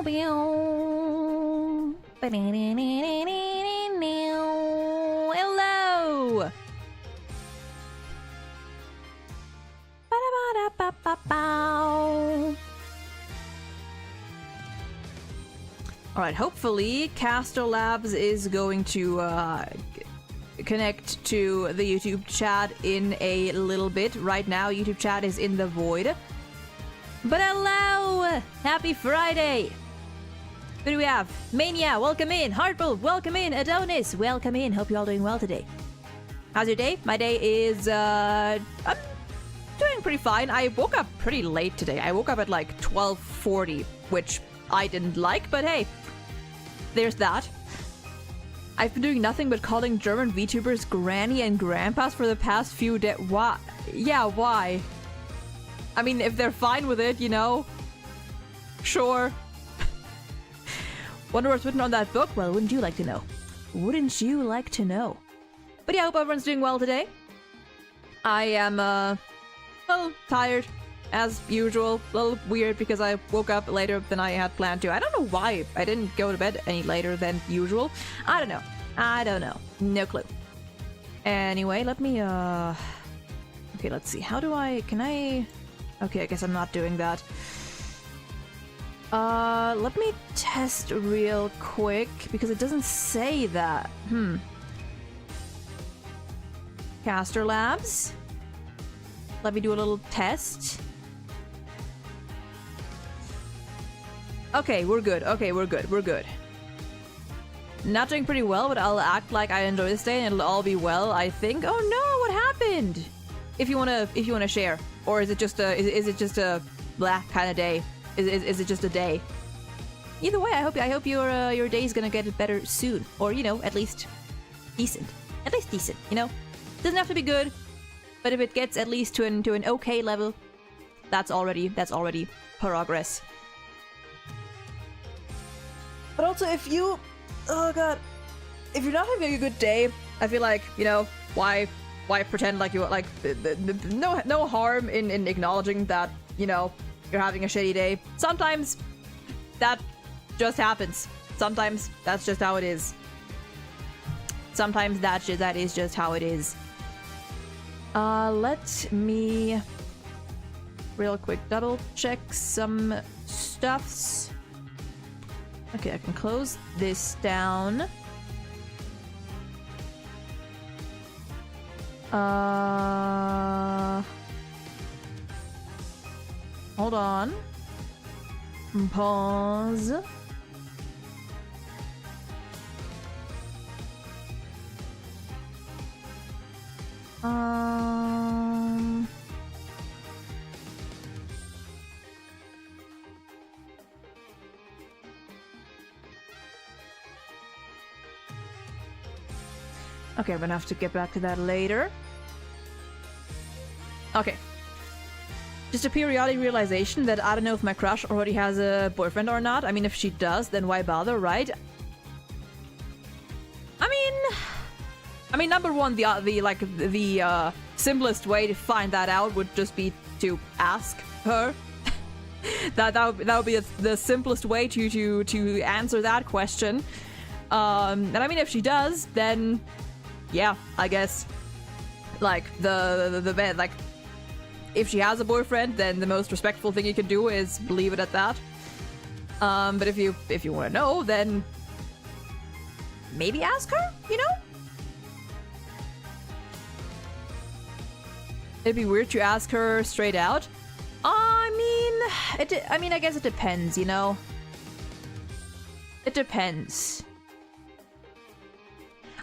Hello! Alright, hopefully Castor Labs is going to connect to the YouTube chat in a little bit. Right now, YouTube chat is in the void. But hello! Happy Friday! Who do we have? Mania, welcome in! Heartbull, welcome in! Adonis, welcome in! Hope you're all doing well today. How's your day? My day is, I'm doing pretty fine. I woke up pretty late today. I woke up at like 12:40, which I didn't like, but hey, there's that. I've been doing nothing but calling German VTubers granny and grandpas for the past few days. Why? Yeah, why? I mean, if they're fine with it, you know, sure. Wonder what's written on that book? Well, wouldn't you like to know? Wouldn't you like to know? But yeah, I hope everyone's doing well today. I am, a little tired, as usual. A little weird because I woke up later than I had planned to. I don't know why I didn't go to bed any later than usual. I don't know. I don't know. No clue. Anyway, let me, okay, let's see. How do I... Can I... Okay, I guess I'm not doing that. Let me test real quick, because it doesn't say that. Castor Labs. Let me do a little test. Okay, we're good. Okay, we're good. We're good. Not doing pretty well, but I'll act like I enjoy this day and it'll all be well, I think. Oh no, what happened? If you wanna share. Or is it just a black kind of day? Is it just a day? Either way, I hope your day's gonna get better soon, or you know, at least decent. At least decent, you know. Doesn't have to be good, but if it gets at least to an okay level, that's already progress. But also, if you, oh god, if you're not having a good day, I feel like, you know, why pretend like you like no harm in acknowledging that, you know, you're having a shitty day. Sometimes that just happens. Sometimes that's just how it is. Sometimes that is just how it is. Let me real quick double check some stuffs. Okay, I can close this down. Hold on. Pause. Okay, I'm gonna have to get back to that later. Okay. Just a periodic realization that I don't know if my crush already has a boyfriend or not. I mean, if she does, then why bother, right? I mean, number one, the simplest way to find that out would just be to ask her. that would be the simplest way to answer that question. And I mean, if she does, then yeah, I guess like the like if she has a boyfriend, then the most respectful thing you can do is leave it at that. But if you want to know, then maybe ask her, you know? It'd be weird to ask her straight out. I mean, I guess it depends, you know? It depends.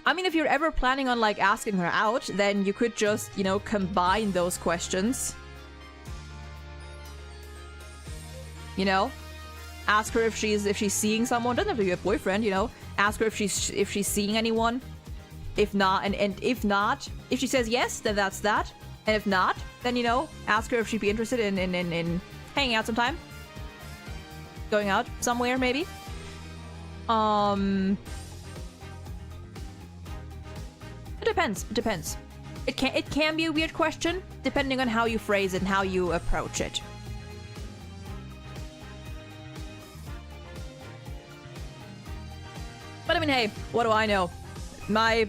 I mean, if you're ever planning on, like, asking her out, then you could just, you know, combine those questions. You know? Ask her if she's seeing someone. Doesn't have to be a boyfriend, you know? Ask her if she's seeing anyone. If not, and if not, if she says yes, then that's that. And if not, then, you know, ask her if she'd be interested in hanging out sometime. Going out somewhere, maybe. It depends. It depends. It can be a weird question, depending on how you phrase it and how you approach it. But I mean, hey, what do I know? My,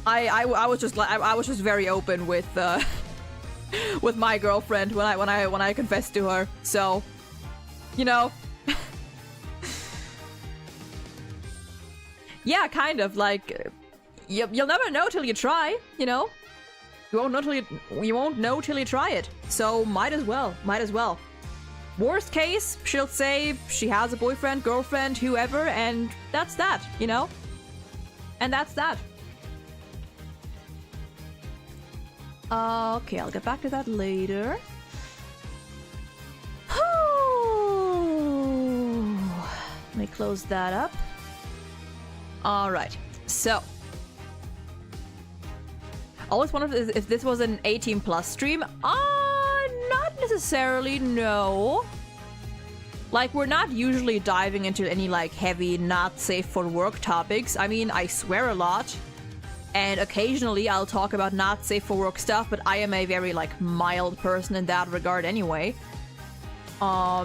I was just like, I was just very open with, with my girlfriend when I confessed to her. So, you know, yeah, kind of like, you'll never know till you try. You know, you won't know till you try it. So might as well. Worst case, she'll say she has a boyfriend, girlfriend, whoever, and that's that, you know? And that's that. Okay, I'll get back to that later. Let me close that up. Alright, so. Always wondered if this was an 18+ stream. Not necessarily, no. Like, we're not usually diving into any, like, heavy, not safe for work topics. I mean, I swear a lot. And occasionally I'll talk about not safe for work stuff, but I am a very, like, mild person in that regard anyway. I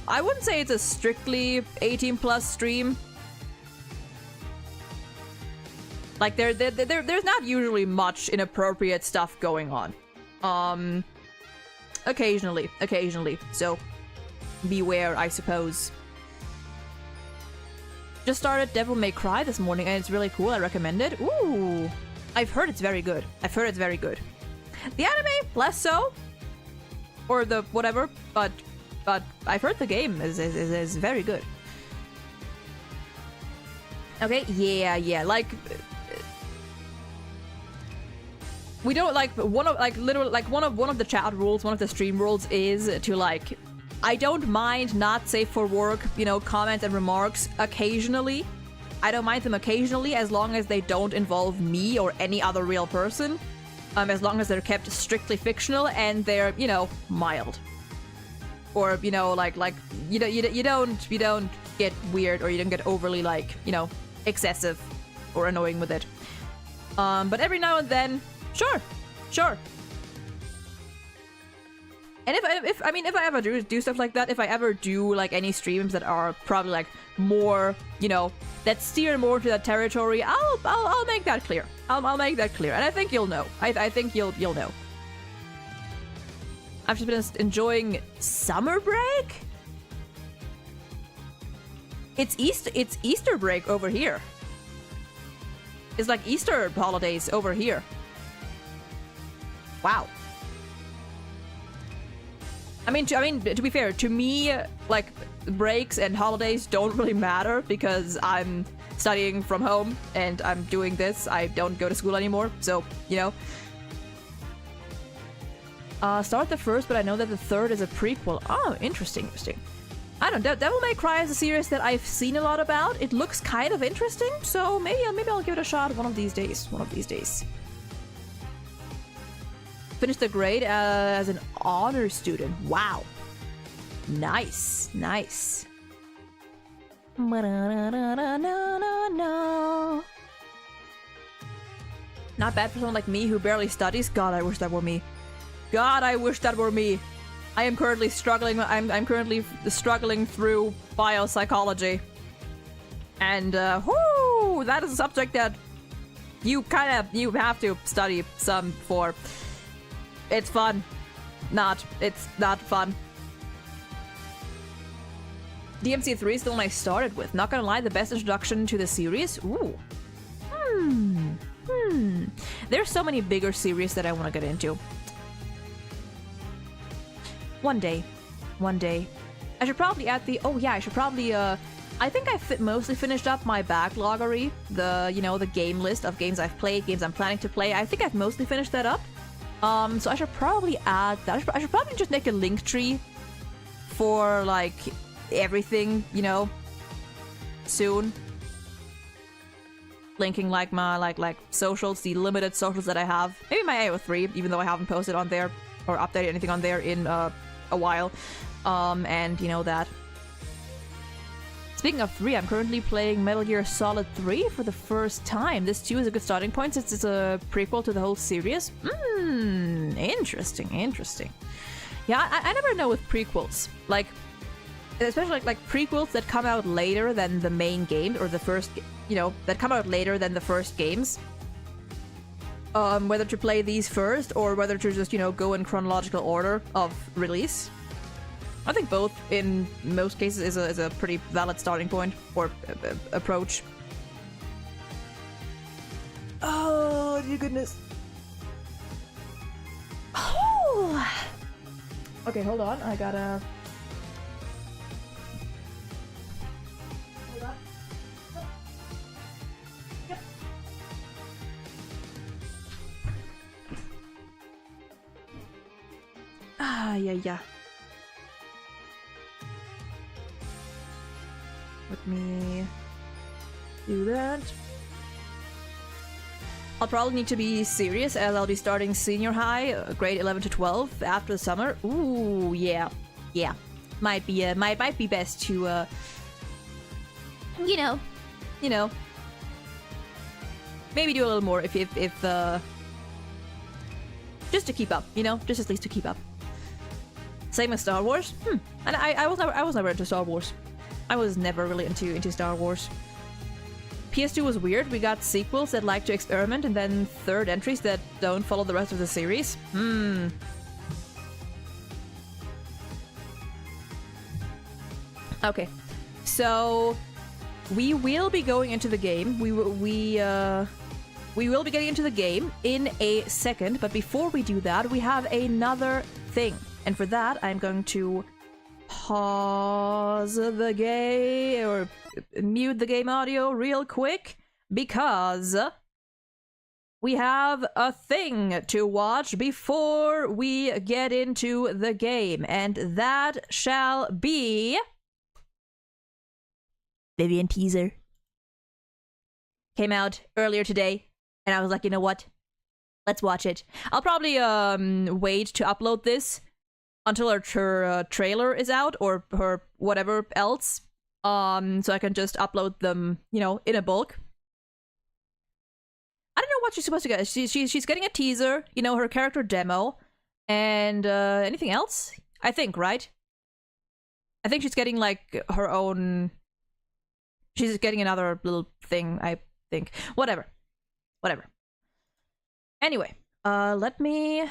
wouldn't say it's a strictly 18+ stream. Like, there's not usually much inappropriate stuff going on. Occasionally. So, beware, I suppose. Just started Devil May Cry this morning, and it's really cool. I recommend it. Ooh, I've heard it's very good. The anime, less so, or the whatever. But I've heard the game is very good. Okay, yeah. Like. We don't like one of the chat rules, one of the stream rules is to like, I don't mind not safe for work, you know, comments and remarks occasionally. I don't mind them occasionally as long as they don't involve me or any other real person. As long as they're kept strictly fictional and they're, you know, mild. Or, you know, like you don't get weird or you don't get overly like, you know, excessive or annoying with it. But every now and then. Sure. And if I ever do stuff like that, if I ever do like any streams that are probably like more, you know, that steer more to that territory, I'll make that clear. I'll make that clear, and I think you'll know. I think you'll know. I've just been enjoying summer break. It's Easter break over here. It's like Easter holidays over here. Wow. I mean, to be fair, to me, like, breaks and holidays don't really matter because I'm studying from home and I'm doing this. I don't go to school anymore, so, you know. Start the first, but I know that the third is a prequel. Oh, interesting. I don't know. Devil May Cry is a series that I've seen a lot about. It looks kind of interesting, so maybe I'll give it a shot one of these days. Finished the grade as an honor student. Wow. Nice. Not bad for someone like me who barely studies. God, I wish that were me. I am currently struggling. I'm currently struggling through biopsychology. And, that is a subject that you have to study some for. It's fun. It's not fun. DMC3 is the one I started with. Not gonna lie, the best introduction to the series. Ooh. There's so many bigger series that I want to get into. One day. I should probably add the... Oh yeah, I should probably... I think I mostly finished up my backloggery. The game list of games I've played, games I'm planning to play. I think I've mostly finished that up. So I should probably add that. I should probably just make a link tree for, like, everything, you know, soon. Linking, like, my, like, socials, the limited socials that I have. Maybe my AO3, even though I haven't posted on there or updated anything on there in, a while. And, you know, that. Speaking of 3, I'm currently playing Metal Gear Solid 3 for the first time. This too is a good starting point since it's a prequel to the whole series. Interesting. Yeah, I never know with prequels. Like, especially like prequels that come out later than the main game, or the first, that come out later than the first games. Whether to play these first or whether to just, go in chronological order of release. I think both, in most cases, is a pretty valid starting point or approach. Oh, dear goodness. Oh. Okay, hold on. I gotta... Hold on. Yep. Yeah. Let me do that. I'll probably need to be serious as I'll be starting senior high, grade 11 to 12 after the summer. Ooh, yeah. Might be best to, maybe do a little more if just to keep up, just at least to keep up. Same as Star Wars. And I was never into Star Wars. I was never really into Star Wars. PS2 was weird. We got sequels that like to experiment, and then third entries that don't follow the rest of the series. Okay, so we will be going into the game. We will be getting into the game in a second, but before we do that, we have another thing, and for that, I'm going to pause the game or mute the game audio real quick because we have a thing to watch before we get into the game, and that shall be Vivian teaser. Came out earlier today, and I was like, you know what? Let's watch it. I'll probably wait to upload this until her trailer is out, or her whatever else, so I can just upload them, in a bulk. I don't know what she's supposed to get. She's getting a teaser, her character demo, and anything else? I think, right? I think she's getting like her own. She's getting another little thing, I think. Whatever. Anyway, let me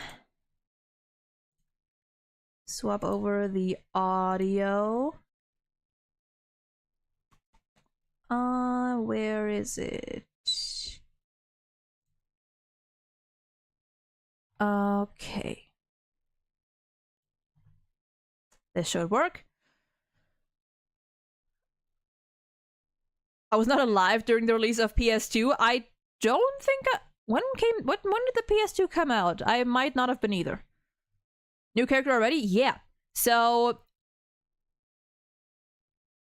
swap over the audio. Where is it? Okay. This should work. I was not alive during the release of PS2. I don't think when did the PS2 come out? I might not have been either. New character already? Yeah. So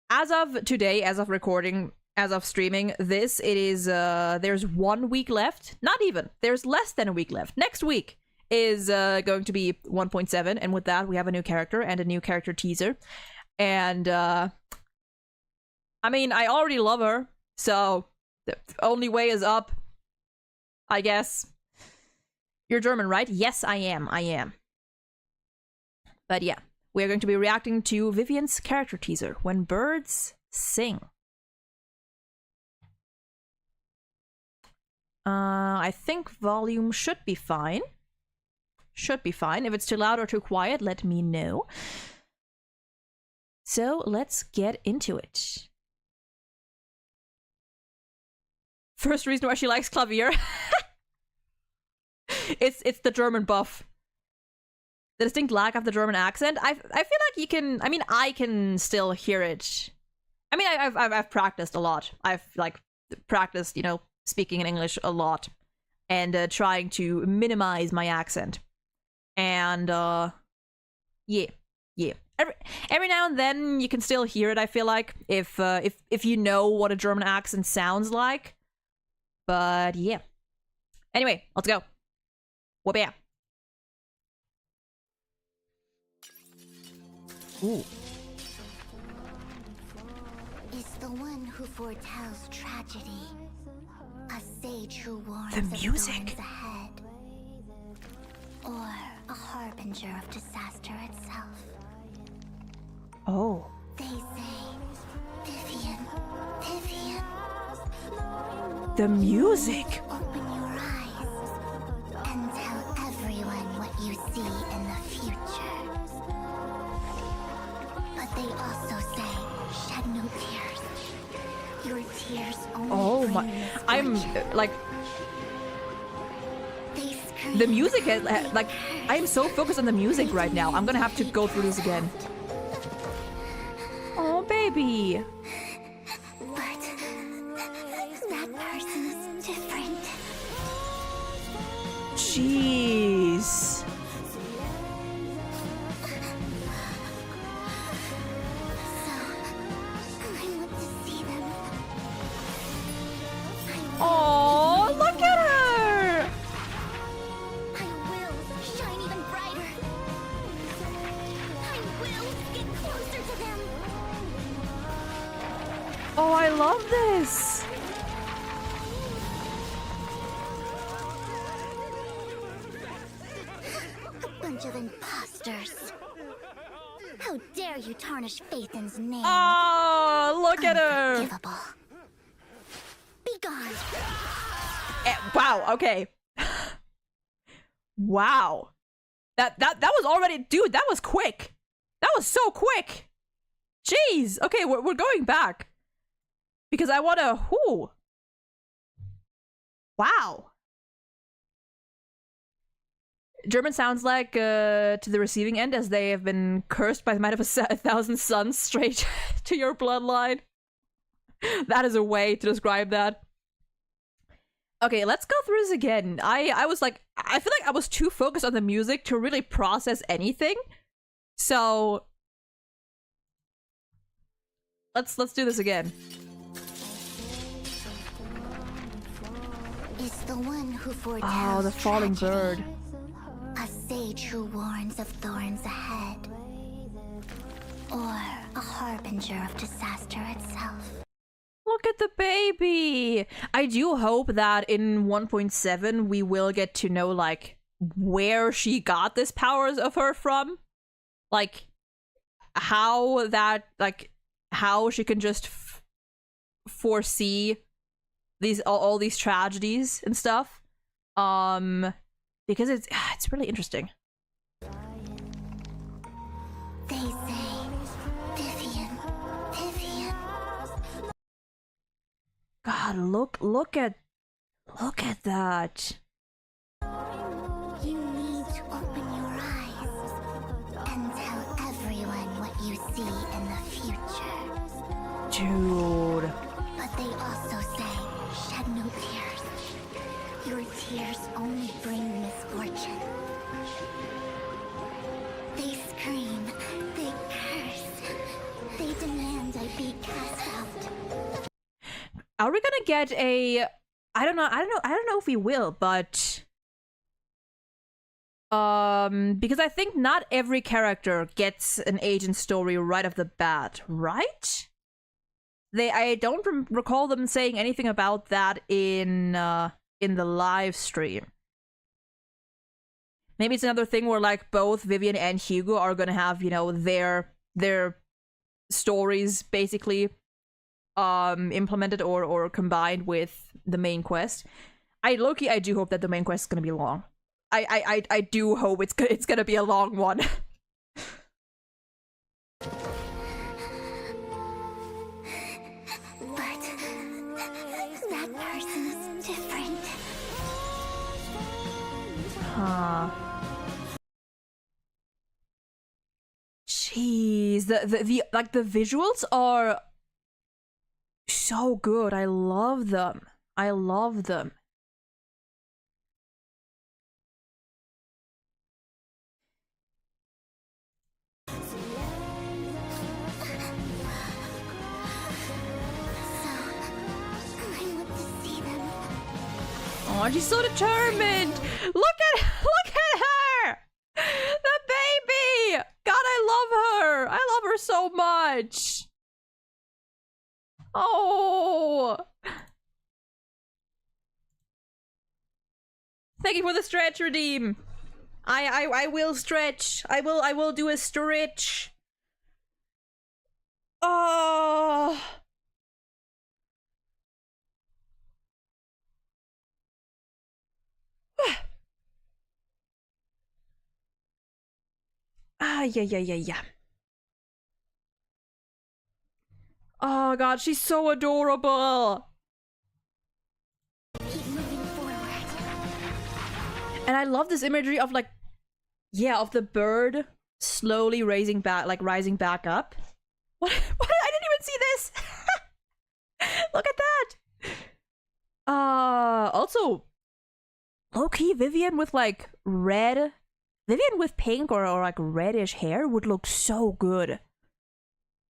as of today, as of recording, as of streaming this, it is there's 1 week left. Not even. There's less than a week left. Next week is going to be 1.7, and with that we have a new character and a new character teaser. And I mean, I already love her, so the only way is up, I guess. You're German, right? Yes, I am. But yeah, we are going to be reacting to Vivian's character teaser, When Birds Sing. I think volume should be fine. Should be fine. If it's too loud or too quiet, let me know. So let's get into it. First reason why she likes Klavier. It's the German buff. The distinct lack of the German accent. I feel like you can. I mean, I can still hear it. I mean, I've practiced a lot. I've like practiced, speaking in English a lot, and trying to minimize my accent. And yeah. Every now and then you can still hear it. I feel like if you know what a German accent sounds like. But yeah. Anyway, let's go. Whoop yeah. Ooh. Is the one who foretells tragedy, a sage who warns the of music storms ahead, or a harbinger of disaster itself. Oh. They The music. Open your eyes and tell everyone what you see in the future. But they also say, shed no tears. Your tears only Oh my, bring I'm misfortune. like, They scream, the music is they like, I am so focused on the music right now. I'm gonna have to go through this again. Oh, baby. But that person's different. Jeez. So, I want to see them. Oh, look at her. I will shine even brighter. I will get closer to them. Oh, I love this. A bunch of imposters. How dare you tarnish Phaethon's name? Oh, look at her. Unforgivable. Be gone. Wow, okay. Wow. That was already, dude, that was quick. That was so quick. Jeez. Okay, we're going back. Because I want to, whoo. Wow. German sounds like to the receiving end, as they have been cursed by the might of a thousand suns straight to your bloodline. That is a way to describe that. Okay, let's go through this again. I was like, I feel like I was too focused on the music to really process anything. So let's do this again. Is the one who foretells Oh, the falling tragedy. bird. A sage who warns of thorns ahead. Or a harbinger of disaster itself. Look at the baby. I do hope that in 1.7 we will get to know like where she got this powers of her from. Like how that, like how she can just foresee these all these tragedies and stuff. Because it's really interesting. They say, Vivian, Vivian. God, look at that. You need to open your eyes and tell everyone what you see in the future. Dude. But they also say, shed no tears. Your tears only bring misfortune. They scream, they curse, they demand I be cast out. Are we gonna get a I don't know if we will, but because I think not every character gets an agent story right off the bat, right? I don't recall them saying anything about that in the live stream. Maybe it's another thing where like both Vivian and Hugo are gonna have, you know, their stories basically implemented or combined with the main quest. I do hope that the main quest is gonna be long. I do hope it's gonna be a long one. But that person is different. Huh. Jeez, the like the visuals are so good. I love them. I love them. I want to see them. Oh, she's so determined. Look at her. The baby. God, I love her. I love her so much. Oh. Thank you for the stretch, Redeem. I will stretch. I will do a stretch. Oh. Yeah. Oh god, she's so adorable. Keep moving forward. And I love this imagery of like, yeah, of the bird slowly rising back up. What? I didn't even see this. Look at that. Also, low-key Vivian with like Vivian with pink or like reddish hair would look so good.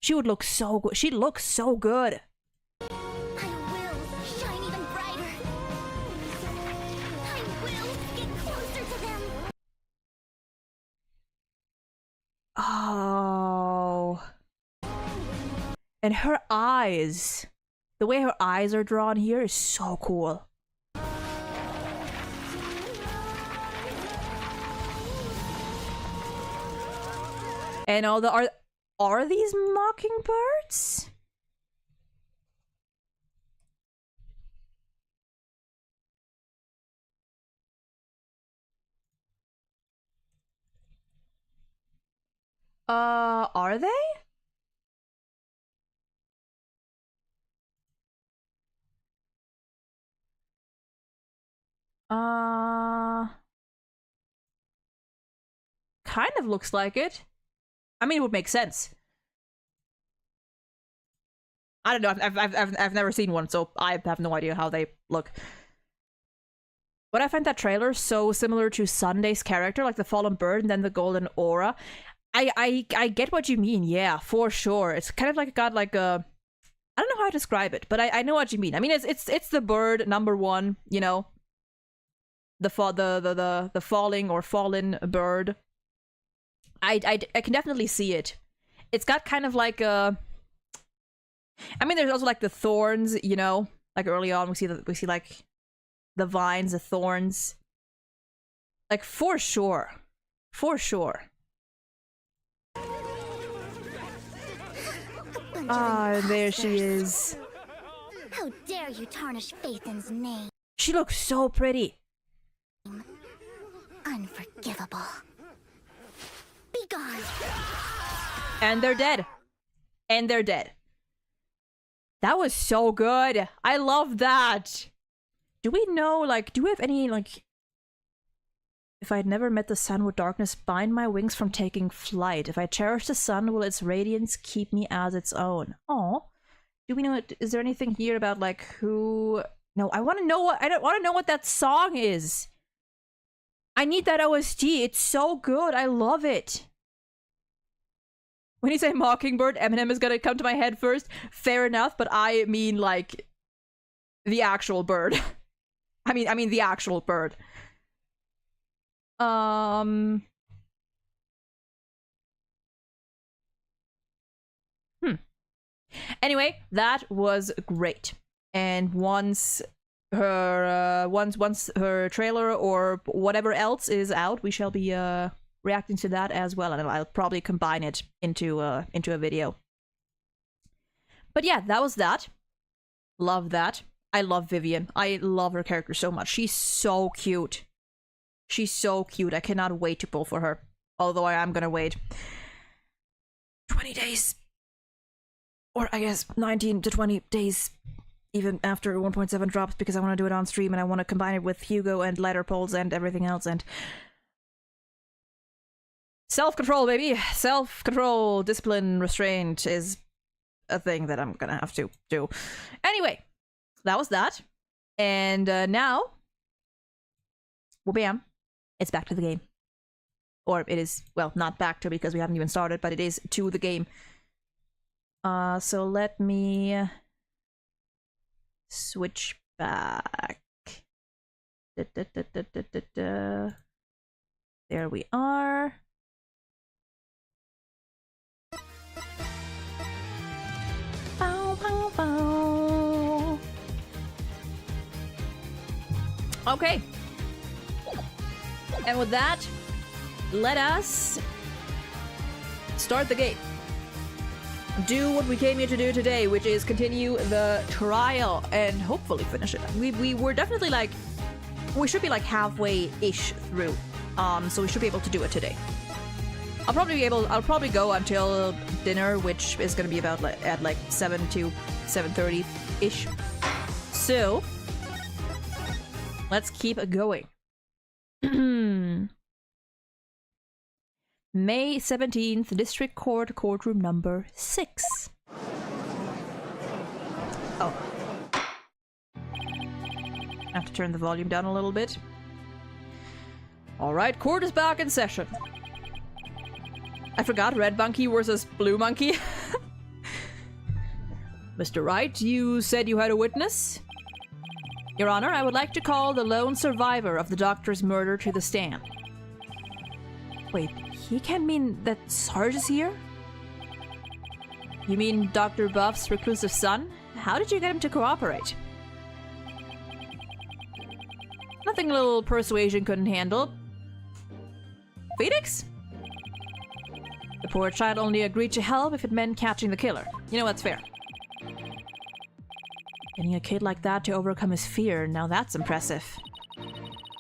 She would look so good. She looks so good. I will shine even brighter. I will get closer to them. Oh. And her eyes. The way her eyes are drawn here is so cool. And all the are these mockingbirds? Are they? Kind of looks like it. I mean, it would make sense. I don't know. I've never seen one, so I have no idea how they look. But I find that trailer so similar to Sunday's character, like the fallen bird and then the golden aura. I get what you mean. Yeah, for sure. It's kind of like got like a. I don't know how to describe it, but I know what you mean. I mean, it's the bird number one. You know. The falling or fallen bird. I can definitely see it. It's got kind of like a. I mean, there's also like the thorns, you know, like early on we see like the vines, the thorns, like for sure. Ah, there she is. How dare you tarnish Phaethon's name? She looks so pretty. Unforgivable. Be gone. And they're dead. That was so good. I love that. Do we know, like, do we have any, like... If I'd never met the sun, would darkness bind my wings from taking flight? If I cherish the sun, will its radiance keep me as its own? Oh, do we know, is there anything here about, like, who... No, I want to know what, I don't want to know what that song is. I need that OST. It's so good. I love it. When you say Mockingbird, Eminem is gonna come to my head first. Fair enough, but I mean, like, the actual bird. I mean the actual bird. Anyway, that was great. And once her trailer or whatever else is out, we shall be reacting to that as well, and I'll probably combine it into a video. But yeah, that was that. Love that. I love Vivian. I love her character so much. She's so cute. She's so cute. I cannot wait to pull for her. Although I am gonna wait 20 days. Or I guess 19 to 20 days even after 1.7 drops, because I want to do it on stream and I want to combine it with Hugo and letter polls and everything else, and self-control, baby. Self-control, discipline, restraint is a thing that I'm gonna have to do. Anyway, that was that. And now, well, bam, it's back to the game. Or it is, well, not back to, because we haven't even started, but it is to the game. So let me switch back. There we are. Bow, bow, bow. Okay. And with that, let us start the game. Do what we came here to do today, which is continue the trial and hopefully finish it. We were definitely like, we should be like halfway-ish through. So we should be able to do it today. I'll probably go until dinner, which is gonna be about at like 7 to 7:30-ish. So, let's keep going. May 17th, District Court, courtroom number 6. Oh. I have to turn the volume down a little bit. Alright, court is back in session. I forgot red monkey versus blue monkey. Mr. Wright, you said you had a witness? Your Honor, I would like to call the lone survivor of the doctor's murder to the stand. Wait, he can't mean that Sarge is here? You mean Dr. Buff's reclusive son? How did you get him to cooperate? Nothing a little persuasion couldn't handle. Phoenix? The poor child only agreed to help if it meant catching the killer. You know, that's fair. Getting a kid like that to overcome his fear, now that's impressive.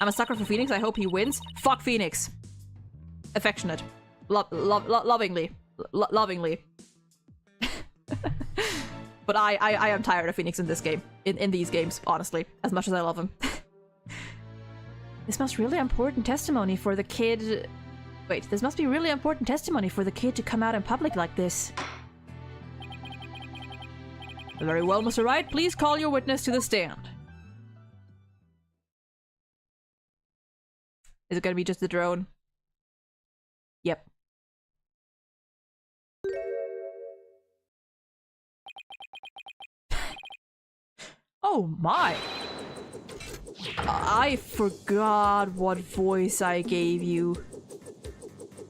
I'm a sucker for Phoenix, I hope he wins. Fuck Phoenix! Affectionate. Lovingly. Lovingly. But I am tired of Phoenix in this game. In these games, honestly. As much as I love him. This must really important testimony for the kid... Wait, this must be really important testimony for the kid to come out in public like this. Very well, Mr. Wright. Please call your witness to the stand. Is it gonna be just the drone? Yep. Oh my! I forgot what voice I gave you.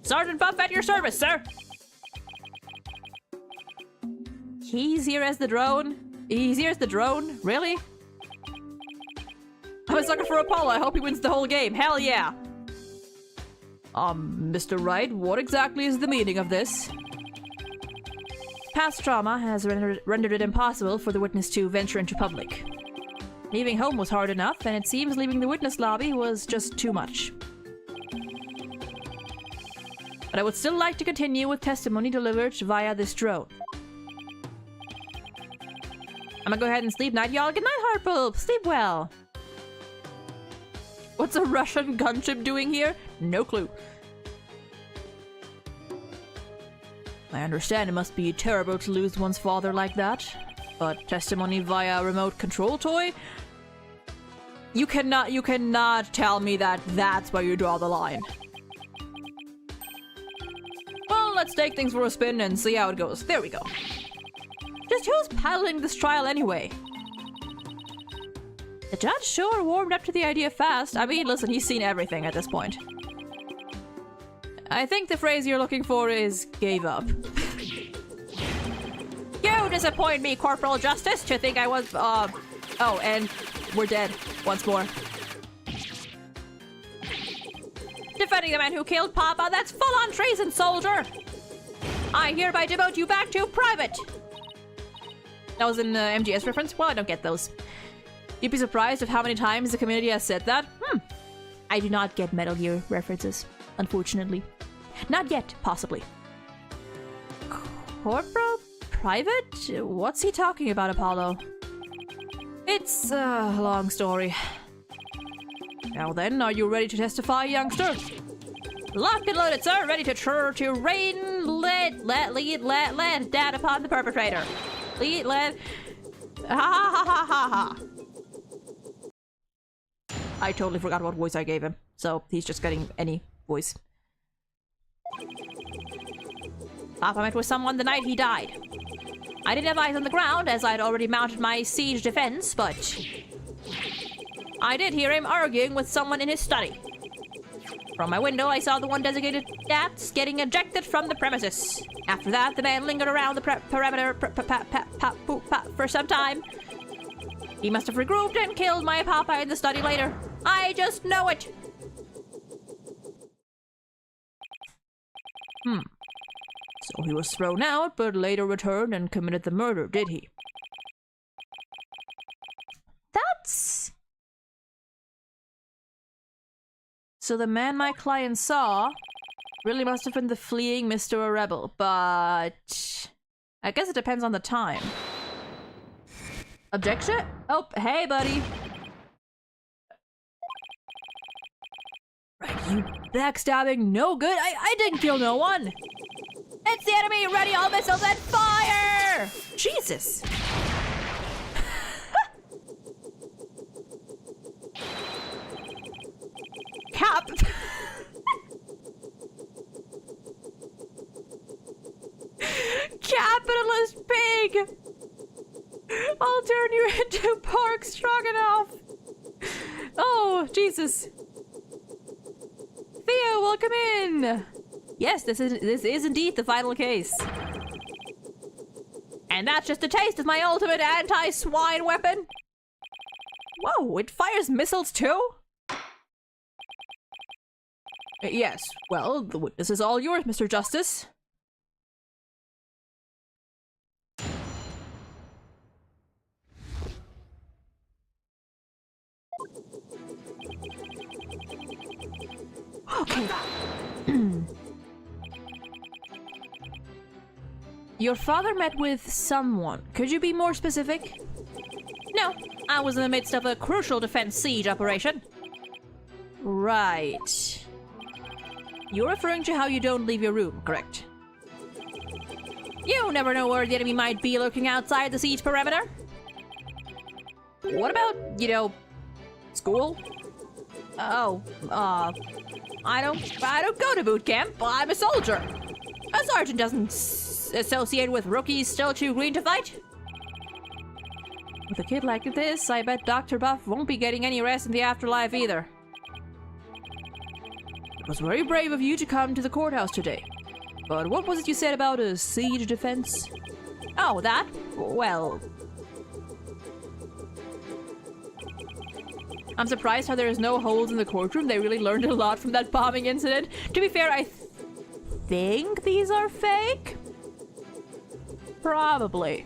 Sergeant Buff at your service, sir! He's here as the drone? He's here as the drone? Really? I'm a sucker for Apollo. I hope he wins the whole game. Hell yeah! Mr. Wright, what exactly is the meaning of this? Past trauma has rendered it impossible for the witness to venture into public. Leaving home was hard enough, and it seems leaving the witness lobby was just too much. But I would still like to continue with testimony delivered via this drone. I'm gonna go ahead and sleep. Night, y'all. Good night, Heartbulb. Sleep well. What's a Russian gunship doing here? No clue. I understand it must be terrible to lose one's father like that, but testimony via remote control toy? You cannot tell me that that's where you draw the line. Well, let's take things for a spin and see how it goes. There we go. Just who's paddling this trial anyway? The judge sure warmed up to the idea fast. I mean, listen, he's seen everything at this point. I think the phrase you're looking for is gave up. You disappoint me, Corporal Justice, to think I was, oh, and we're dead once more. Defending the man who killed Papa, that's full-on treason, soldier! I hereby demote you back to private! That was an MGS reference? Well, I don't get those. You'd be surprised of how many times the community has said that. I do not get Metal Gear references, unfortunately. Not yet, possibly. Corporal? Private? What's he talking about, Apollo? It's a long story. Now then, are you ready to testify, youngster? Locked and loaded, sir. Ready to rain lead down upon the perpetrator. Lead. Ha. I totally forgot what voice I gave him, so he's just getting any voice. Papa met with someone the night he died. I didn't have eyes on the ground, as I'd already mounted my siege defense, but I did hear him arguing with someone in his study. From my window, I saw the one designated Dats getting ejected from the premises. After that, the man lingered around the perimeter for some time. He must have regrouped and killed my papa in the study later. I just know it! So he was thrown out, but later returned and committed the murder, did he? That's... So the man my client saw Really must have been the fleeing Mr. Rebel, but I guess it depends on the time. Objection? Oh, hey, buddy. Right, you backstabbing no good. I didn't kill no one. It's the enemy. Ready, all missiles and fire! Jesus. Cap. Capitalist pig. I'll turn you into pork stroganoff. Oh, Jesus. Theo, welcome in. Yes, this is indeed the final case. And that's just a taste of my ultimate anti-swine weapon. Whoa, it fires missiles too? Yes, well, the witness is all yours, Mr. Justice. Okay. Your father met with someone. Could you be more specific? No, I was in the midst of a crucial defense siege operation. Right. You're referring to how you don't leave your room, correct? You never know where the enemy might be lurking outside the siege perimeter. What about, you know, school? Oh, I don't go to boot camp. I'm a soldier. A sergeant doesn't associate with rookies still too green to fight. With a kid like this, I bet Dr. Buff won't be getting any rest in the afterlife either. It was very brave of you to come to the courthouse today. But what was it you said about a siege defense? Oh, that? Well... I'm surprised how there is no holes in the courtroom. They really learned a lot from that bombing incident. To be fair, I think these are fake? Probably.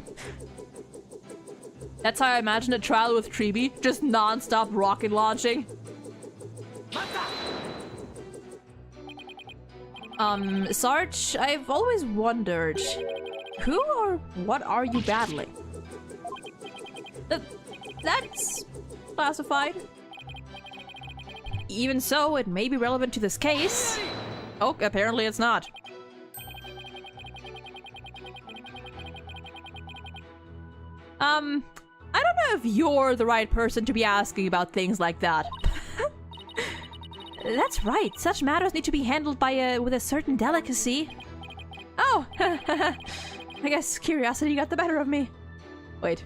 That's how I imagine a trial with Treeby. Just non-stop rocket launching. Sarge, I've always wondered, who or what are you battling? That's classified. Even so, it may be relevant to this case. Oh, apparently it's not. I don't know if you're the right person to be asking about things like that. That's right. Such matters need to be handled by with a certain delicacy. Oh, I guess curiosity got the better of me. Wait.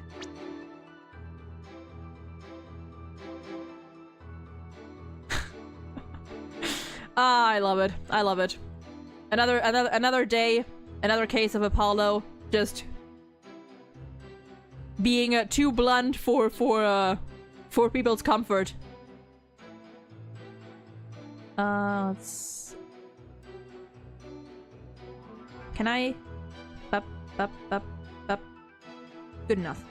Ah, I love it. I love it. Another day, another case of Apollo just being too blunt for people's comfort. Let's... Can I? Up. Good enough.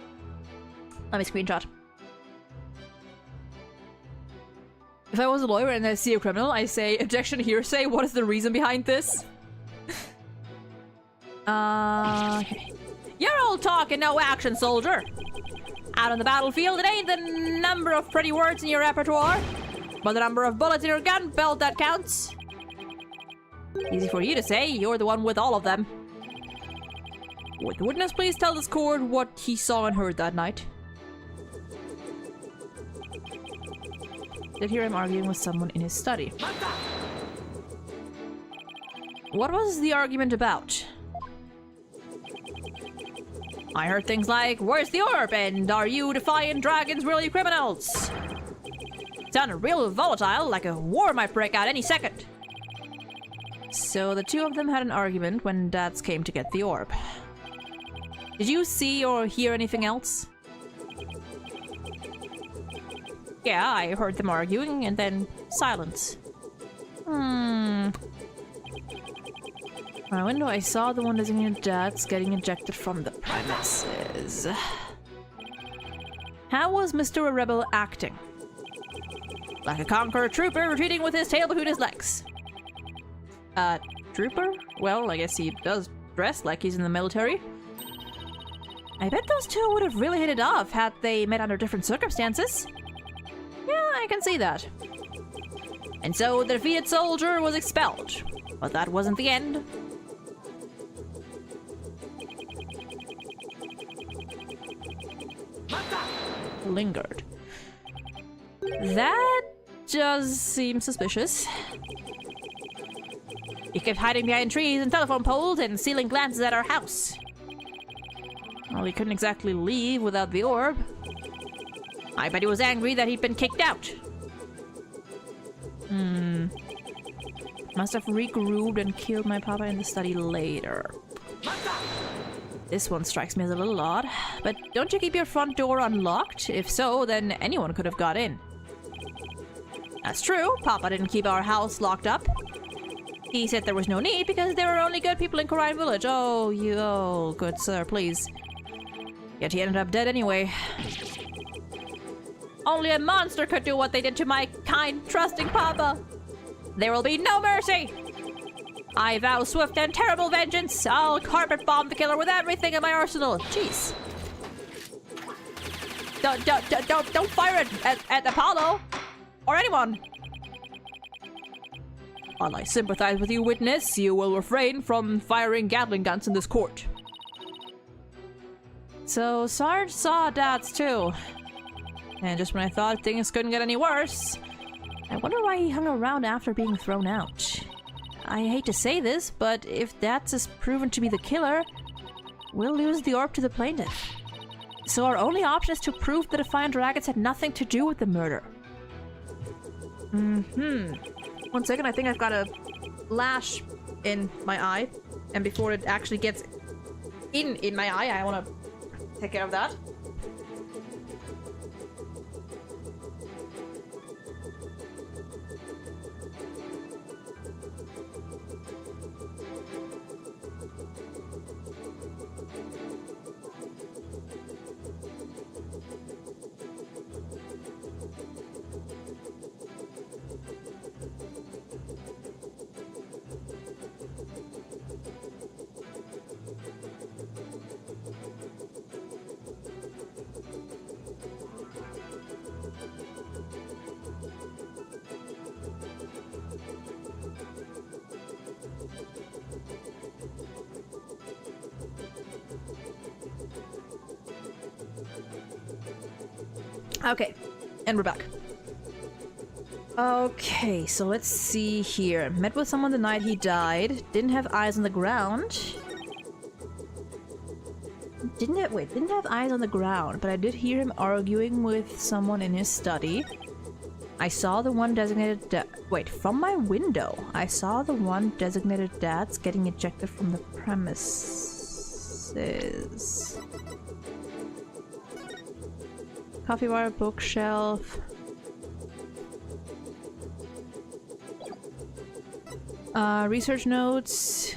Let me screenshot. If I was a lawyer and I see a criminal, I say, objection, hearsay, what is the reason behind this? Okay. You're all talk and no action, soldier. Out on the battlefield, it ain't the number of pretty words in your repertoire, but the number of bullets in your gun belt that counts. Easy for you to say, you're the one with all of them. Would the witness please tell this court what he saw and heard that night? Did hear him arguing with someone in his study. What was the argument about? I heard things like, where's the orb? And are you defying dragons really criminals? Sounded real volatile, like a war might break out any second. So the two of them had an argument when dads came to get the orb. Did you see or hear anything else? Yeah, I heard them arguing and then silence. My window, I saw the one designated dads getting ejected from the premises. How was Mr. Rebel acting? Like a conqueror trooper retreating with his tail between his legs. Trooper? Well, I guess he does dress like he's in the military. I bet those two would have really hit it off had they met under different circumstances. Yeah, I can see that. And so the defeated soldier was expelled. But that wasn't the end. Lingered. That does seem suspicious. He kept hiding behind trees and telephone poles and stealing glances at our house. Well, he couldn't exactly leave without the orb. I bet he was angry that he'd been kicked out. Must have regrouped and killed my papa in the study later. This one strikes me as a little odd. But don't you keep your front door unlocked? If so, then anyone could have got in. That's true. Papa didn't keep our house locked up. He said there was no need because there were only good people in Korean Village. Oh, good sir, please. Yet he ended up dead anyway. Only a monster could do what they did to my kind, trusting papa. There will be no mercy. I vow swift and terrible vengeance. I'll carpet bomb the killer with everything in my arsenal. Jeez. Don't fire it at Apollo or anyone. While I sympathize with you, witness, you will refrain from firing Gatling guns in this court. So Sarge saw Dad's too. And just when I thought things couldn't get any worse, I wonder why he hung around after being thrown out. I hate to say this, but if Dad's is proven to be the killer, we'll lose the orb to the plaintiff. So our only option is to prove the Defiant Dragons had nothing to do with the murder. 1 second, I think I've got a lash in my eye. And before it actually gets in my eye, I want to take care of that. Okay, and we're back. Okay, so let's see here. Met with someone the night he died. Didn't have eyes on the ground. Didn't have eyes on the ground, but I did hear him arguing with someone in his study. I saw the one designated from my window. I saw the one designated Dad's getting ejected from the premises. Coffee bar, bookshelf. Research notes.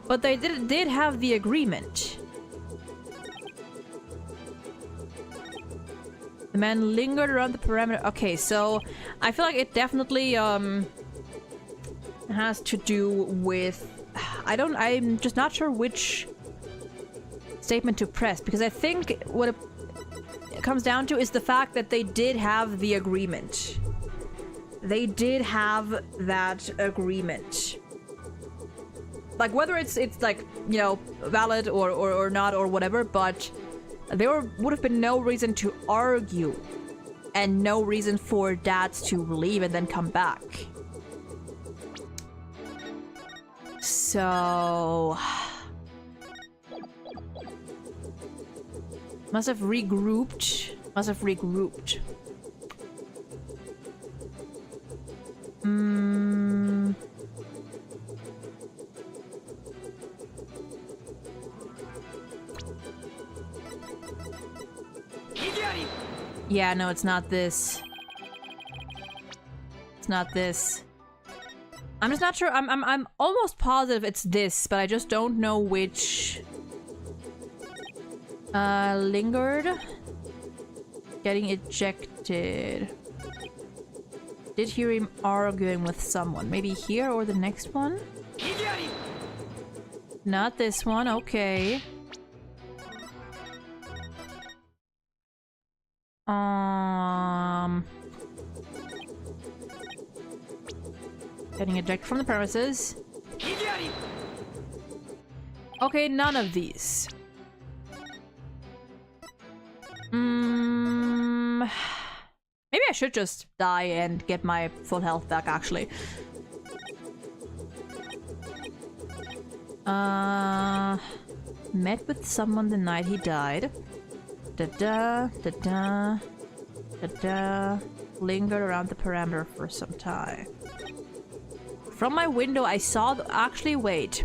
But they did have the agreement. The man lingered around the perimeter. Okay, so I feel like it definitely has to do with I'm just not sure which statement to press, because I think what it comes down to is the fact that they did have the agreement. They did have that agreement. Like whether it's like, you know, valid or not or whatever, but there would have been no reason to argue and no reason for Dads to leave and then come back. So must have regrouped. Yeah, no, it's not this. It's not this. I'm just not sure. I'm almost positive it's this, but I just don't know which. Lingered. Getting ejected. Did hear him arguing with someone. Maybe here or the next one? Not this one, okay. Getting ejected from the premises. Okay, none of these. Maybe I should just die and get my full health back, actually. Met with someone the night he died. Da-da, da-da, da-da. Lingered around the perimeter for some time. From my window, I saw the... Actually, wait.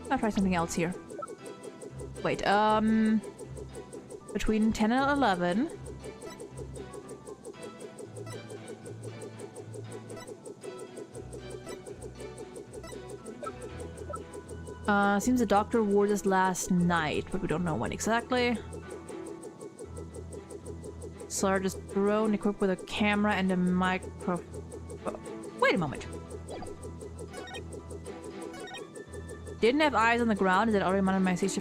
I'll try something else here. Wait, between 10 and 11... seems the doctor wore this last night, but we don't know when exactly. Sir just drone equipped with a camera and a microphone. Wait a moment. Didn't have eyes on the ground. Is that already my message?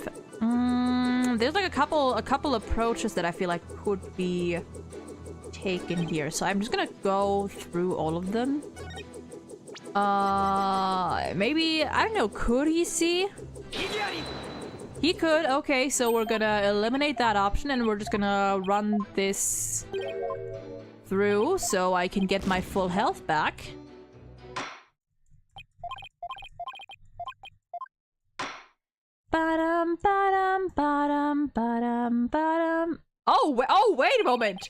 There's like a couple approaches that I feel like could be taken here. So I'm just gonna go through all of them. Maybe, I don't know, could he see? He could, okay, so we're gonna eliminate that option and we're just gonna run this through so I can get my full health back. Ba-dum, ba-dum, ba-dum, ba-dum, ba-dum. Oh, wait a moment!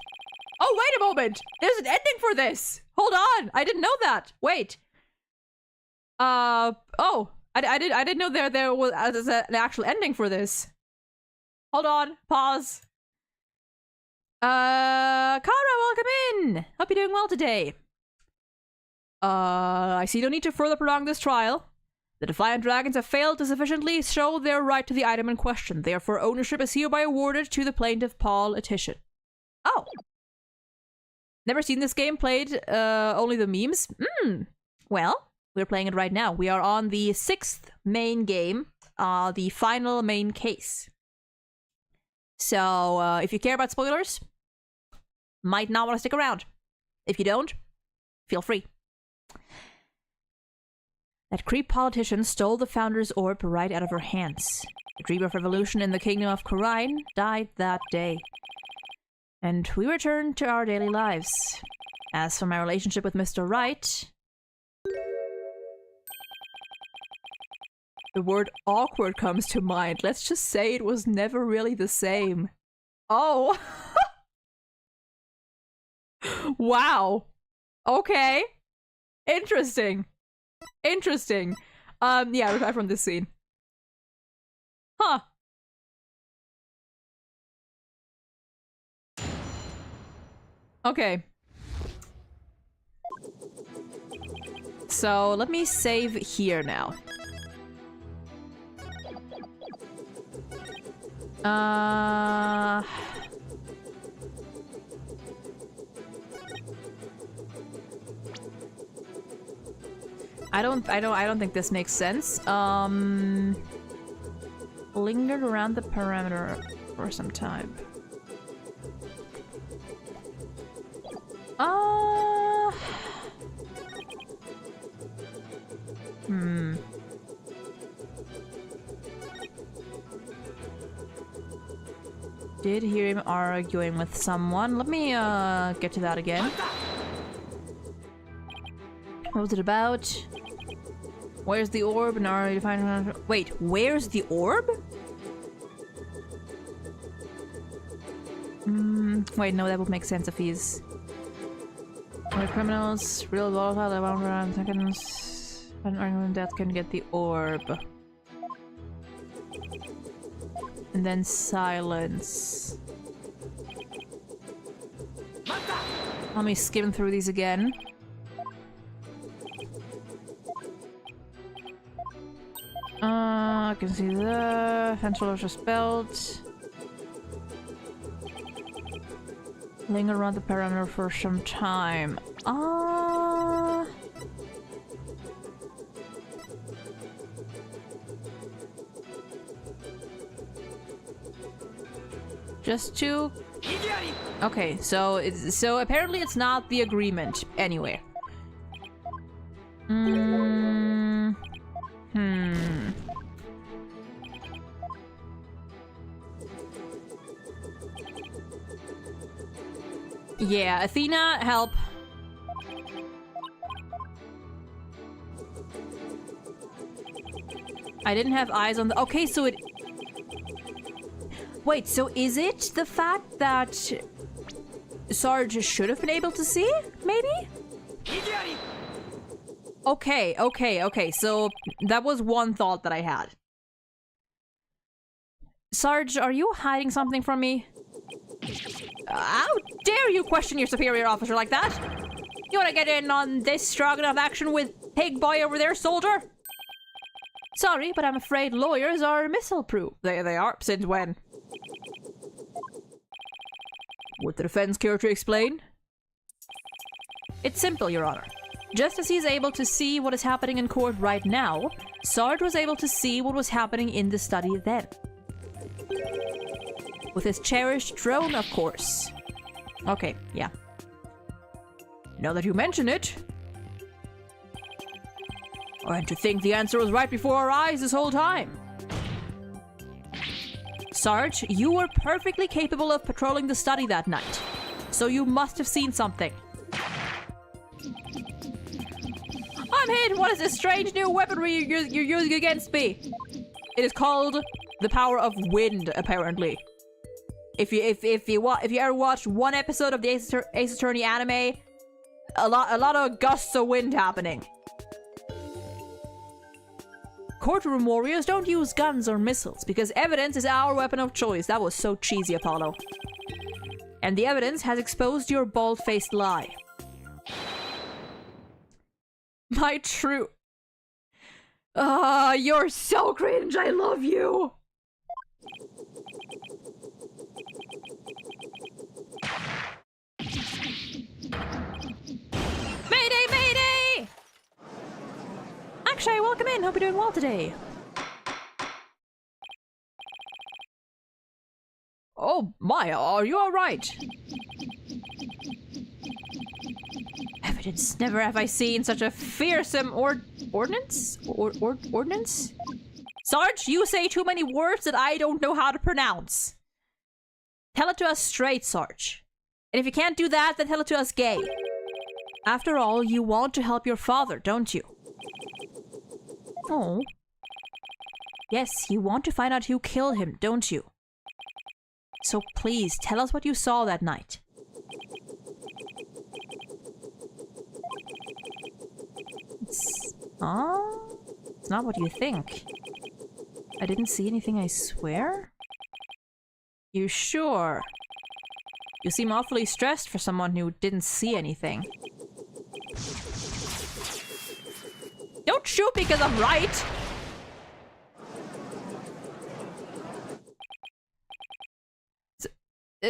Oh, wait a moment! There's an ending for this! Hold on! I didn't know that! Wait! Oh, I didn't know there was an actual ending for this. Hold on, pause. Kara, welcome in! Hope you're doing well today. I see no need to further prolong this trial. The Defiant Dragons have failed to sufficiently show their right to the item in question. Therefore, ownership is hereby awarded to the plaintiff, Paul Etition. Oh. Never seen this game played, only the memes? Well, we're playing it right now. We are on the 6th main game, the final main case. So, if you care about spoilers, might not want to stick around. If you don't, feel free. That creep politician stole the Founder's orb right out of her hands. The dream of revolution in the kingdom of Khura'in died that day. And we returned to our daily lives. As for my relationship with Mr. Wright... The word awkward comes to mind. Let's just say it was never really the same. Oh! Wow. Okay. Interesting. Interesting. Yeah, retry from this scene. Huh. Okay. So, let me save here now. I don't think this makes sense. Lingered around the perimeter for some time. Did hear him arguing with someone. Let me get to that again. What was it about? Where's the orb? And are you finding? Wait, where's the orb? Wait, no, that would make sense if he's... We're criminals, real volatile, I won't run seconds. An argument that can get the orb. And then silence. Let me skim through these again. I can see the Fentrol just spelled. Linger around the perimeter for some time. Just to... Okay, so apparently it's not the agreement. Anyway. Yeah, Athena, help. I didn't have eyes on the... Okay, so it... Wait, so is it the fact that Sarge should have been able to see? Maybe? Okay, so that was one thought that I had. Sarge, are you hiding something from me? How dare you question your superior officer like that? You wanna get in on this strong enough action with Pig Boy over there, soldier? Sorry, but I'm afraid lawyers are missile-proof. They are. Since when? Would the defense care to explain? It's simple, Your Honor. Just as he's able to see what is happening in court right now, Sarge was able to see what was happening in the study then. With his cherished drone, of course. Okay, yeah. Now that you mention it... And to think the answer was right before our eyes this whole time. Sarge, you were perfectly capable of patrolling the study that night. So you must have seen something. I'm hit! What is this strange new weaponry you're using against me? It is called the power of wind, apparently. If you ever watched one episode of the Ace Attorney anime, a lot of gusts of wind happening. Courtroom warriors don't use guns or missiles because evidence is our weapon of choice. That was so cheesy, Apollo. And the evidence has exposed your bald-faced lie. My true... you're so cringe. I love you. Mayday, mayday! Akshay, welcome in. Hope you're doing well today. Oh my, are you alright? Evidence. Never have I seen such a fearsome ordnance? Ordnance? Sarge, you say too many words that I don't know how to pronounce. Tell it to us straight, Sarge. And if you can't do that, then tell it to us gay. After all, you want to help your father, don't you? Oh. Yes, you want to find out who killed him, don't you? So please, tell us what you saw that night. It's not what you think. I didn't see anything, I swear? You sure? You seem awfully stressed for someone who didn't see anything. Don't shoot me because I'm right!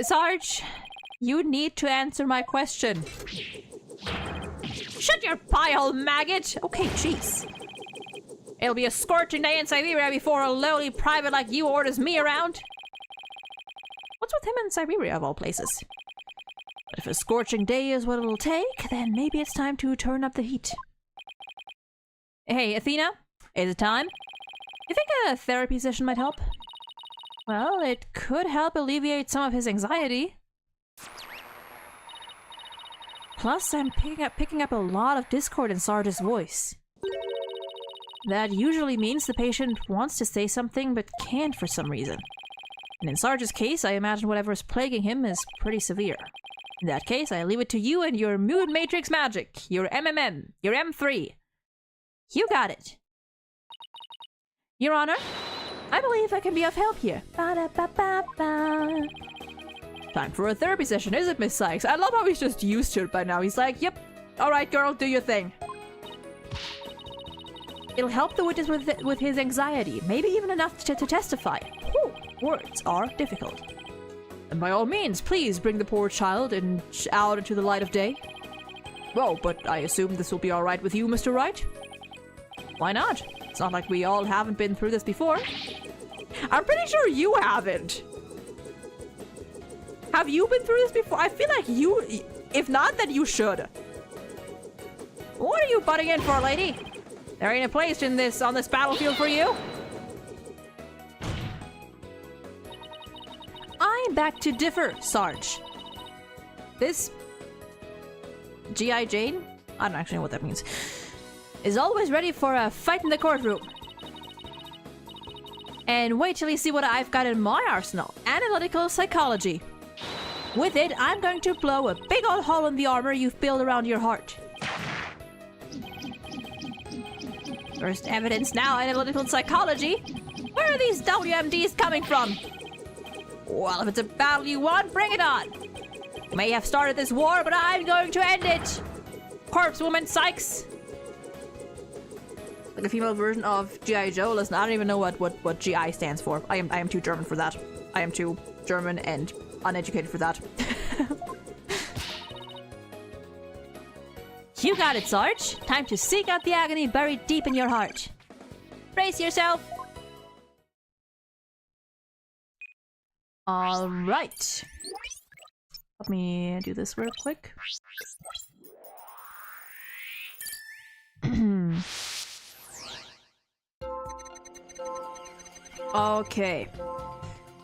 Sarge, you need to answer my question. Shut your pie hole, maggot! Okay, jeez. It'll be a scorching day in Siberia before a lowly private like you orders me around. What's with him in Siberia, of all places? But if a scorching day is what it'll take, then maybe it's time to turn up the heat. Hey, Athena? Is it time? You think a therapy session might help? Well, it could help alleviate some of his anxiety. Plus, I'm picking up a lot of discord in Sarge's voice. That usually means the patient wants to say something but can't for some reason. And in Sarge's case, I imagine whatever is plaguing him is pretty severe. In that case, I leave it to you and your mood matrix magic, your MMM, your M3. You got it. Your Honor, I believe I can be of help here. Ba-da-ba-ba-ba. Time for a therapy session, is it, Miss Sykes? I love how he's just used to it by now. He's like, yep, alright girl, do your thing. It'll help the witness with his anxiety, maybe even enough to testify. Whew, words are difficult. The then by all means, please bring the poor child out into the light of day. Whoa, but I assume this will be alright with you, Mr. Wright? Why not? It's not like we all haven't been through this before. I'm pretty sure you haven't. Have you been through this before? I feel like you... If not, then you should. What are you butting in for, lady? There ain't a place on this battlefield for you. I'm back to differ, Sarge. This... G.I. Jane? I don't actually know what that means. Is always ready for a fight in the courtroom. And wait till you see what I've got in my arsenal. Analytical psychology. With it, I'm going to blow a big old hole in the armor you've built around your heart. First evidence now, analytical psychology. Where are these WMDs coming from? Well, if it's a battle you want, bring it on. You may have started this war, but I'm going to end it. Corpse woman, Sykes. Like a female version of G.I. Joe. Listen, I don't even know what G.I. stands for. I am too German for that. I am too German and uneducated for that. You got it, Sarge. Time to seek out the agony buried deep in your heart. Brace yourself. All right. Let me do this real quick. Okay.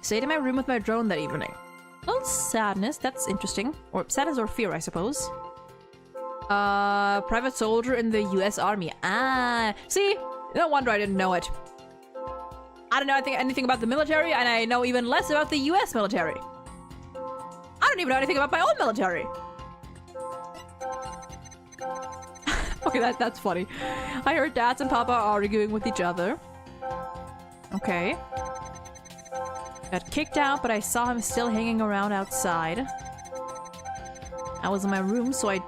Stayed in my room with my drone that evening. A little sadness, that's interesting. Or sadness or fear, I suppose. Private soldier in the US Army. Ah, see? No wonder I didn't know it. I don't know anything about the military, and I know even less about the US military. I don't even know anything about my own military. Okay, that's funny. I heard Dads and Papa arguing with each other. Okay. Got kicked out, but I saw him still hanging around outside. I was in my room, so I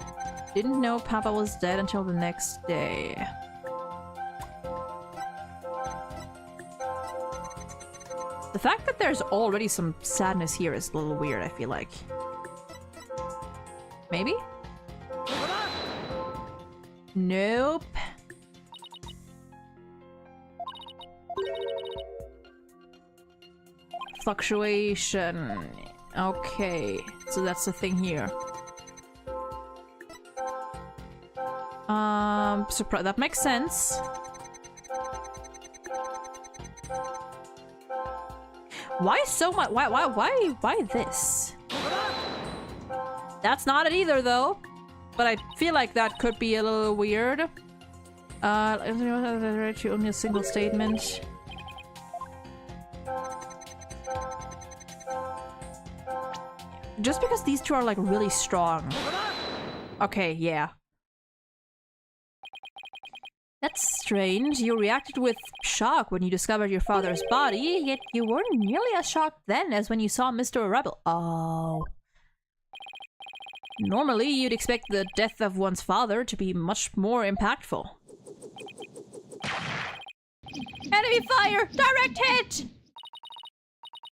didn't know Papa was dead until the next day. The fact that there's already some sadness here is a little weird, I feel like. Maybe? Nope. Fluctuation. Okay, so that's the thing here. That makes sense. Why so much? Why this? That's not it either, though. But I feel like that could be a little weird. Only a single statement. Just because these two are like really strong. Okay, yeah. That's strange. You reacted with shock when you discovered your father's body, yet you weren't nearly as shocked then as when you saw Mr. Rebel. Oh. Normally, you'd expect the death of one's father to be much more impactful. Enemy fire! Direct hit!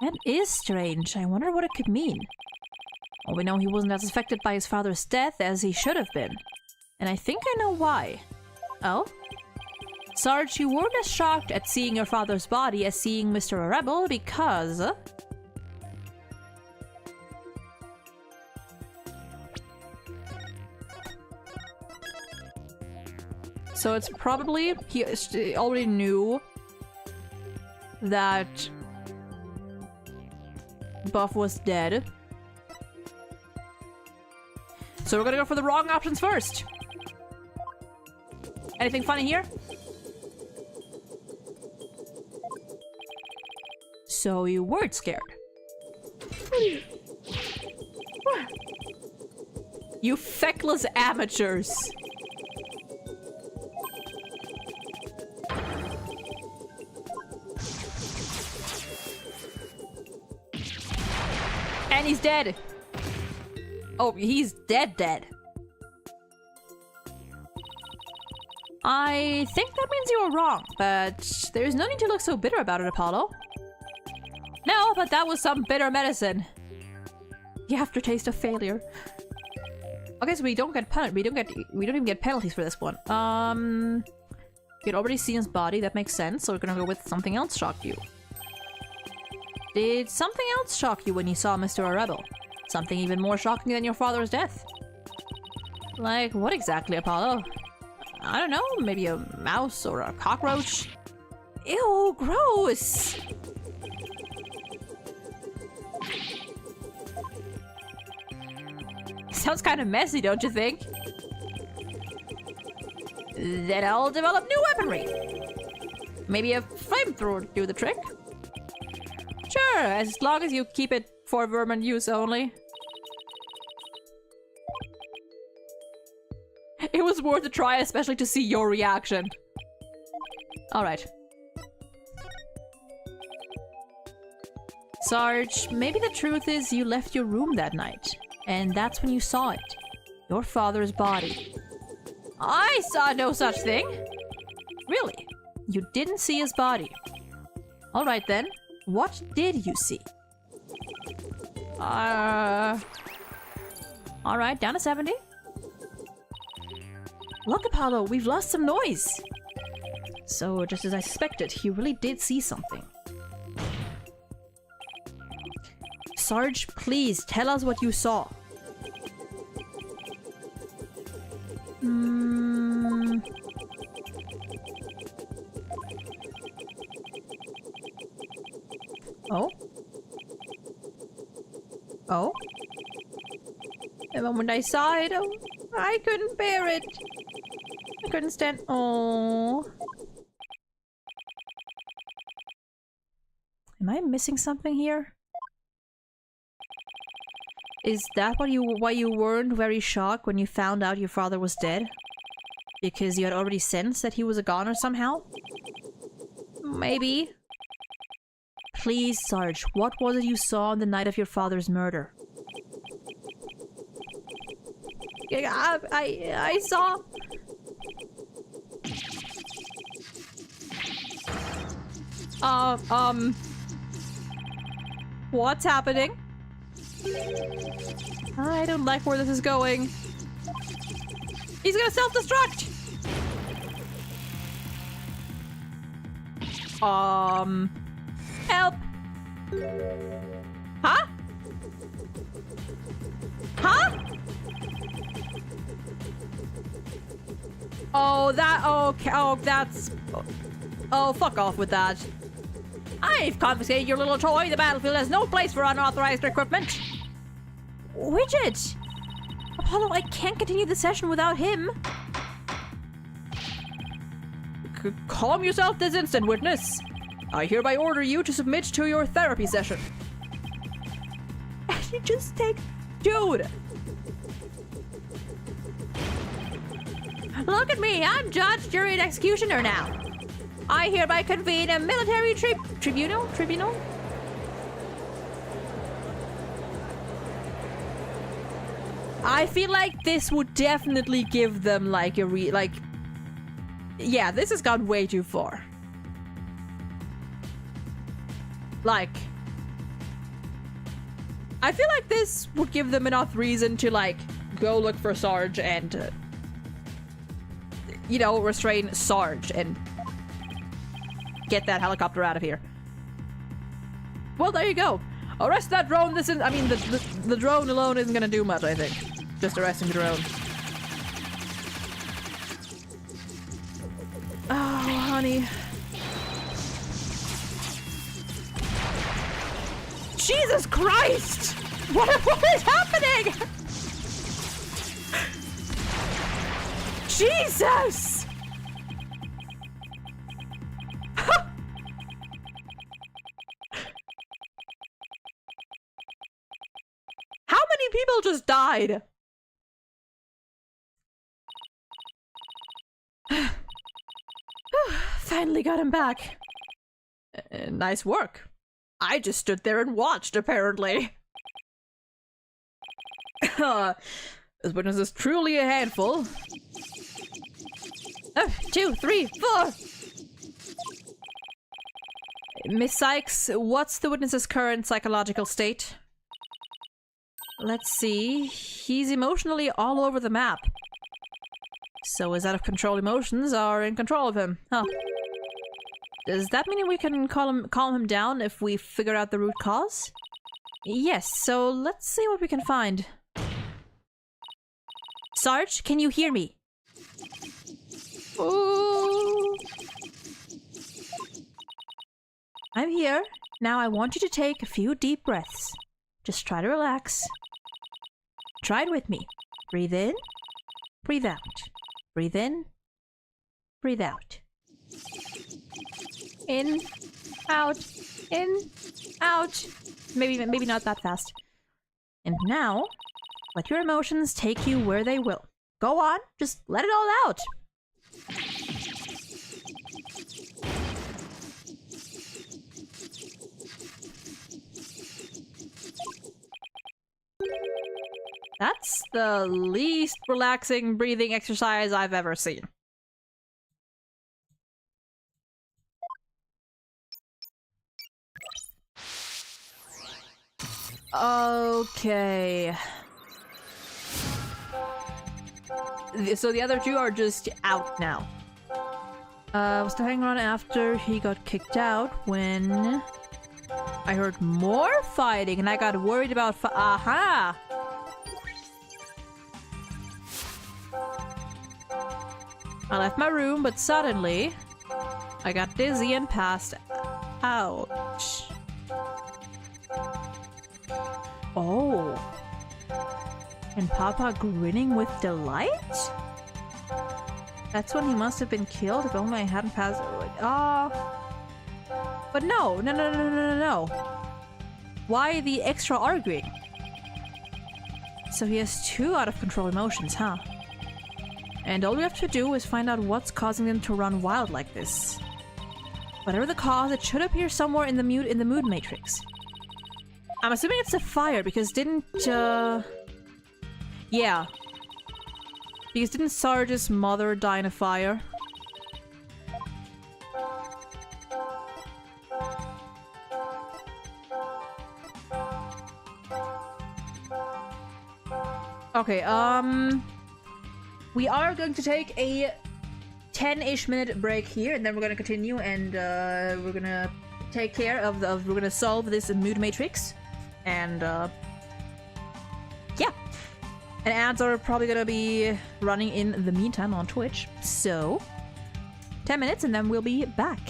That is strange. I wonder what it could mean. Well, we know he wasn't as affected by his father's death as he should have been. And I think I know why. Oh? Sarge, you weren't as shocked at seeing your father's body as seeing Mr. Rebel because... So it's probably... He already knew that Buff was dead. So we're gonna go for the wrong options first. Anything funny here? So you weren't scared. You feckless amateurs. And he's dead. Oh, he's dead. I think that means you were wrong, but there's no need to look so bitter about it, Apollo. No, but that was some bitter medicine. The aftertaste of failure. Okay, so we don't even get penalties for this one. You'd already seen his body, that makes sense, so we're gonna go with something else shocked you. Did something else shock you when you saw Mr. Rebel? Something even more shocking than your father's death? Like, what exactly, Apollo? I don't know, maybe a mouse or a cockroach? Ew, gross! Sounds kind of messy, don't you think? Then I'll develop new weaponry. Maybe a flamethrower to do the trick. Sure, as long as you keep it for vermin use only. It was worth a try, especially to see your reaction. Alright. Sarge, maybe the truth is you left your room that night. And that's when you saw it. Your father's body. I saw no such thing! Really? You didn't see his body. Alright then. What did you see? Alright, down to 70. Look, Apollo, we've lost some noise! So, just as I suspected, he really did see something. Sarge, please, tell us what you saw. Oh? Oh? The moment I saw it, oh, I couldn't bear it. I couldn't stand. Oh. Am I missing something here? Is that why you weren't very shocked when you found out your father was dead? Because you had already sensed that he was a goner somehow? Maybe. Please, Sarge, what was it you saw on the night of your father's murder? I saw... What's happening? I don't like where this is going. He's gonna self-destruct! Help! Huh? Huh? Oh, that... Okay, oh, that's... Oh, fuck off with that. I've confiscated your little toy. The battlefield has no place for unauthorized equipment. Widget! Apollo, I can't continue the session without him. Calm yourself this instant, witness. I hereby order you to submit to your therapy session. And you just take... Dude! Look at me, I'm judge, jury, and executioner now. I hereby convene a military tribunal? I feel like this would definitely give them like a yeah, this has gone way too far. Like, I feel like this would give them enough reason to like go look for Sarge and you know, restrain Sarge and get that helicopter out of here. Well, there you go. Arrest that drone. This is, I mean, the drone alone isn't gonna do much, I think. Just arresting the drone. Oh, honey. Jesus Christ! What is happening? Jesus! How many people just died? Finally got him back. Nice work. I just stood there and watched, apparently. This witness is truly a handful. 2, 3, 4! Miss Sykes, what's the witness's current psychological state? Let's see. He's emotionally all over the map. So his out of control emotions are in control of him. Huh. Does that mean we can calm him down if we figure out the root cause? Yes, so let's see what we can find. Sarge, can you hear me? Ooh. I'm here. Now I want you to take a few deep breaths. Just try to relax. Try it with me. Breathe in. Breathe out. Breathe in. Breathe out. In. Out. In. Out. Maybe not that fast. And now, let your emotions take you where they will. Go on. Just let it all out. That's the least relaxing breathing exercise I've ever seen. Okay. So the other two are just out now. Was still hanging around after he got kicked out when I heard more fighting and I got worried about aha! I left my room, but suddenly I got dizzy and passed out. Oh. And Papa grinning with delight? That's when he must have been killed, if only I hadn't passed out. But no. Why the extra arguing? So he has two out of control emotions, huh? And all we have to do is find out what's causing them to run wild like this. Whatever the cause, it should appear somewhere in the mood matrix. I'm assuming it's a fire because yeah. Because didn't Sarge's mother die in a fire? Okay, we are going to take a 10-ish minute break here, and then we're gonna continue, and we're gonna take care of we're gonna solve this mood matrix, and yeah. And ads are probably gonna be running in the meantime on Twitch, so 10 minutes and then we'll be back.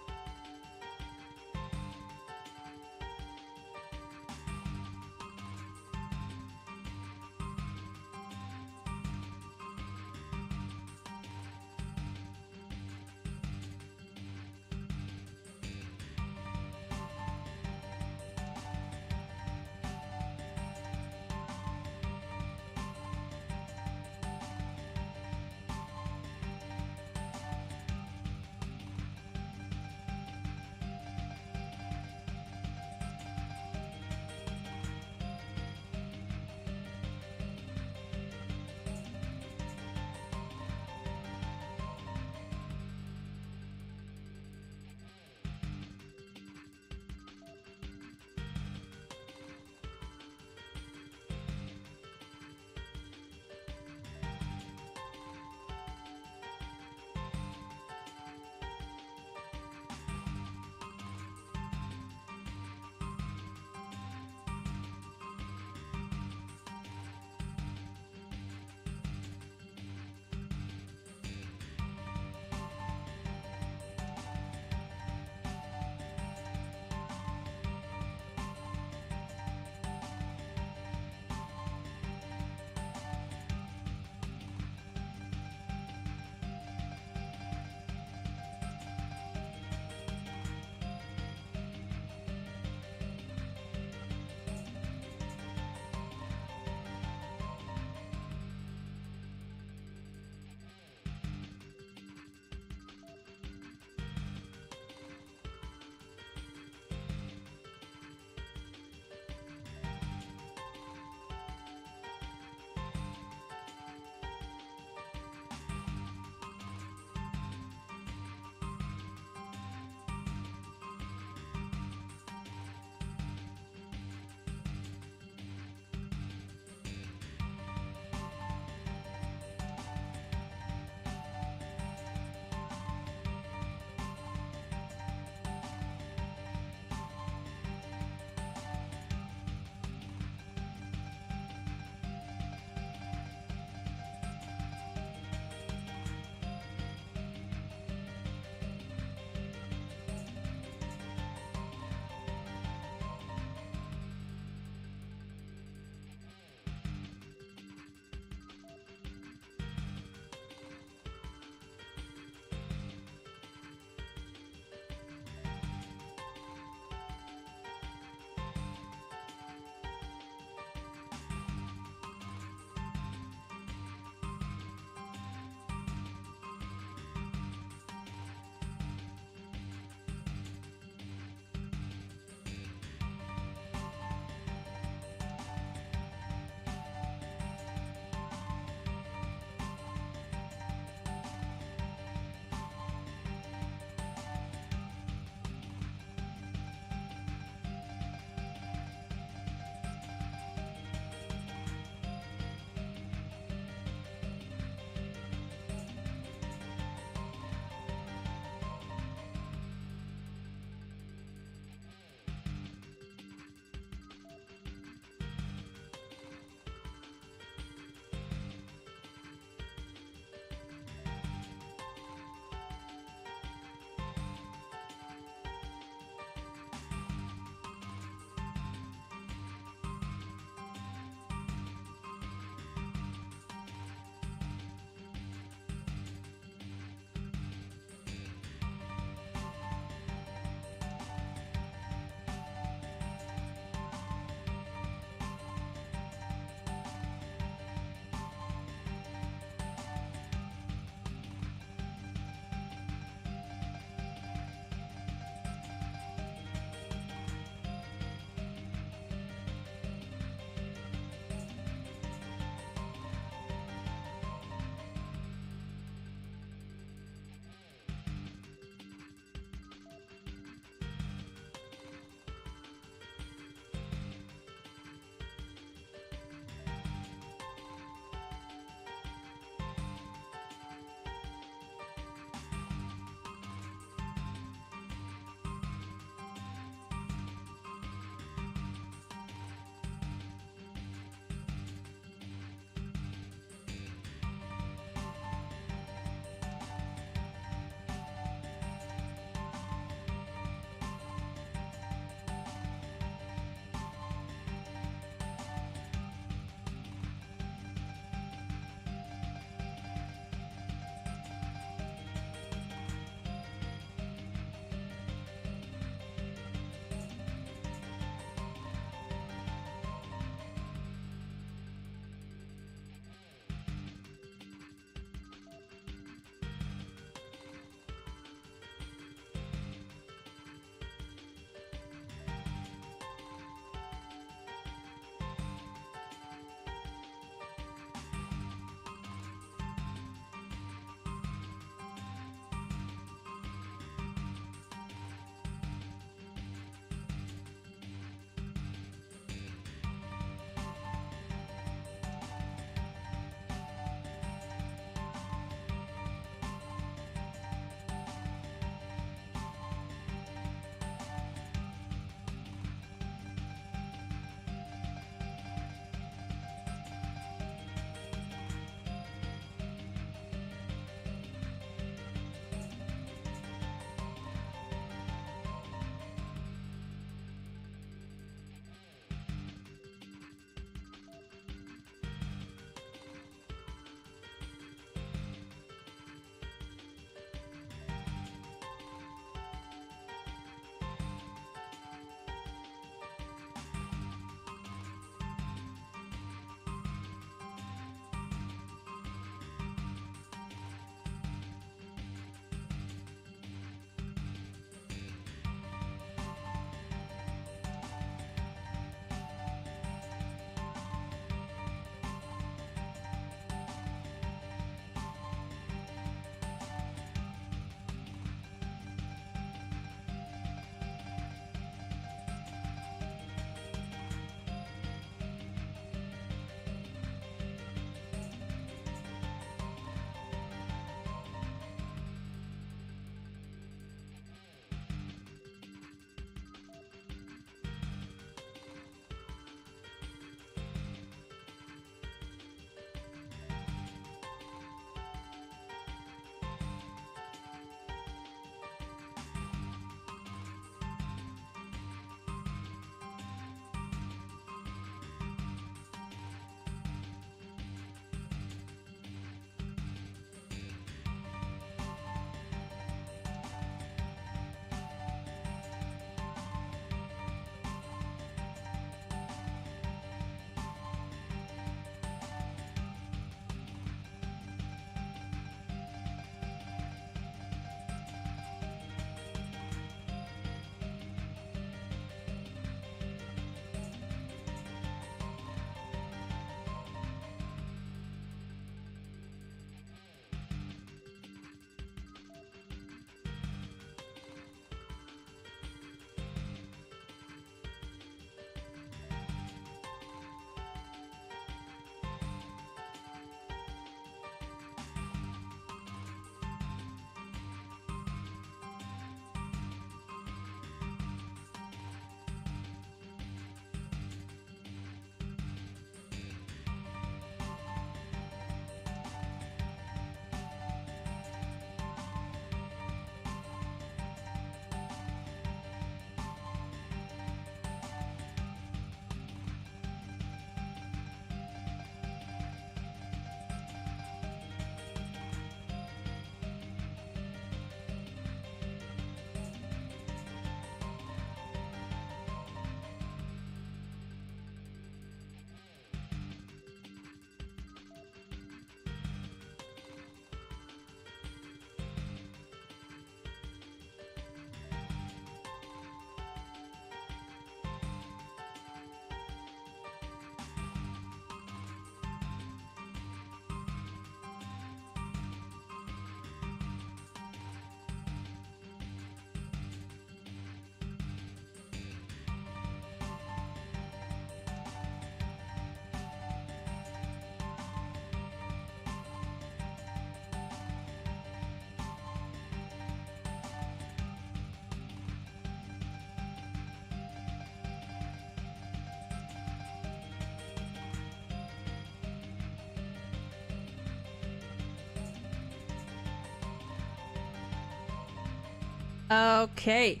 Okay.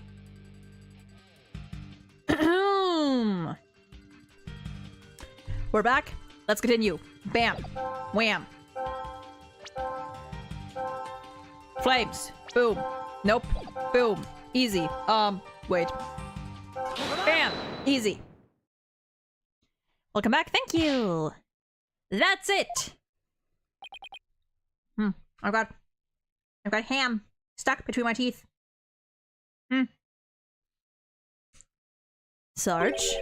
We're back. Let's continue. Bam. Wham. Flames. Boom. Nope. Boom. Easy. Wait. Bam. Easy. Welcome back. Thank you. That's it. I've got ham stuck between my teeth. Sarge,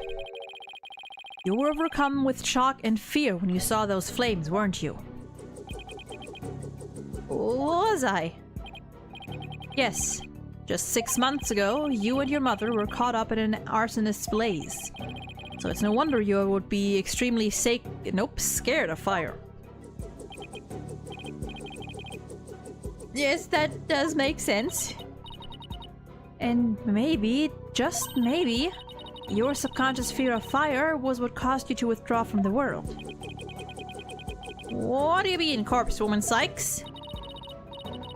you were overcome with shock and fear when you saw those flames, weren't you? Was I? Yes. Just 6 months ago, you and your mother were caught up in an arsonist's blaze. So it's no wonder you would be extremely scared of fire. Yes, that does make sense. And maybe, just maybe, your subconscious fear of fire was what caused you to withdraw from the world. What do you mean, corpse woman Sykes?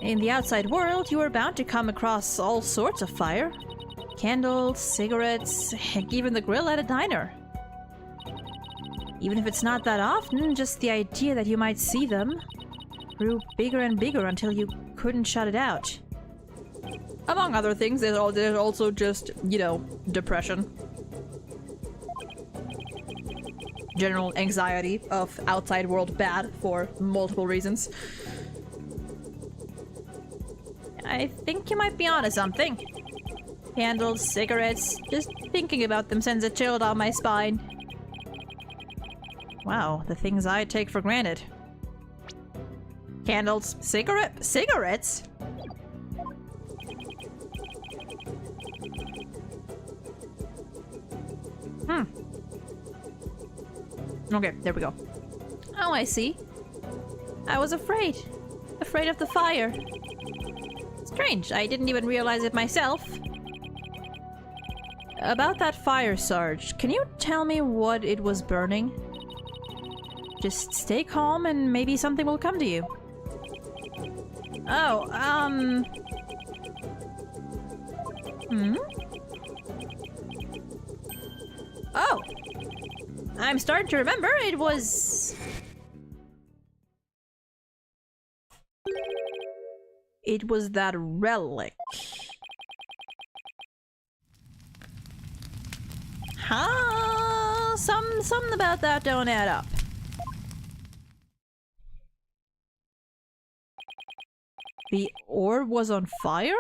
In the outside world, you are bound to come across all sorts of fire. Candles, cigarettes, heck, even the grill at a diner. Even if it's not that often, just the idea that you might see them grew bigger and bigger until you couldn't shut it out. Among other things, there's also just, you know, depression. General anxiety of outside world bad for multiple reasons. I think you might be onto something. Candles, cigarettes, just thinking about them sends a chill down my spine. Wow, the things I take for granted. Candles, cigarettes? Okay, there we go. Oh, I see. I was afraid. Afraid of the fire. Strange, I didn't even realize it myself. About that fire, Sarge, can you tell me what it was burning? Just stay calm and maybe something will come to you. Oh, Oh! I'm starting to remember, it was... It was that relic. Huh? Something about that don't add up. The orb was on fire?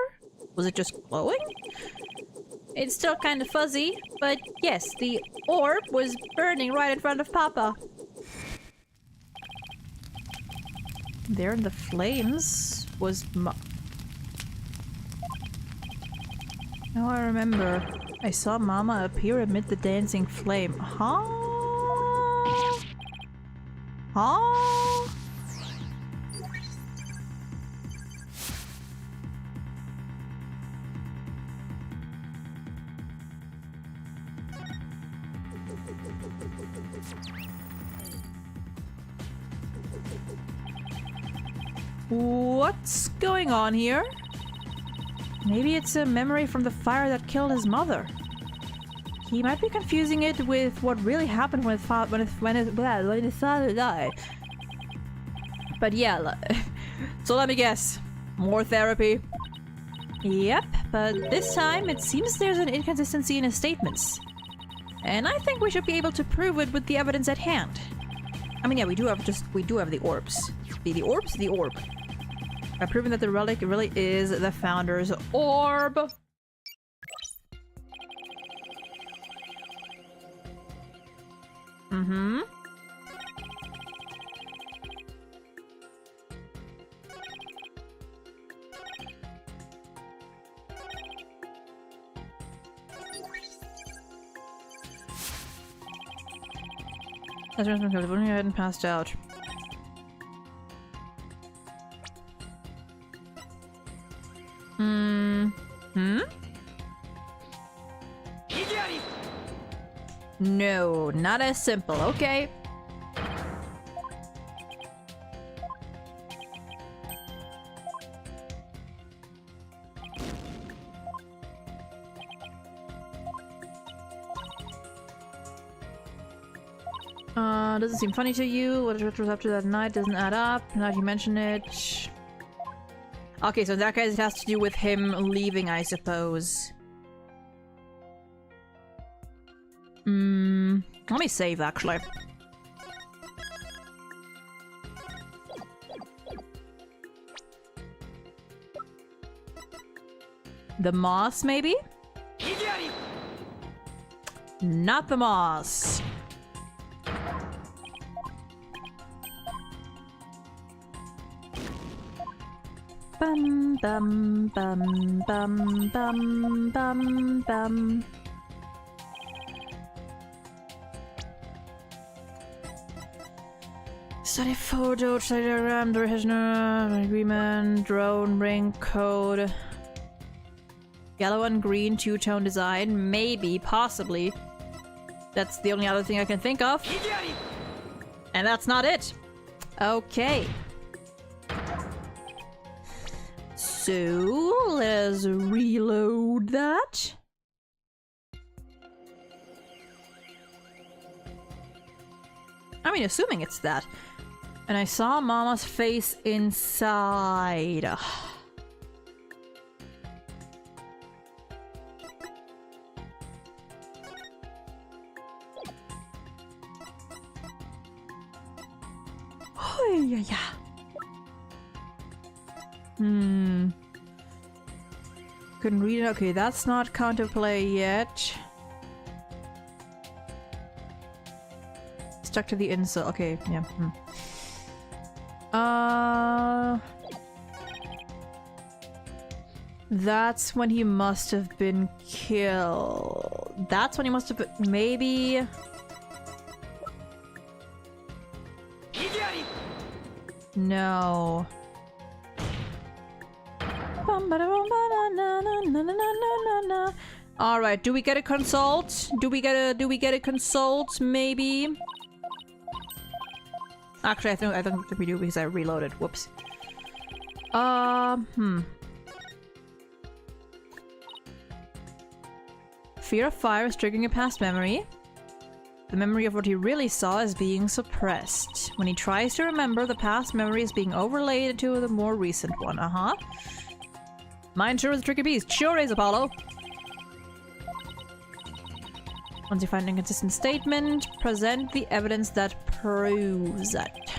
Was it just glowing? It's still kind of fuzzy, but yes, the orb was burning right in front of Papa. There in the flames was Now I remember. I saw Mama appear amid the dancing flame. Huh? Huh? What's going on here? Maybe it's a memory from the fire that killed his mother. He might be confusing it with what really happened when his father died. But yeah, so let me guess. More therapy? Yep, but this time it seems there's an inconsistency in his statements. And I think we should be able to prove it with the evidence at hand. I mean, yeah, we do have the orbs. The orb. By proving that the relic really is the founder's orb. Mm-hmm. That's from California. I hadn't passed out. No, not as simple, okay. Doesn't seem funny to you. What was up to that night doesn't add up. Now you mention it. Okay, so in that case it has to do with him leaving, I suppose. Let me save, actually. The moss, maybe? Not the moss. Bum bum bum bum bum bum bum. Study photo, study diagram, duration, agreement, drone, ring, code. Yellow and green two-tone design, maybe, possibly. That's the only other thing I can think of. And that's not it. Okay. So, let's reload that. I mean, assuming it's that. And I saw Mama's face inside. Oh, yeah. Couldn't read it. Okay, that's not contemplate yet. Stuck to the insole. Okay, yeah. That's when he must have been killed. That's when he must have been. Maybe. No. All right. Do we get a consult? Do we get a consult? Maybe. Actually, I don't think we do because I reloaded. Whoops. Fear of fire is triggering a past memory. The memory of what he really saw is being suppressed. When he tries to remember, the past memory is being overlaid into the more recent one. Mind sure is a tricky beast. Sure is, Apollo. Once you find an inconsistent statement, present the evidence that proves it.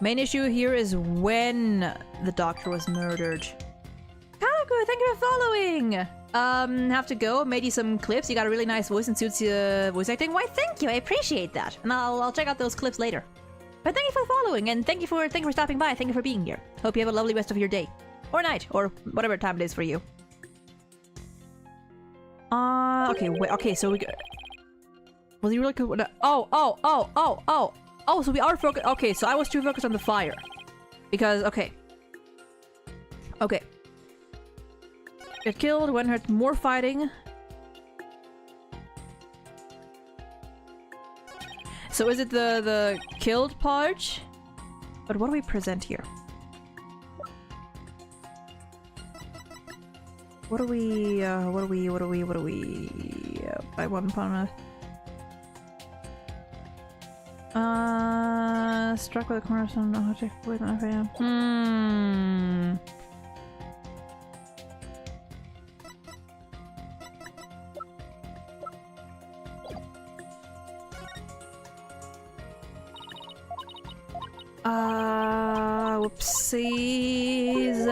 Main issue here is when the doctor was murdered. Kanaku, thank you for following! Have to go. Made you some clips. You got a really nice voice and suits voice acting. Why, thank you. I appreciate that. And I'll check out those clips later. But thank you for following, and thank you for stopping by. Thank you for being here. Hope you have a lovely rest of your day. Or night, or whatever time it is for you. Okay, wait, okay, so we got... Was he really good? Oh, so we are focused. Okay, so I was too focused on the fire. Because, okay. Okay. Get killed, when hurt, more fighting. So is it the killed part? But what do we present here? What do we by one opponent? Struck with a cornerstone, no object with an whoopsies.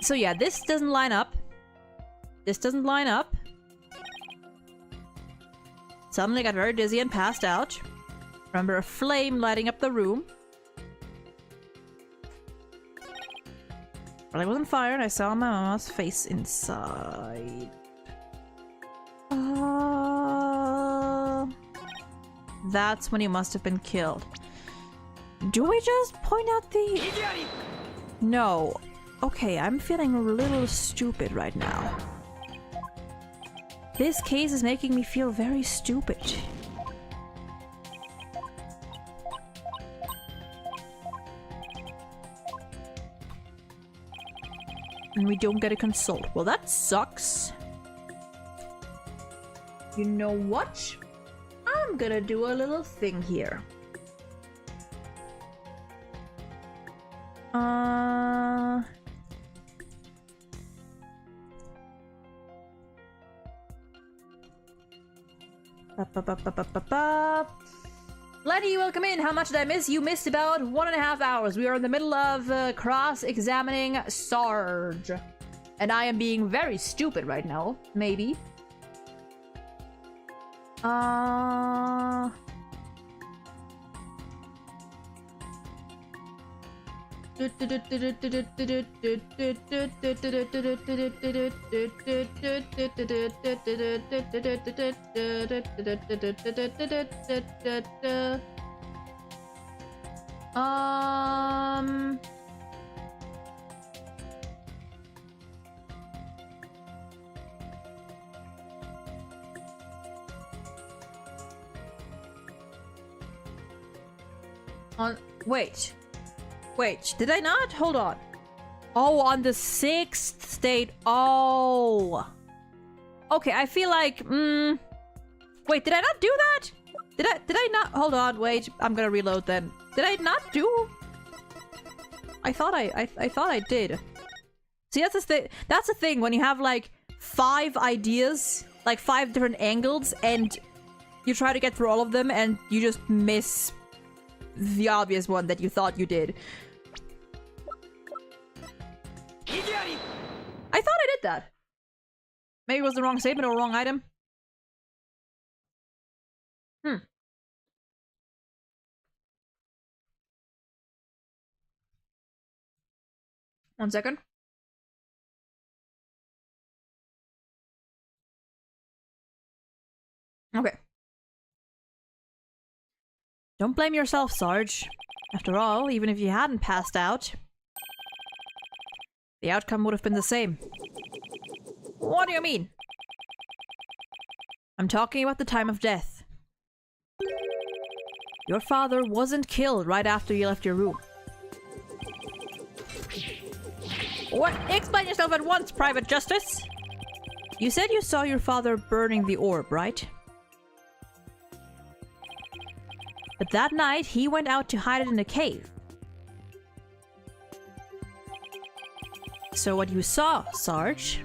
So yeah, this doesn't line up. This doesn't line up. Suddenly got very dizzy and passed out. Remember a flame lighting up the room. Well, I was on fire and I saw my mama's face inside. That's when he must have been killed. Do we just point out the... No. Okay, I'm feeling a little stupid right now. This case is making me feel very stupid. And we don't get a consult. Well, that sucks. You know what? I'm gonna do a little thing here. Letty, welcome in. How much did I miss? You missed about 1.5 hours. We are in the middle of cross-examining Sarge. And I am being very stupid right now. Maybe. Wait, did I not? Hold on. Oh, on the 6th state. Oh. Okay, I feel like, wait, did I not do that? Did I not? Hold on, wait. I'm gonna reload then. Did I not do? I thought I did. See, that's the thing when you have like 5 ideas, like 5 different angles, and you try to get through all of them and you just miss the obvious one that you thought you did. I thought I did that. Maybe it was the wrong statement or wrong item. One second. Okay. Don't blame yourself, Sarge. After all, even if you hadn't passed out, the outcome would have been the same. What do you mean? I'm talking about the time of death. Your father wasn't killed right after you left your room. What? Explain yourself at once, Private Justice! You said you saw your father burning the orb, right? But that night, he went out to hide it in a cave. So what you saw, Sarge,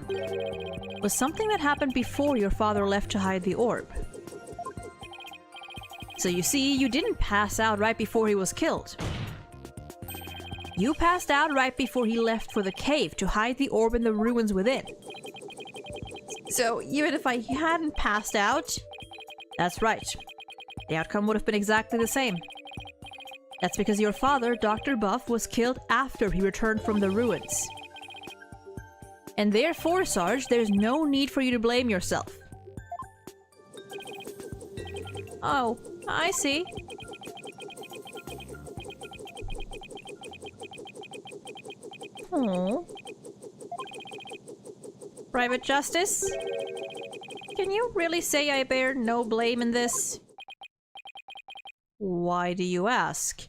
was something that happened before your father left to hide the orb. So you see, you didn't pass out right before he was killed. You passed out right before he left for the cave to hide the orb in the ruins within. So even if I hadn't passed out, that's right. The outcome would have been exactly the same. That's because your father, Dr. Buff, was killed after he returned from the ruins. And therefore, Sarge, there's no need for you to blame yourself. Oh, I see. Oh. Private Justice? Can you really say I bear no blame in this? Why do you ask?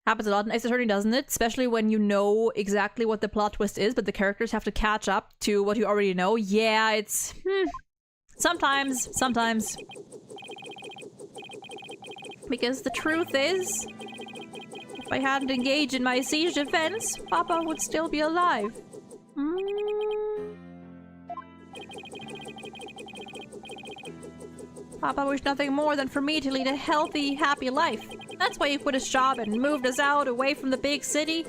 Happens a lot in Ace Attorney, doesn't it? Especially when you know exactly what the plot twist is, but the characters have to catch up to what you already know. Yeah, it's... Sometimes. Because the truth is, if I hadn't engaged in my siege defense, Papa would still be alive. Papa wished nothing more than for me to lead a healthy, happy life. That's why he quit his job and moved us out away from the big city.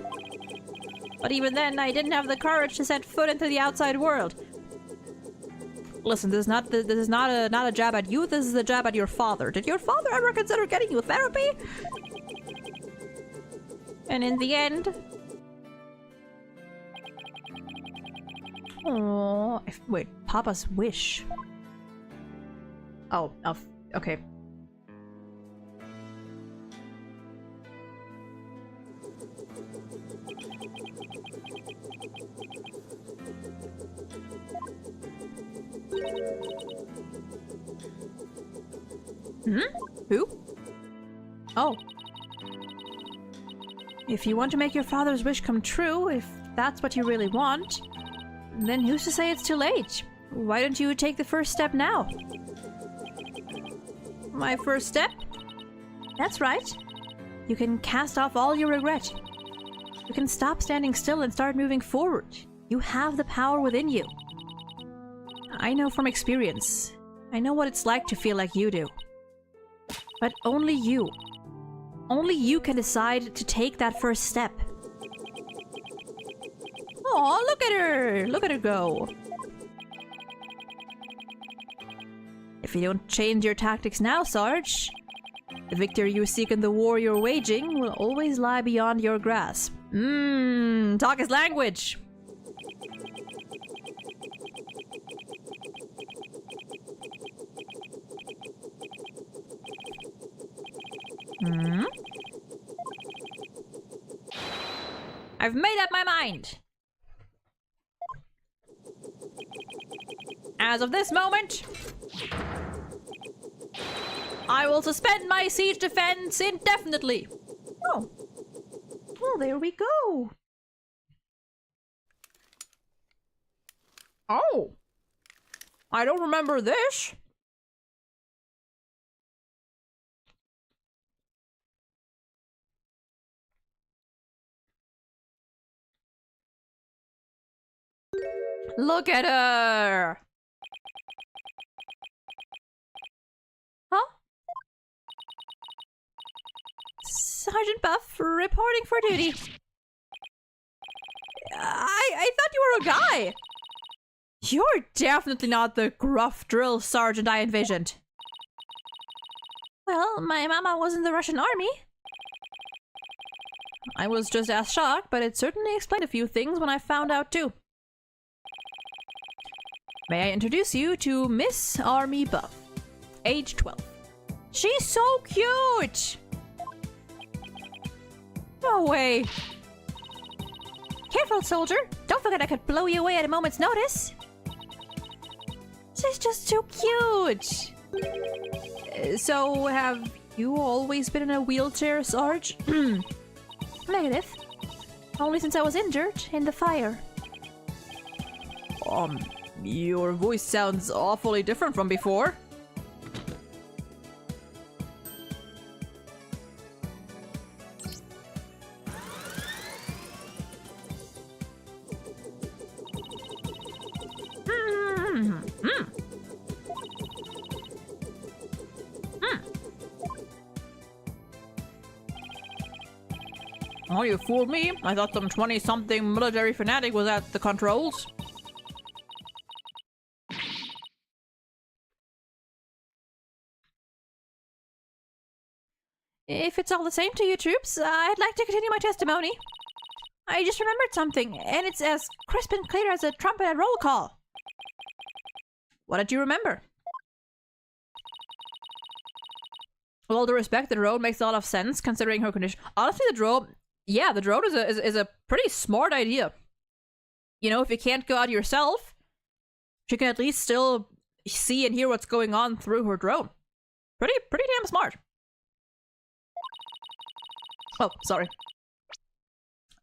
But even then, I didn't have the courage to set foot into the outside world. Listen, this is not a jab at you. This is a jab at your father. Did your father ever consider getting you therapy? And in the end, oh, wait, Papa's wish. Oh, okay. Who? Oh. If you want to make your father's wish come true, if that's what you really want, then who's to say it's too late? Why don't you take the first step now? My first step? That's right. You can cast off all your regret. You can stop standing still and start moving forward. You have the power within you. I know from experience. I know what it's like to feel like you do. But only you can decide to take that first step. Oh, look at her! Look at her go! If you don't change your tactics now, Sarge, the victory you seek in the war you're waging will always lie beyond your grasp. Talk his language! I've made up my mind! As of this moment, I will suspend my siege defense indefinitely. Oh. Well, there we go. Oh. I don't remember this. Look at her. Huh? Sergeant Buff reporting for duty. I thought you were a guy. You're definitely not the gruff drill sergeant I envisioned. Well, my mama was in the Russian army. I was just as shocked, but it certainly explained a few things when I found out too. May I introduce you to Miss Army Buff, age 12. She's so cute! No way! Careful, soldier! Don't forget I could blow you away at a moment's notice! She's just too cute! So, have you always been in a wheelchair, Sarge? Negative. Only since I was injured in the fire. Your voice sounds awfully different from before. Oh, you fooled me. I thought some 20-something military fanatic was at the controls. If it's all the same to you troops, I'd like to continue my testimony. I just remembered something, and it's as crisp and clear as a trumpet at roll call. What did you remember? With all due respect, the drone makes a lot of sense considering her condition. Honestly, the drone is a pretty smart idea. You know, if you can't go out yourself, she can at least still see and hear what's going on through her drone. Pretty damn smart. Oh, sorry.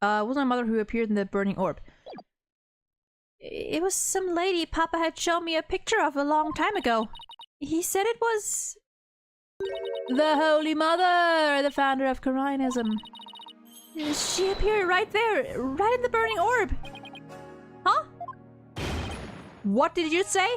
Was my mother who appeared in the burning orb. It was some lady Papa had shown me a picture of a long time ago. He said it was the Holy Mother, the founder of Karanism. She appeared right there, right in the burning orb. Huh? What did you say?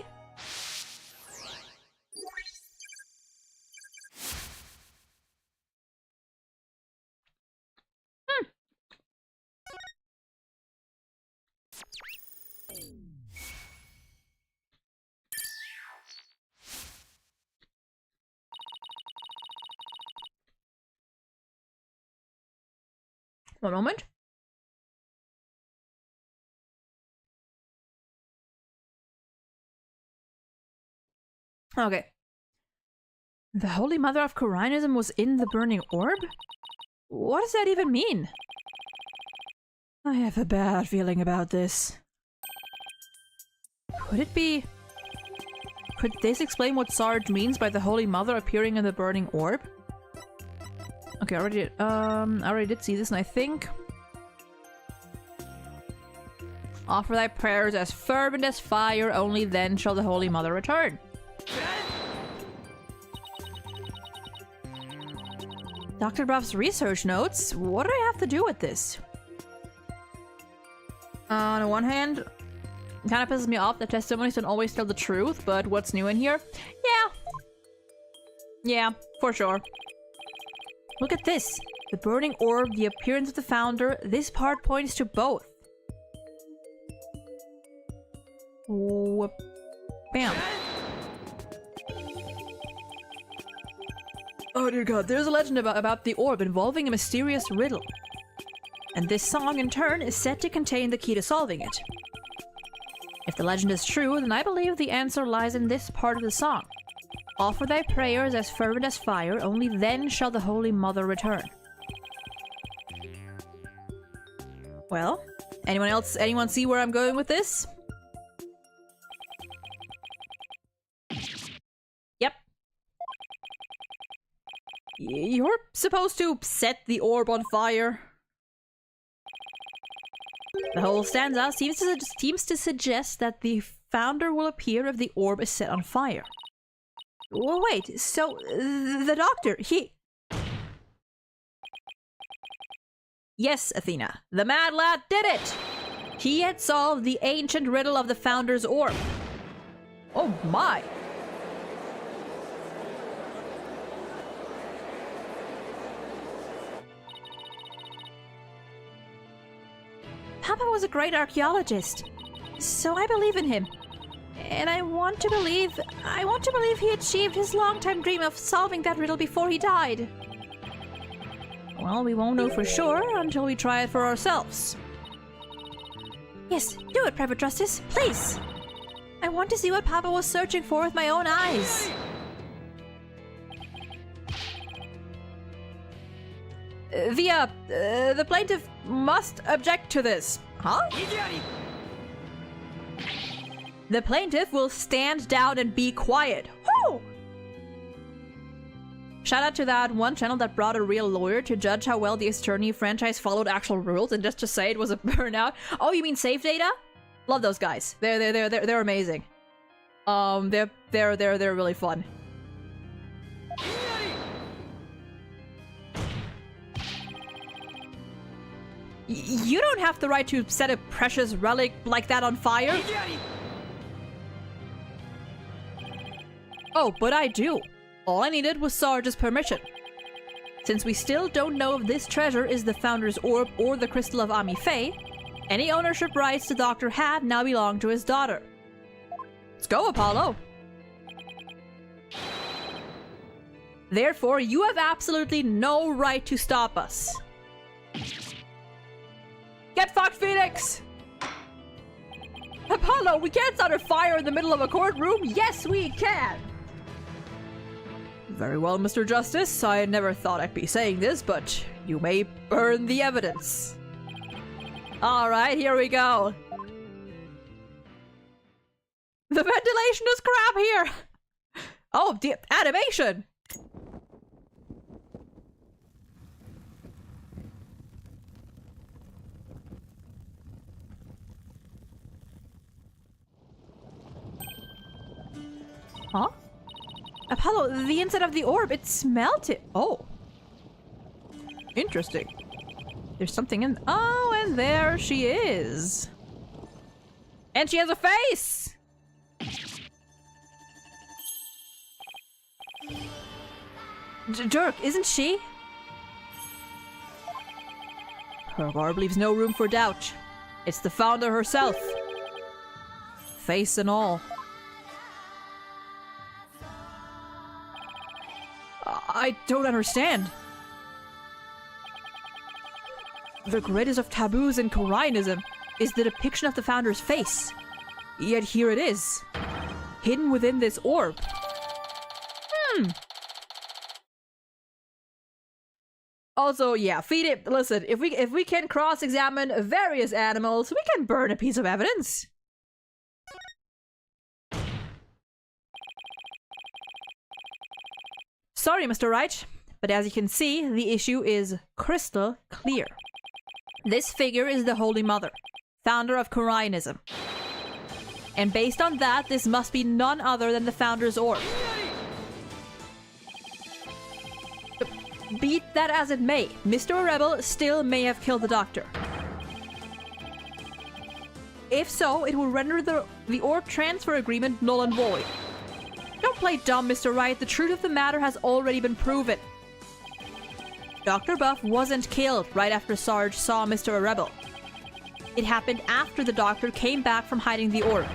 One moment. Okay. The Holy Mother of Karanism was in the burning orb? What does that even mean? I have a bad feeling about this. Could it be... Could this explain what Sarge means by the Holy Mother appearing in the burning orb? Okay, I already did see this, and I think Offer thy prayers as fervent as fire, only then shall the Holy Mother return. Dr. Bruff's research notes? What do I have to do with this? On the one hand, it kind of pisses me off that testimonies don't always tell the truth, but what's new in here? Yeah, for sure. Look at this. The burning orb, the appearance of the founder, this part points to both. Whoop. Bam. Oh dear god, there's a legend about the orb involving a mysterious riddle. And this song, in turn, is said to contain the key to solving it. If the legend is true, then I believe the answer lies in this part of the song. Offer thy prayers as fervent as fire, only then shall the Holy Mother return. Well, anyone see where I'm going with this? Yep. You're supposed to set the orb on fire. The whole stanza seems to suggest that the founder will appear if the orb is set on fire. Well, wait, so the doctor, he... Yes, Athena, the mad lad did it! He had solved the ancient riddle of the founder's orb. Oh my! Papa was a great archaeologist, so I believe in him. And I want to believe he achieved his longtime dream of solving that riddle before he died. Well, we won't know for sure until we try it for ourselves. Yes, do it, Private Justice, please! I want to see what Papa was searching for with my own eyes. The plaintiff must object to this. Huh? The plaintiff will stand down and be quiet. Woo! Shout out to that one channel that brought a real lawyer to judge how well the attorney franchise followed actual rules and just to say it was a burnout. Oh, you mean Safe Data? Love those guys. They're amazing. They're really fun. You don't have the right to set a precious relic like that on fire. Oh, but I do. All I needed was Sarge's permission. Since we still don't know if this treasure is the Founder's Orb or the Crystal of Ami Faye, any ownership rights the Doctor had now belong to his daughter. Let's go, Apollo! Therefore, you have absolutely no right to stop us. Get fucked, Phoenix! Apollo, we can't start a fire in the middle of a courtroom! Yes, we can! Very well, Mr. Justice. I never thought I'd be saying this, but you may burn the evidence. Alright, here we go. The ventilation is crap here! Oh, the animation! Huh? Apollo, the inside of the orb, it's melted. Oh. Interesting. There's something in... Oh, and there she is. And she has a face! Dirk, isn't she? Her garb leaves no room for doubt. It's the Founder herself. Face and all. I don't understand. The greatest of taboos in Korainism is the depiction of the Founder's face. Yet here it is, hidden within this orb. Also, yeah, feed it. Listen, if we can cross-examine various animals, we can burn a piece of evidence. Sorry, Mr. Wright, but as you can see, the issue is crystal clear. This figure is the Holy Mother, founder of Korainism. And based on that, this must be none other than the founder's orb. Beat that as it may, Mr. Rebel still may have killed the doctor. If so, it will render the orb transfer agreement null and void. Don't play dumb, Mr. Wright. The truth of the matter has already been proven. Dr. Buff wasn't killed right after Sarge saw Mr. Rebel. It happened after the doctor came back from hiding the orb.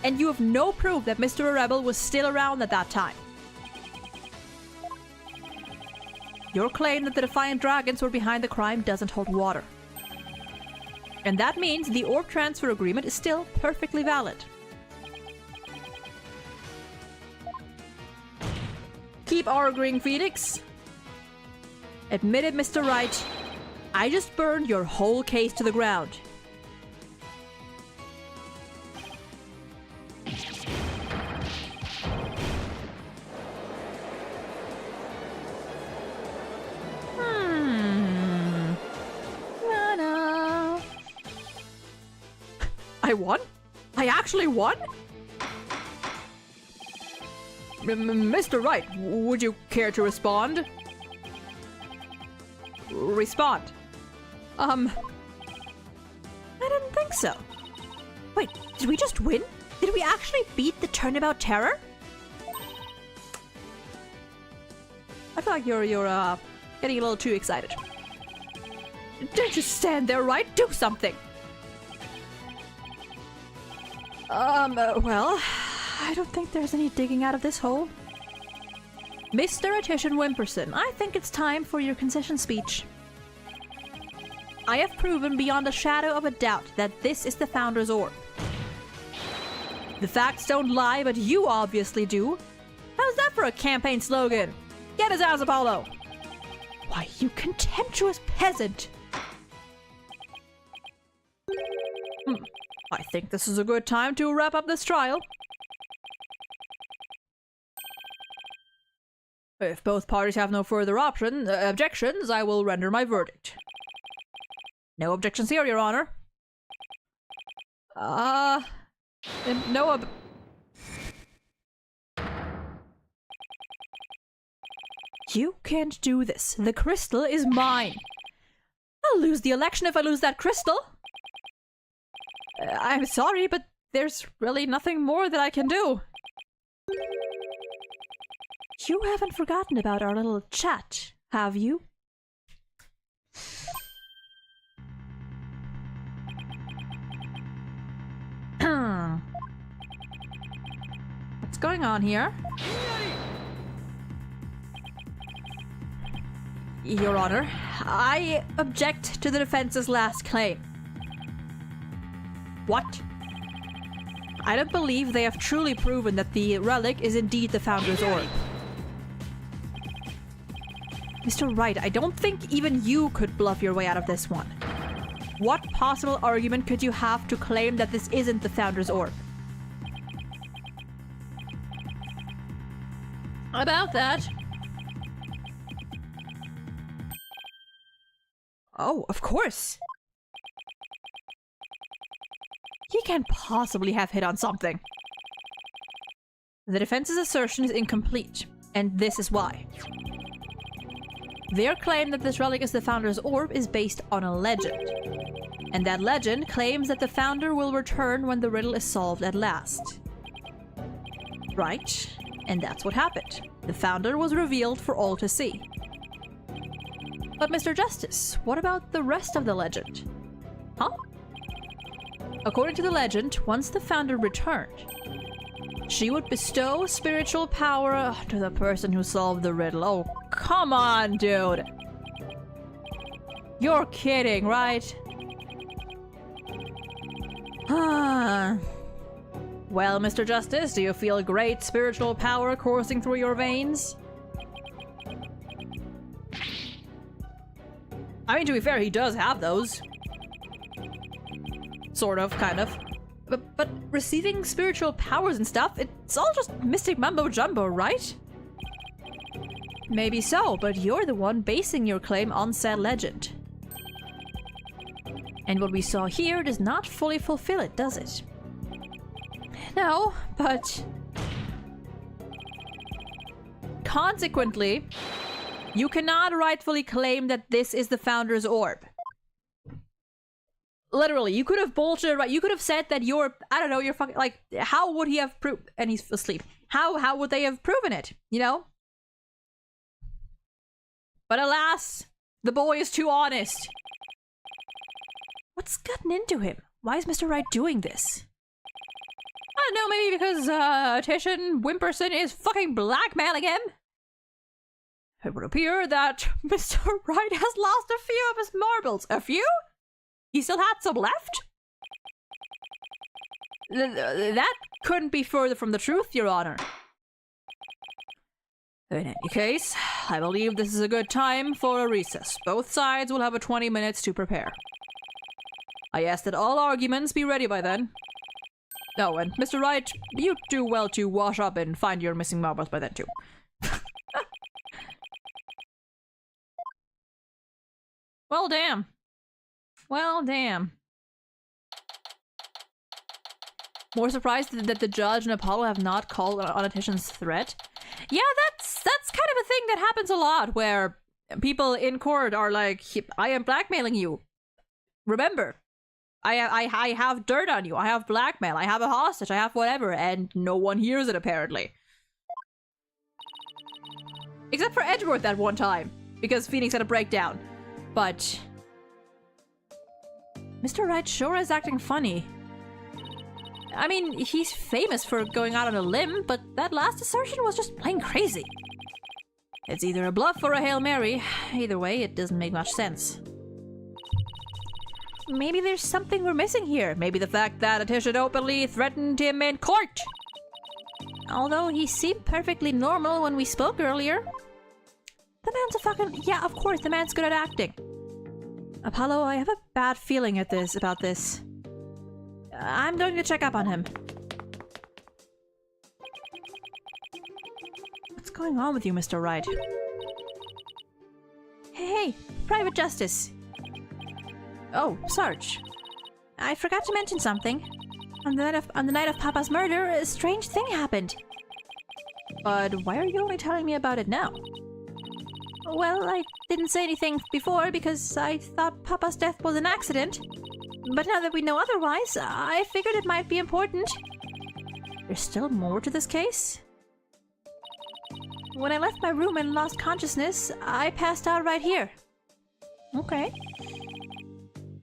And you have no proof that Mr. Rebel was still around at that time. Your claim that the Defiant Dragons were behind the crime doesn't hold water. And that means the orb transfer agreement is still perfectly valid. Keep arguing, Phoenix. Admit it, Mr. Wright. I just burned your whole case to the ground. I won? I actually won? Mr. Wright, would you care to respond? Respond. I didn't think so. Wait, did we just win? Did we actually beat the Turnabout Terror? I feel like you're getting a little too excited. Don't just stand there, right? Do something! Well, I don't think there's any digging out of this hole. Mr. Attition Wimperson, I think it's time for your concession speech. I have proven beyond a shadow of a doubt that this is the Founder's Orb. The facts don't lie, but you obviously do. How's that for a campaign slogan? Get his ass, Apollo! Why, you contemptuous peasant! I think this is a good time to wrap up this trial. If both parties have no further objections, I will render my verdict. No objections here, Your Honor. You can't do this. The crystal is mine. I'll lose the election if I lose that crystal. I'm sorry, but there's really nothing more that I can do. You haven't forgotten about our little chat, have you? What's going on here? Your Honor, I object to the defense's last claim. What? I don't believe they have truly proven that the relic is indeed the Founder's Orb. Mr. Wright, I don't think even you could bluff your way out of this one. What possible argument could you have to claim that this isn't the Founder's Orb? About that. Oh, of course. He can't possibly have hit on something. The defense's assertion is incomplete, and this is why. Their claim that this relic is the Founder's Orb is based on a legend. And that legend claims that the Founder will return when the riddle is solved at last. Right? And that's what happened. The Founder was revealed for all to see. But Mr. Justice, what about the rest of the legend? Huh? According to the legend, once the Founder returned, she would bestow spiritual power to the person who solved the riddle. Oh, come on, dude! You're kidding, right? Well, Mr. Justice, do you feel great spiritual power coursing through your veins? I mean, to be fair, he does have those. Sort of, kind of. But receiving spiritual powers and stuff, it's all just mystic mumbo-jumbo, right? Maybe so, but you're the one basing your claim on said legend. And what we saw here does not fully fulfill it, does it? No, but... consequently, you cannot rightfully claim that this is the Founder's Orb. Literally, you could have bullshit, right? You could have said that you're, I don't know, you're fucking, like, how would he have proved, and he's asleep. How would they have proven it, you know? But alas, the boy is too honest. What's gotten into him? Why is Mr. Wright doing this? I don't know, maybe because, Titian Wimperson is fucking blackmailing him? It would appear that Mr. Wright has lost a few of his marbles. A few? He still had some left? That couldn't be further from the truth, Your Honor. In any case, I believe this is a good time for a recess. Both sides will have 20 minutes to prepare. I ask that all arguments be ready by then. Oh, and Mr. Wright, you do well to wash up and find your missing marbles by then too. Well, damn. Well, damn. More surprised that the judge and Apollo have not called on a Titian's threat. Yeah, that's kind of a thing that happens a lot, where people in court are like, I am blackmailing you. Remember, I have dirt on you, I have blackmail, I have a hostage, I have whatever, and no one hears it apparently. Except for Edgeworth that one time, because Phoenix had a breakdown. But Mr. Wright sure is acting funny. I mean, he's famous for going out on a limb, but that last assertion was just plain crazy. It's either a bluff or a Hail Mary. Either way, it doesn't make much sense. Maybe there's something we're missing here. Maybe the fact that Titian openly threatened him in court. Although he seemed perfectly normal when we spoke earlier. The man's a fucking... yeah, of course, the man's good at acting. Apollo, I have a bad feeling about this. I'm going to check up on him. What's going on with you, Mr. Wright? Hey, Private Justice. Oh, Sarge. I forgot to mention something. On the night of Papa's murder, a strange thing happened. But why are you only telling me about it now? Well, I didn't say anything before because I thought Papa's death was an accident. But now that we know otherwise, I figured it might be important. There's still more to this case? When I left my room and lost consciousness, I passed out right here. Okay.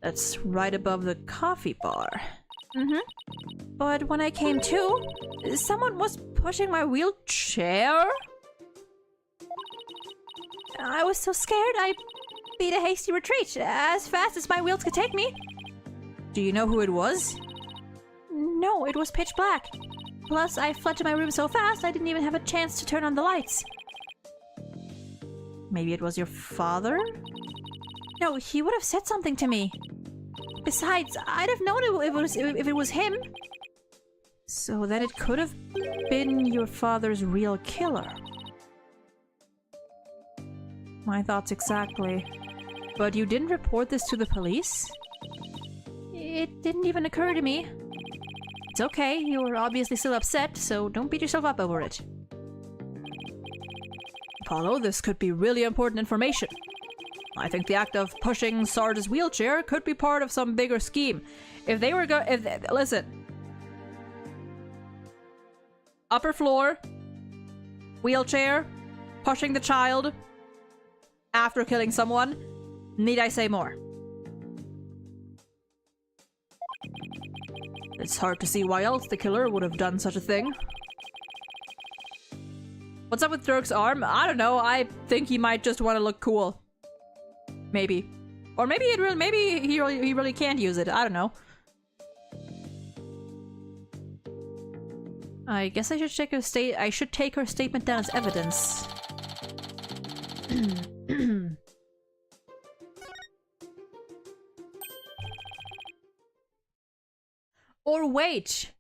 That's right above the coffee bar. But when I came to, someone was pushing my wheelchair? I was so scared, I beat a hasty retreat as fast as my wheels could take me. Do you know who it was? No, it was pitch black. Plus, I fled to my room so fast, I didn't even have a chance to turn on the lights. Maybe it was your father? No, he would have said something to me. Besides, I'd have known if it was him. So then it could have been your father's real killer. My thoughts exactly. But you didn't report this to the police? It didn't even occur to me. It's okay, you were obviously still upset, so don't beat yourself up over it. Apollo, this could be really important information. I think the act of pushing Sarge's wheelchair could be part of some bigger scheme. If they were listen. Upper floor, wheelchair, pushing the child, after killing someone. Need I say more? It's hard to see why else the killer would have done such a thing. What's up with Dirk's arm? I don't know. I think he might just want to look cool. Maybe. Or maybe he really can't use it. I don't know. I guess I should take her statement down as evidence. Or wait.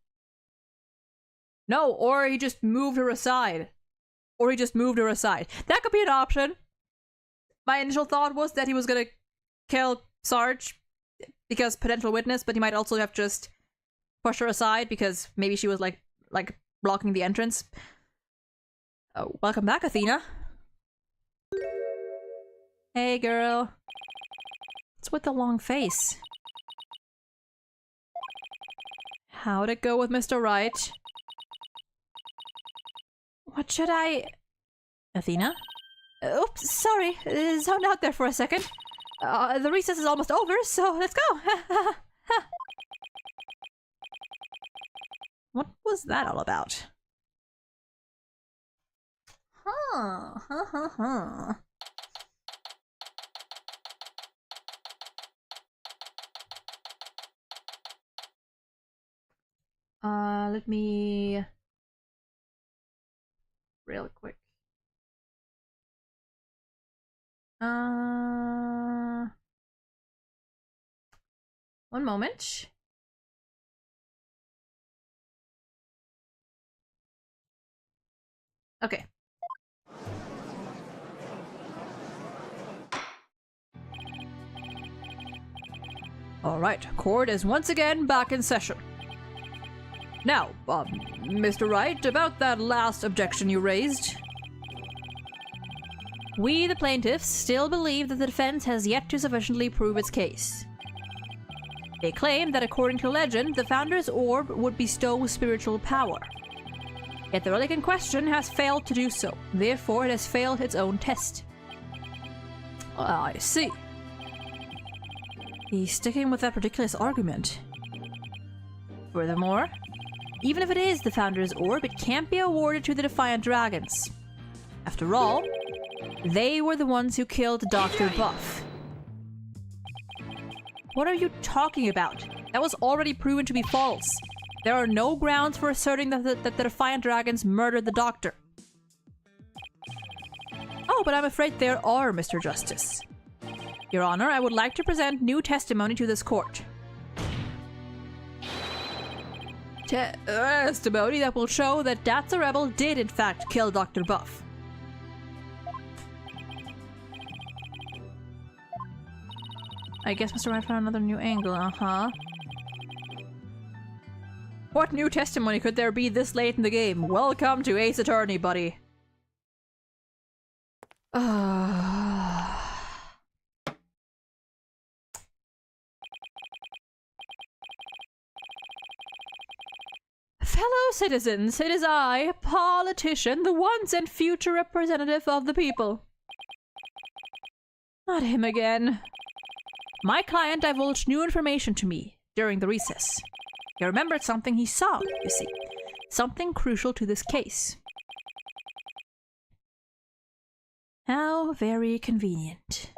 No, or he just moved her aside. Or he just moved her aside. That could be an option. My initial thought was that he was gonna kill Sarge. because potential witness, but you might also have just pushed her aside because maybe she was like blocking the entrance. Oh, welcome back, Athena. Hey, girl. What's with the long face? How'd it go with Mr. Wright? What should I... Athena? Oops, sorry. Zoned out there for a second. The recess is almost over, so let's go. What was that all about? Let me... real quick. One moment. Okay. Alright, court is once again back in session. Now, Mr. Wright, about that last objection you raised. We, the plaintiffs, still believe that the defense has yet to sufficiently prove its case. They claim that according to legend, the Founder's Orb would bestow spiritual power. Yet the relic in question has failed to do so, therefore it has failed its own test. I see. He's sticking with that ridiculous argument. Furthermore, even if it is the Founder's Orb, it can't be awarded to the Defiant Dragons. After all, they were the ones who killed Dr. Buff. What are you talking about? That was already proven to be false. There are no grounds for asserting that the Defiant Dragons murdered the Doctor. Oh, but I'm afraid there are, Mr. Justice. Your Honor, I would like to present new testimony to this court. Testimony that will show that That's a Rebel did in fact kill Dr. Buff. I guess Mr. Wright found another new angle, What new testimony could there be this late in the game? Welcome to Ace Attorney, buddy. Fellow citizens, it is I, politician, the once and future representative of the people. Not him again. My client divulged new information to me during the recess. He remembered something he saw, you see. Something crucial to this case. How very convenient.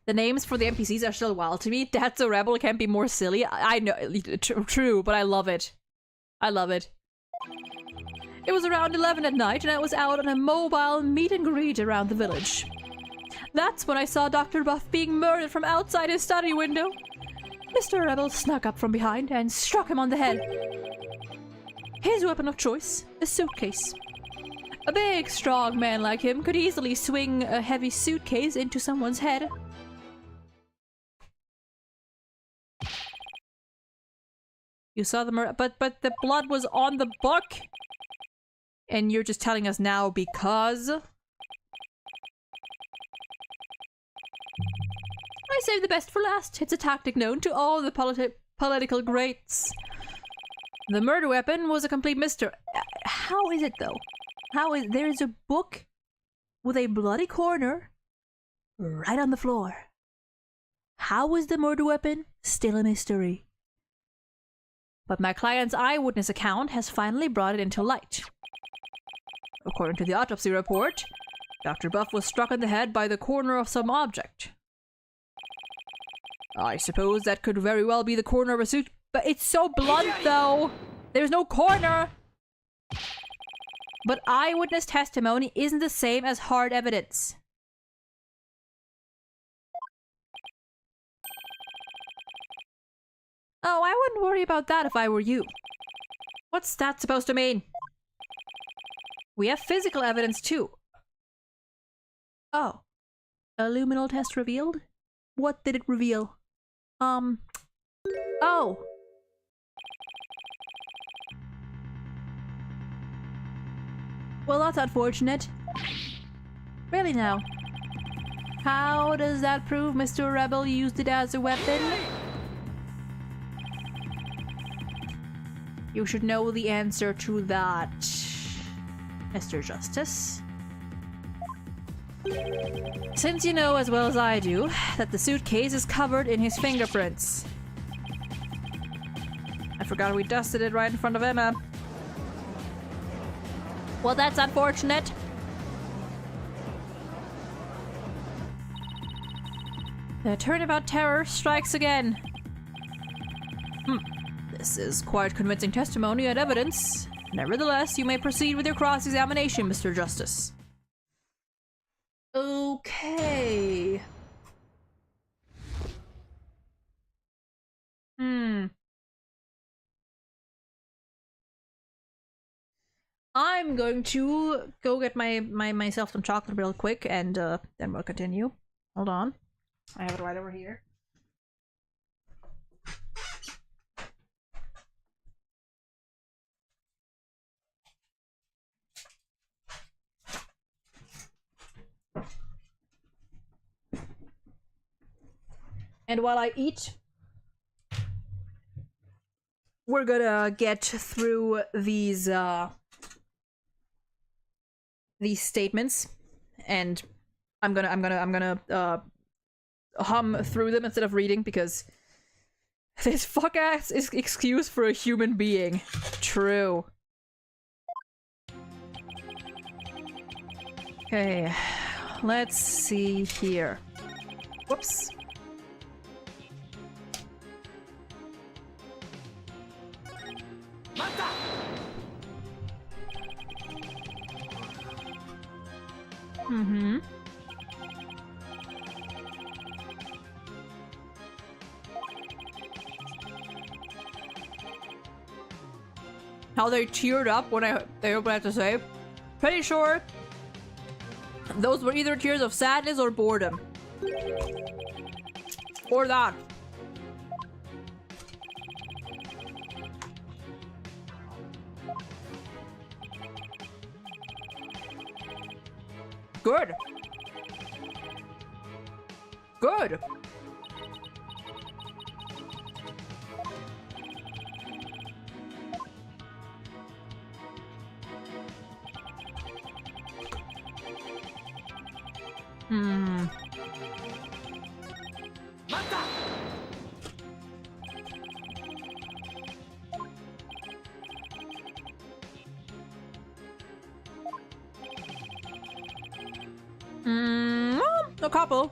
The names for the NPCs are still wild to me. That's a Rebel can't be more silly. I know, true, but I love it. I love it. It was around 11 at night and I was out on a mobile meet and greet around the village. That's when I saw Dr. Buff being murdered from outside his study window. Mr. Rebel snuck up from behind and struck him on the head. His weapon of choice, a suitcase. A big, strong man like him could easily swing a heavy suitcase into someone's head. You saw the murder, but the blood was on the book? And you're just telling us now because? I saved the best for last. It's a tactic known to all the political greats. The murder weapon was a complete mystery. How is it though? There's a book with a bloody corner right on the floor. How is the murder weapon still a mystery? But my client's eyewitness account has finally brought it into light. According to the autopsy report, Dr. Buff was struck in the head by the corner of some object. I suppose that could very well be the corner of a suit, but it's so blunt though! There's no corner! But eyewitness testimony isn't the same as hard evidence. Oh, I wouldn't worry about that if I were you. What's that supposed to mean? We have physical evidence too. Oh. A luminal test revealed? What did it reveal? Oh! Well, that's unfortunate. Really now? How does that prove Mr. Rebel used it as a weapon? You should know the answer to that, Mr. Justice. Since you know as well as I do that the suitcase is covered in his fingerprints. I forgot we dusted it right in front of Emma. Well, that's unfortunate. The turnabout terror strikes again. This is quite convincing testimony and evidence. Nevertheless, you may proceed with your cross-examination, Mr. Justice. Okay. I'm going to go get myself some chocolate real quick, and then we'll continue. Hold on. I have it right over here. And while I eat, we're gonna get through these statements, and I'm gonna hum through them instead of reading, because this fuck ass is excuse for a human being. True. Okay, let's see here. Whoops. How they cheered up when they opened it to say. Pretty sure those were either tears of sadness or boredom. Or that. Good. Good. A couple.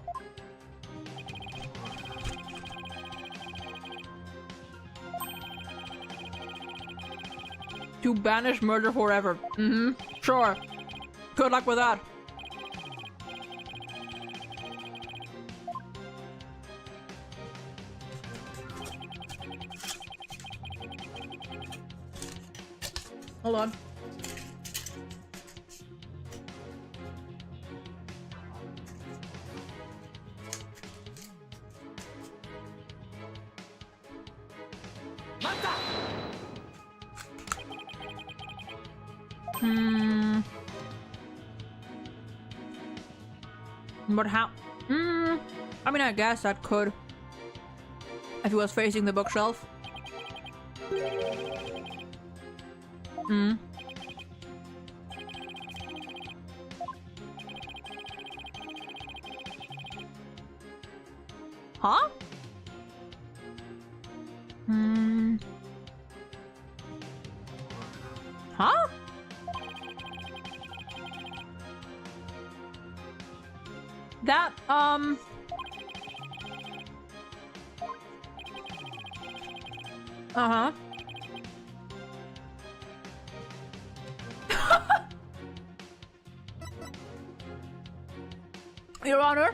To banish murder forever. Sure. Good luck with that. Hold on. But how? I mean, I guess that could. If he was facing the bookshelf. Huh? Huh? That, Uh-huh. Your Honor,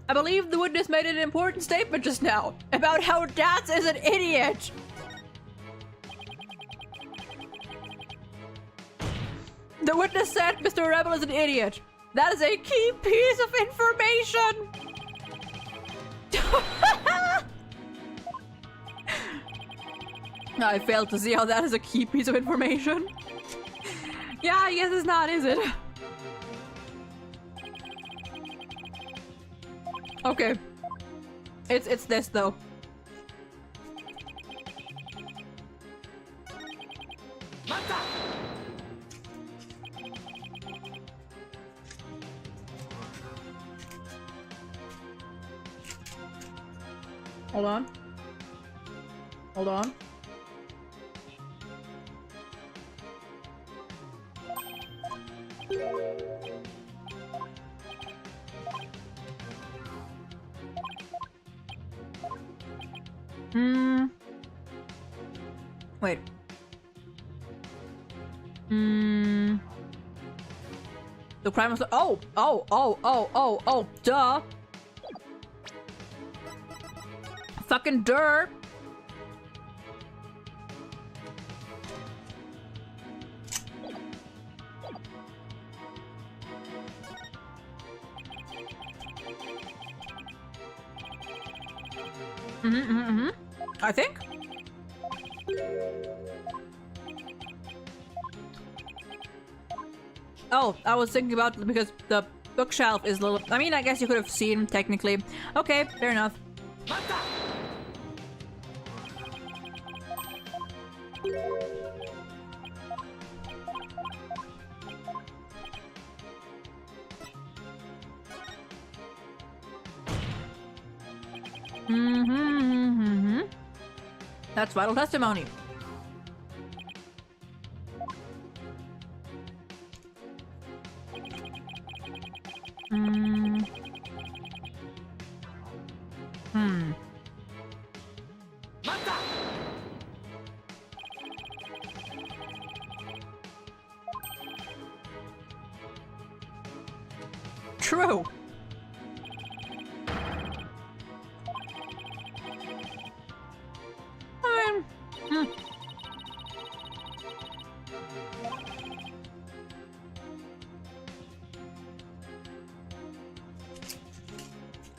I believe the witness made an important statement just now about how Dats is an idiot. The witness said Mr. Rebel is an idiot. That is a key piece of information! I failed to see how that is a key piece of information. Yeah, I guess it's not, is it? Okay. It's this though. Hold on. Hold on. Wait. The crime was duh. Fucking dirt. I think. Oh, I was thinking about because the bookshelf is a little. I mean, I guess you could have seen technically. Okay, fair enough. That's vital testimony. True.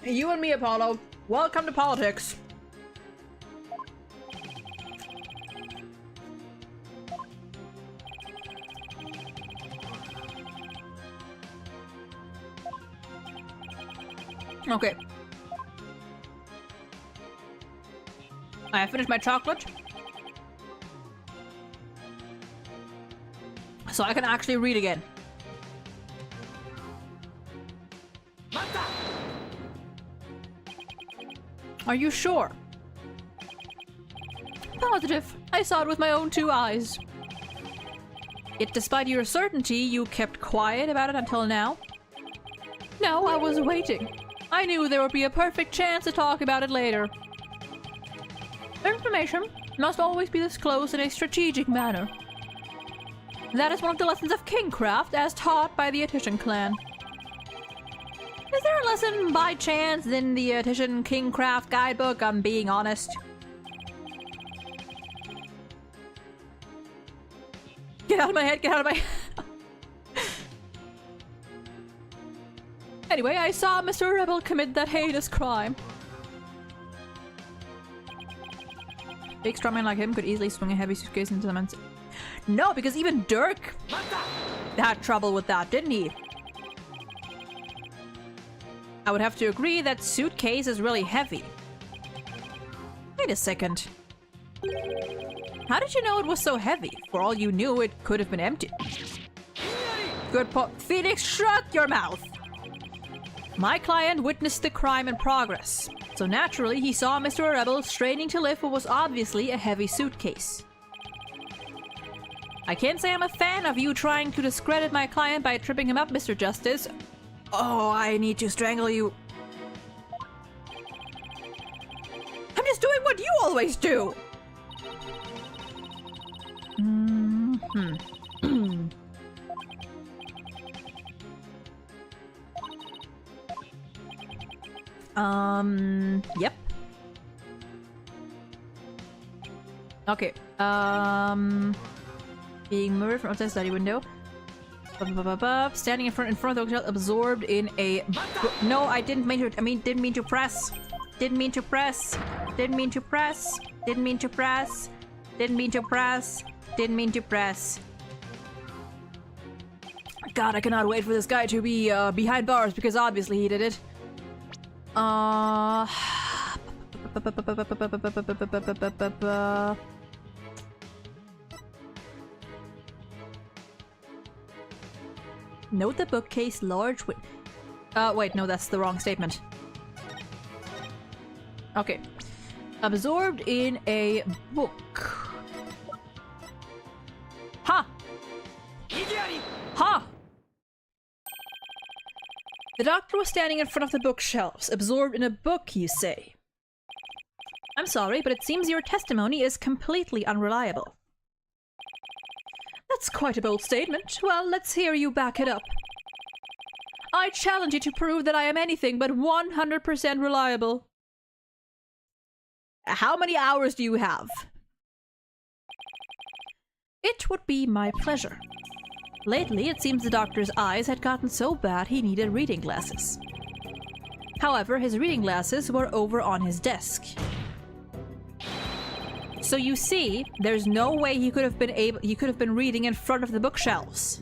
You and me, Apollo. Welcome to politics. Okay. I finished my chocolate. So I can actually read again. Are you sure? Positive. I saw it with my own 2 eyes. Yet despite your certainty, you kept quiet about it until now? No, I was waiting. I knew there would be a perfect chance to talk about it later. Information must always be disclosed in a strategic manner. That is one of the lessons of kingcraft as taught by the Attition clan. Is there a lesson by chance in the Attition Kingcraft guidebook? I'm being honest. Get out of my head, get out of my Anyway, I saw Mr. Rebel commit that heinous crime. Big strongman like him could easily swing a heavy suitcase into the man's... No, because even Dirk had trouble with that, didn't he? I would have to agree that suitcase is really heavy. Wait a second. How did you know it was so heavy? For all you knew, it could have been empty. Good point. Phoenix, shut your mouth! My client witnessed the crime in progress, so naturally he saw Mr. Rebel straining to lift what was obviously a heavy suitcase. I can't say I'm a fan of you trying to discredit my client by tripping him up, Mr. Justice. Oh, I need to strangle you. I'm just doing what you always do! Yep. Okay, being murdered from outside study window. Standing in front of the hotel, absorbed in a... No, I didn't mean to... didn't mean to press. Didn't mean to press. Didn't mean to press. Didn't mean to press. Didn't mean to press. Didn't mean to press. God, I cannot wait for this guy to be behind bars because obviously he did it. Note the bookcase large with... wait, no, that's the wrong statement. Okay. Absorbed in a book. Ha! Ha! The doctor was standing in front of the bookshelves, absorbed in a book, you say. I'm sorry, but it seems your testimony is completely unreliable. That's quite a bold statement. Well, let's hear you back it up. I challenge you to prove that I am anything but 100% reliable. How many hours do you have? It would be my pleasure. Lately, it seems the doctor's eyes had gotten so bad he needed reading glasses. However, his reading glasses were over on his desk. So you see, there's no way he could have been reading in front of the bookshelves.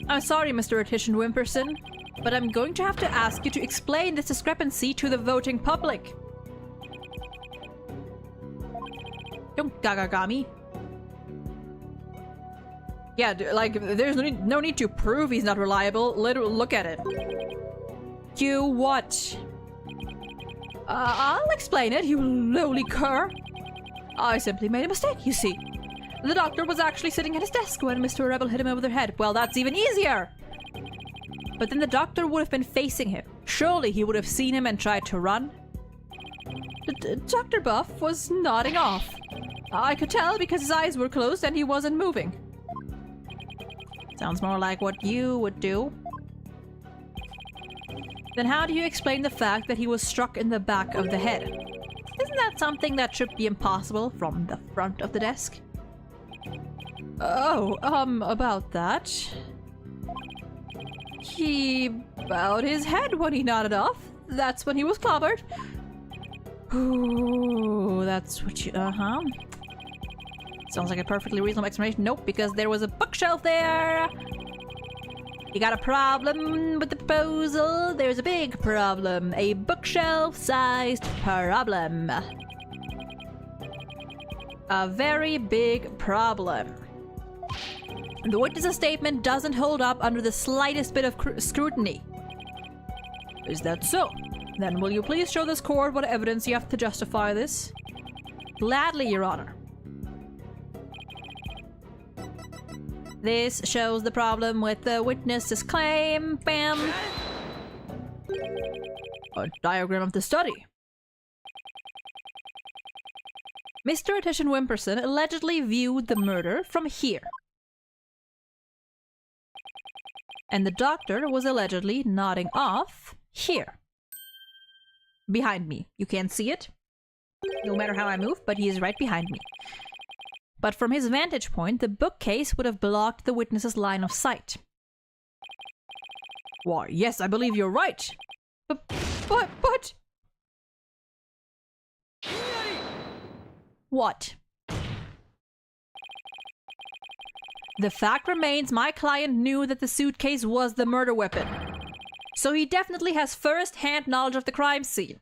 I'm sorry, Mr. Attition Wimperson, but I'm going to have to ask you to explain this discrepancy to the voting public. Don't gagagami. Yeah, like, there's no need to prove he's not reliable. Literally, look at it. You what? I'll explain it, you lowly cur. I simply made a mistake, you see. The doctor was actually sitting at his desk when Mr. Rebel hit him over the head. Well, that's even easier! But then the doctor would have been facing him. Surely he would have seen him and tried to run. Dr. Buff was nodding off. I could tell because his eyes were closed and he wasn't moving. Sounds more like what you would do. Then how do you explain the fact that he was struck in the back of the head? Isn't that something that should be impossible from the front of the desk? Oh, about that. He bowed his head when he nodded off. That's when he was clobbered. Ooh, that's what you... Sounds like a perfectly reasonable explanation. Nope, because there was a bookshelf there! You got a problem with the proposal? There's a big problem. A bookshelf-sized problem. A very big problem. The witness's statement doesn't hold up under the slightest bit of scrutiny. Is that so? Then will you please show this court what evidence you have to justify this? Gladly, Your Honor. This shows the problem with the witness's claim. Bam! A diagram of the study. Mr. Attition Wimperson allegedly viewed the murder from here. And the doctor was allegedly nodding off here. Behind me. You can't see it, no matter how I move, but he is right behind me. But from his vantage point, the bookcase would have blocked the witness's line of sight. Why, yes, I believe you're right. But... What? The fact remains my client knew that the suitcase was the murder weapon. So he definitely has first-hand knowledge of the crime scene.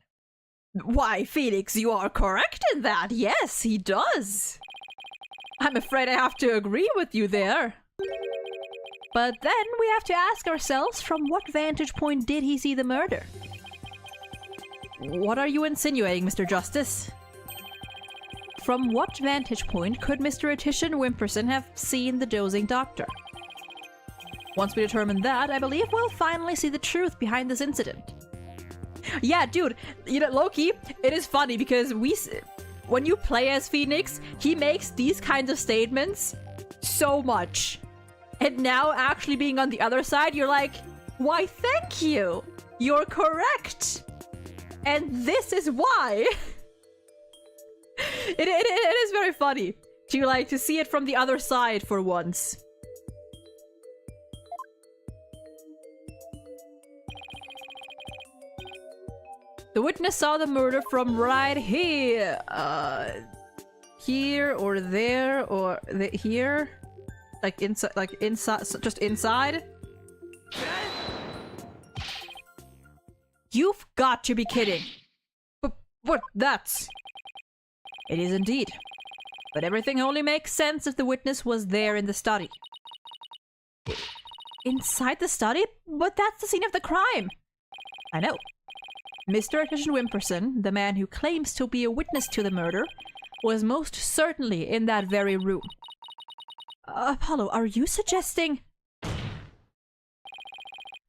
Why, Felix, you are correct in that. Yes, he does. I'm afraid I have to agree with you there. But then we have to ask ourselves, from what vantage point did he see the murder? What are you insinuating, Mr. Justice? From what vantage point could Mr. Attition Wimperson have seen the dozing doctor? Once we determine that, I believe we'll finally see the truth behind this incident. Yeah, dude, you know, low-key, it is funny because when you play as Phoenix, he makes these kinds of statements so much. And now actually being on the other side, you're like, why thank you! You're correct! And this is why! It is very funny. to see it from the other side for once. The witness saw the murder from right here. Here or there or here. Like inside, just inside. You've got to be kidding. But that's... It is indeed. But everything only makes sense if the witness was there in the study. Inside the study? But that's the scene of the crime. I know. Mr. Attention Wimperson, the man who claims to be a witness to the murder, was most certainly in that very room. Apollo, are you suggesting...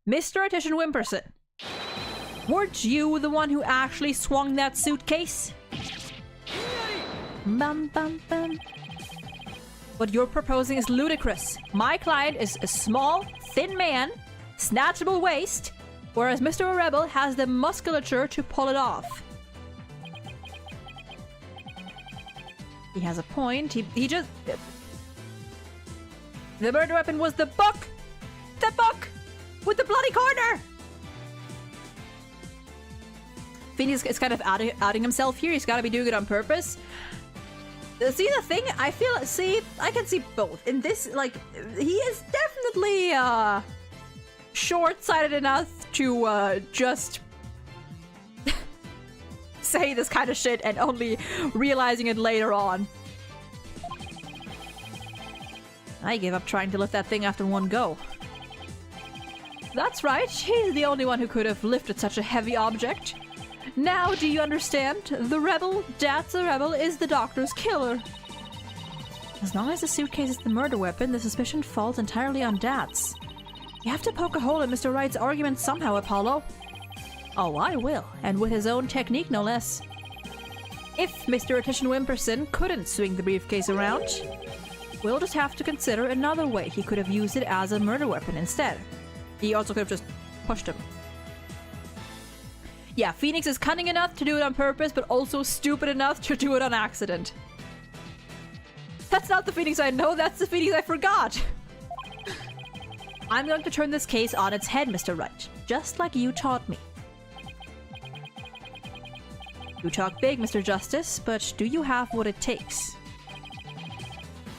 Mr. Attention Wimperson, weren't you the one who actually swung that suitcase? Bum, bum, bum. What you're proposing is ludicrous. My client is a small, thin man, snatchable waist, whereas Mr. Rebel has the musculature to pull it off. He has a point. He just... The murder weapon was the book! The book! With the bloody corner! Phoenix is kind of outing himself here. He's gotta be doing it on purpose. See the thing? I feel... See, I can see both. In this, like, he is definitely, short-sighted enough to, just... say this kind of shit and only realizing it later on. I gave up trying to lift that thing after one go. That's right, he's the only one who could have lifted such a heavy object. Now do you understand? The rebel, Dats the rebel, is the doctor's killer. As long as the suitcase is the murder weapon, the suspicion falls entirely on Dats. You have to poke a hole in Mr. Wright's argument somehow, Apollo. Oh, I will, and with his own technique no less. If Mr. Attention Wimperson couldn't swing the briefcase around, we'll just have to consider another way he could have used it as a murder weapon instead. He also could have just pushed him. Yeah, Phoenix is cunning enough to do it on purpose, but also stupid enough to do it on accident. That's not the Phoenix I know, that's the Phoenix I forgot! I'm going to turn this case on its head, Mr. Wright, just like you taught me. You talk big, Mr. Justice, but do you have what it takes?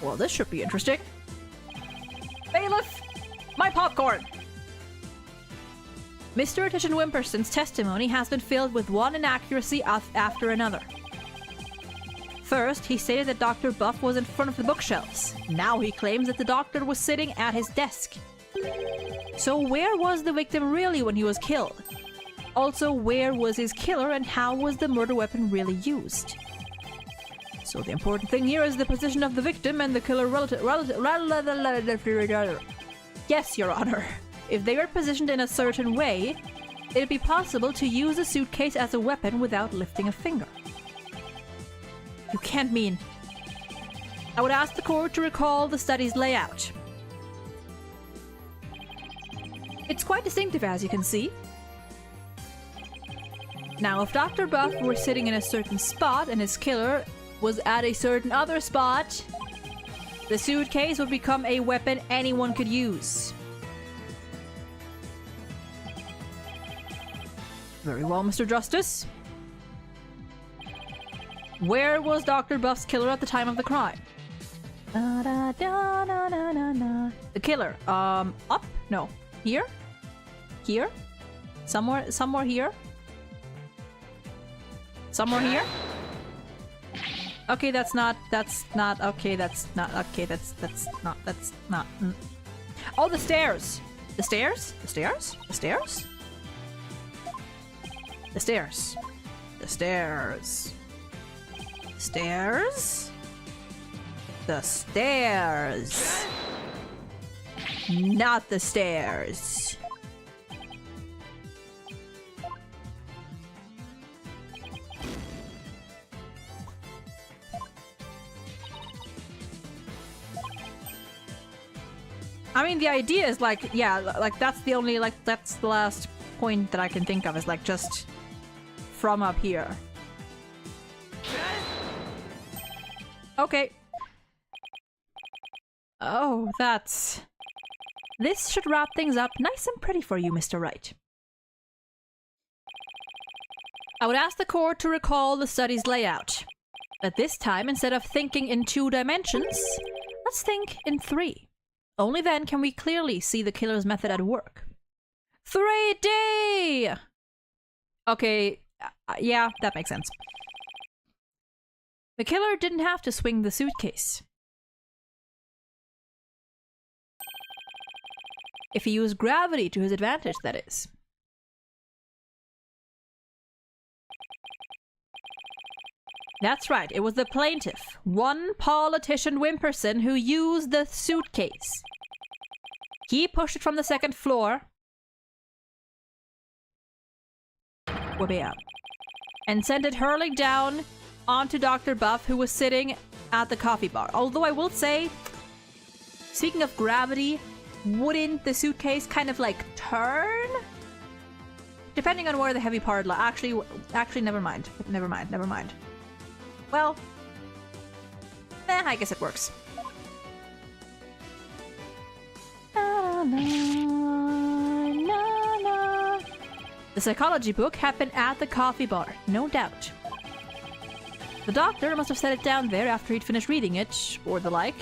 Well, this should be interesting. Bailiff! My popcorn! Mr. Attention Wimperson's testimony has been filled with one inaccuracy after another. First, he stated that Dr. Buff was in front of the bookshelves. Now he claims that the doctor was sitting at his desk. So where was the victim really when he was killed? Also, where was his killer and how was the murder weapon really used? So the important thing here is the position of the victim and the killer relative. Yes, Your Honor. If they were positioned in a certain way, it'd be possible to use a suitcase as a weapon without lifting a finger. You can't mean... I would ask the court to recall the study's layout. It's quite distinctive, as you can see. Now, if Dr. Buff were sitting in a certain spot and his killer was at a certain other spot, the suitcase would become a weapon anyone could use. Very well, Mr. Justice. Where was Dr. Buff's killer at the time of the crime? The killer, up? No. Here? Here? Somewhere here? Somewhere here? Okay, that's not, okay, that's not. Oh, the stairs! The stairs? The stairs? The stairs? The stairs. The stairs. Stairs? The stairs. Not the stairs. I mean, the idea is like, yeah, like that's the only, like, that's the last point that I can think of is like just from up here. Okay. Oh, that's... This should wrap things up nice and pretty for you, Mr. Wright. I would ask the court to recall the study's layout. At this time, instead of thinking in 2 dimensions, let's think in 3. Only then can we clearly see the killer's method at work. 3D! Okay, yeah, that makes sense. The killer didn't have to swing the suitcase. If he used gravity to his advantage, that is. That's right, it was the plaintiff, one politician Wimperson, who used the suitcase. He pushed it from the 2nd floor. Whoopee out. And sent it hurling down onto Dr. Buff, who was sitting at the coffee bar. Although I will say, speaking of gravity, wouldn't the suitcase kind of like turn? Depending on where the heavy part lies. Actually, never mind. Never mind. Well, I guess it works. The psychology book had been at the coffee bar, no doubt. The doctor must have set it down there after he'd finished reading it, or the like.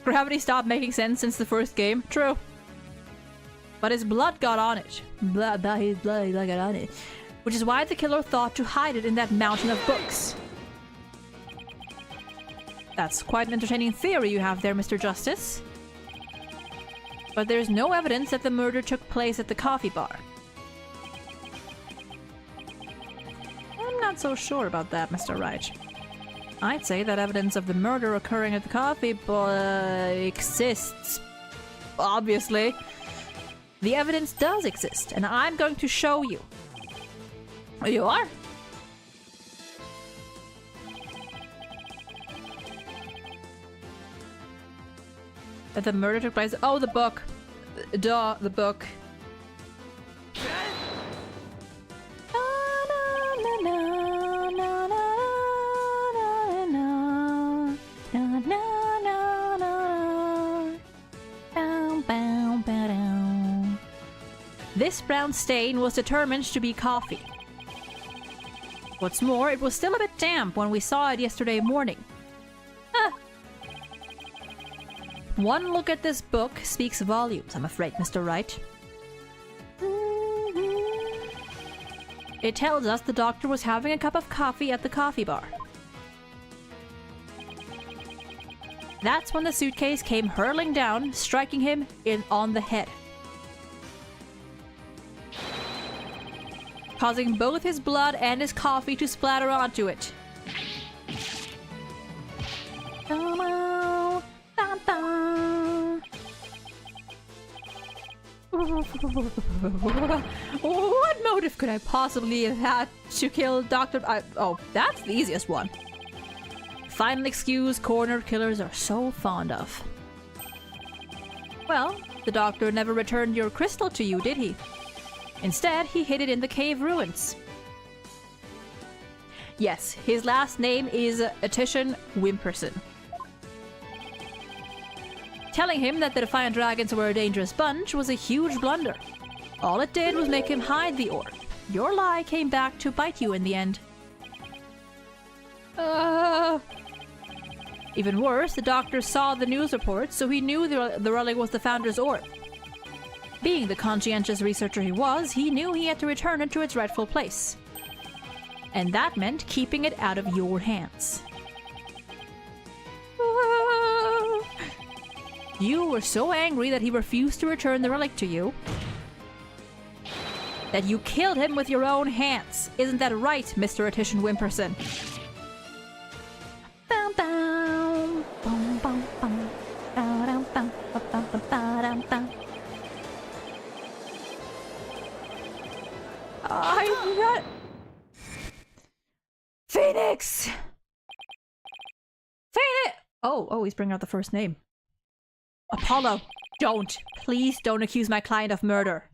Gravity stopped making sense since the first game. True. But his blood got on it. His blood got on it. Which is why the killer thought to hide it in that mountain of books. That's quite an entertaining theory you have there, Mr. Justice. But there's no evidence that the murder took place at the coffee bar. I'm not so sure about that, Mr. Wright. I'd say that evidence of the murder occurring at the coffee bar exists. Obviously. The evidence does exist, and I'm going to show you. You are? That the murder took place. Oh, the book. Duh, the book. This brown stain was determined to be coffee. What's more, it was still a bit damp when we saw it yesterday morning. One look at this book speaks volumes, I'm afraid, Mr. Wright. It tells us the doctor was having a cup of coffee at the coffee bar. That's when the suitcase came hurling down, striking him on the head, causing both his blood and his coffee to splatter onto it. What motive could I possibly have had to kill Dr. Oh, that's the easiest one. Final excuse cornered killers are so fond of. Well, the doctor never returned your crystal to you, did he? Instead, he hid it in the cave ruins. Yes, his last name is Attition Wimperson. Telling him that the Defiant Dragons were a dangerous bunch was a huge blunder. All it did was make him hide the orb. Your lie came back to bite you in the end. Even worse, the doctor saw the news reports, so he knew the relic was the Founder's orb. Being the conscientious researcher he was, he knew he had to return it to its rightful place. And that meant keeping it out of your hands. You were so angry that he refused to return the relic to you, that you killed him with your own hands. Isn't that right, Mr. Attition Wimperson? I got... Phoenix! Phoenix! Oh, he's bringing out the first name. Apollo, don't. Please don't accuse my client of murder.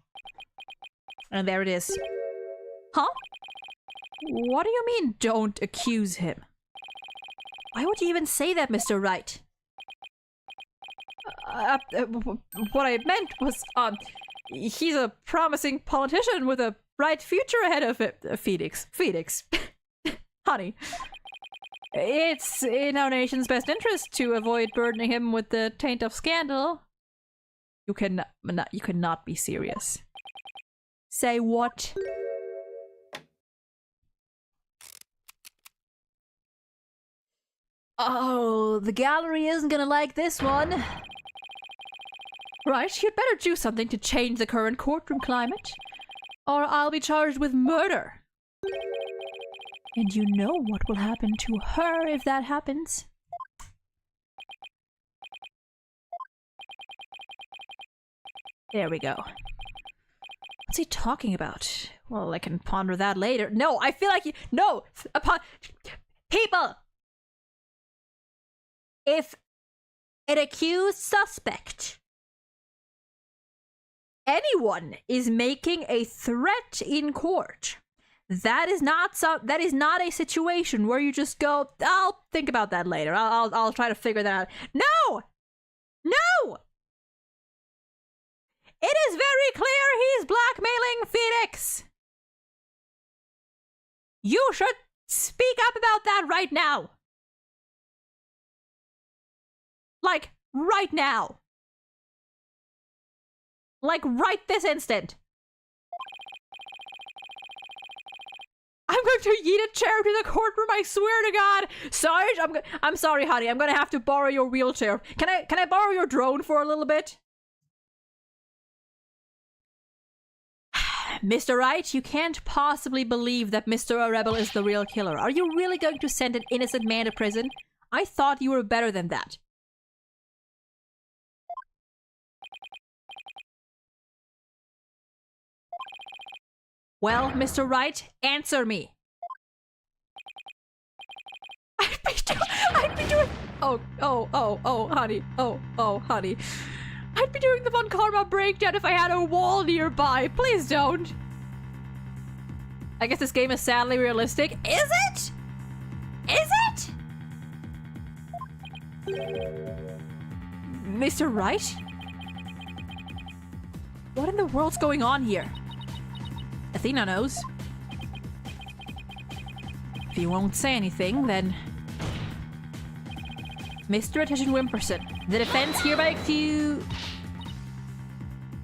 And there it is. Huh? What do you mean, don't accuse him? Why would you even say that, Mr. Wright? What I meant was, he's a promising politician with a bright future ahead of it. Phoenix. Honey. It's in our nation's best interest to avoid burdening him with the taint of scandal. You cannot be serious. Say what? Oh, the gallery isn't gonna like this one. Right, you'd better do something to change the current courtroom climate, or I'll be charged with murder. And you know what will happen to her if that happens. There we go. What's he talking about? Well, I can ponder that later. No, I feel like you... No! People! If an accused suspect, anyone, is making a threat in court, that is not a situation where you just go, I'll think about that later. I'll try to figure that out. No! No! It is very clear he's blackmailing Phoenix. You should speak up about that right now. Like, right now. Like, right this instant. I'm going to yeet a chair to the courtroom, I swear to God. Sarge, I'm sorry, honey. I'm gonna have to borrow your wheelchair. Can I borrow your drone for a little bit? Mr. Wright, you can't possibly believe that Mr. Rebel is the real killer. Are you really going to send an innocent man to prison? I thought you were better than that. Well, Mr. Wright, answer me. I'd be doing... Oh, honey. Oh, honey. I'd be doing the Von Karma breakdown if I had a wall nearby. Please don't. I guess this game is sadly realistic. Is it? Is it? Mr. Wright? What in the world's going on here? Athena knows. If you won't say anything, then... Mr. Attention Wimperson, the defense hereby accuse...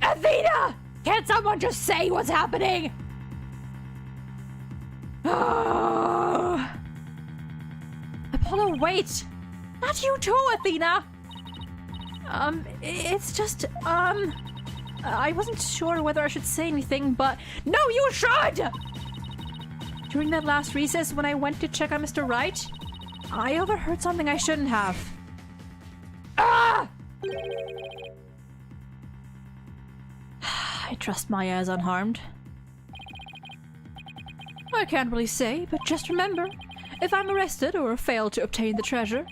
Athena! Can't someone just say what's happening? Apollo, wait! Not you too, Athena! It's just, I wasn't sure whether I should say anything, but... No, you should! During that last recess when I went to check on Mr. Wright, I overheard something I shouldn't have. Ah! I trust Maya is unharmed. I can't really say, but just remember, if I'm arrested or fail to obtain the treasure,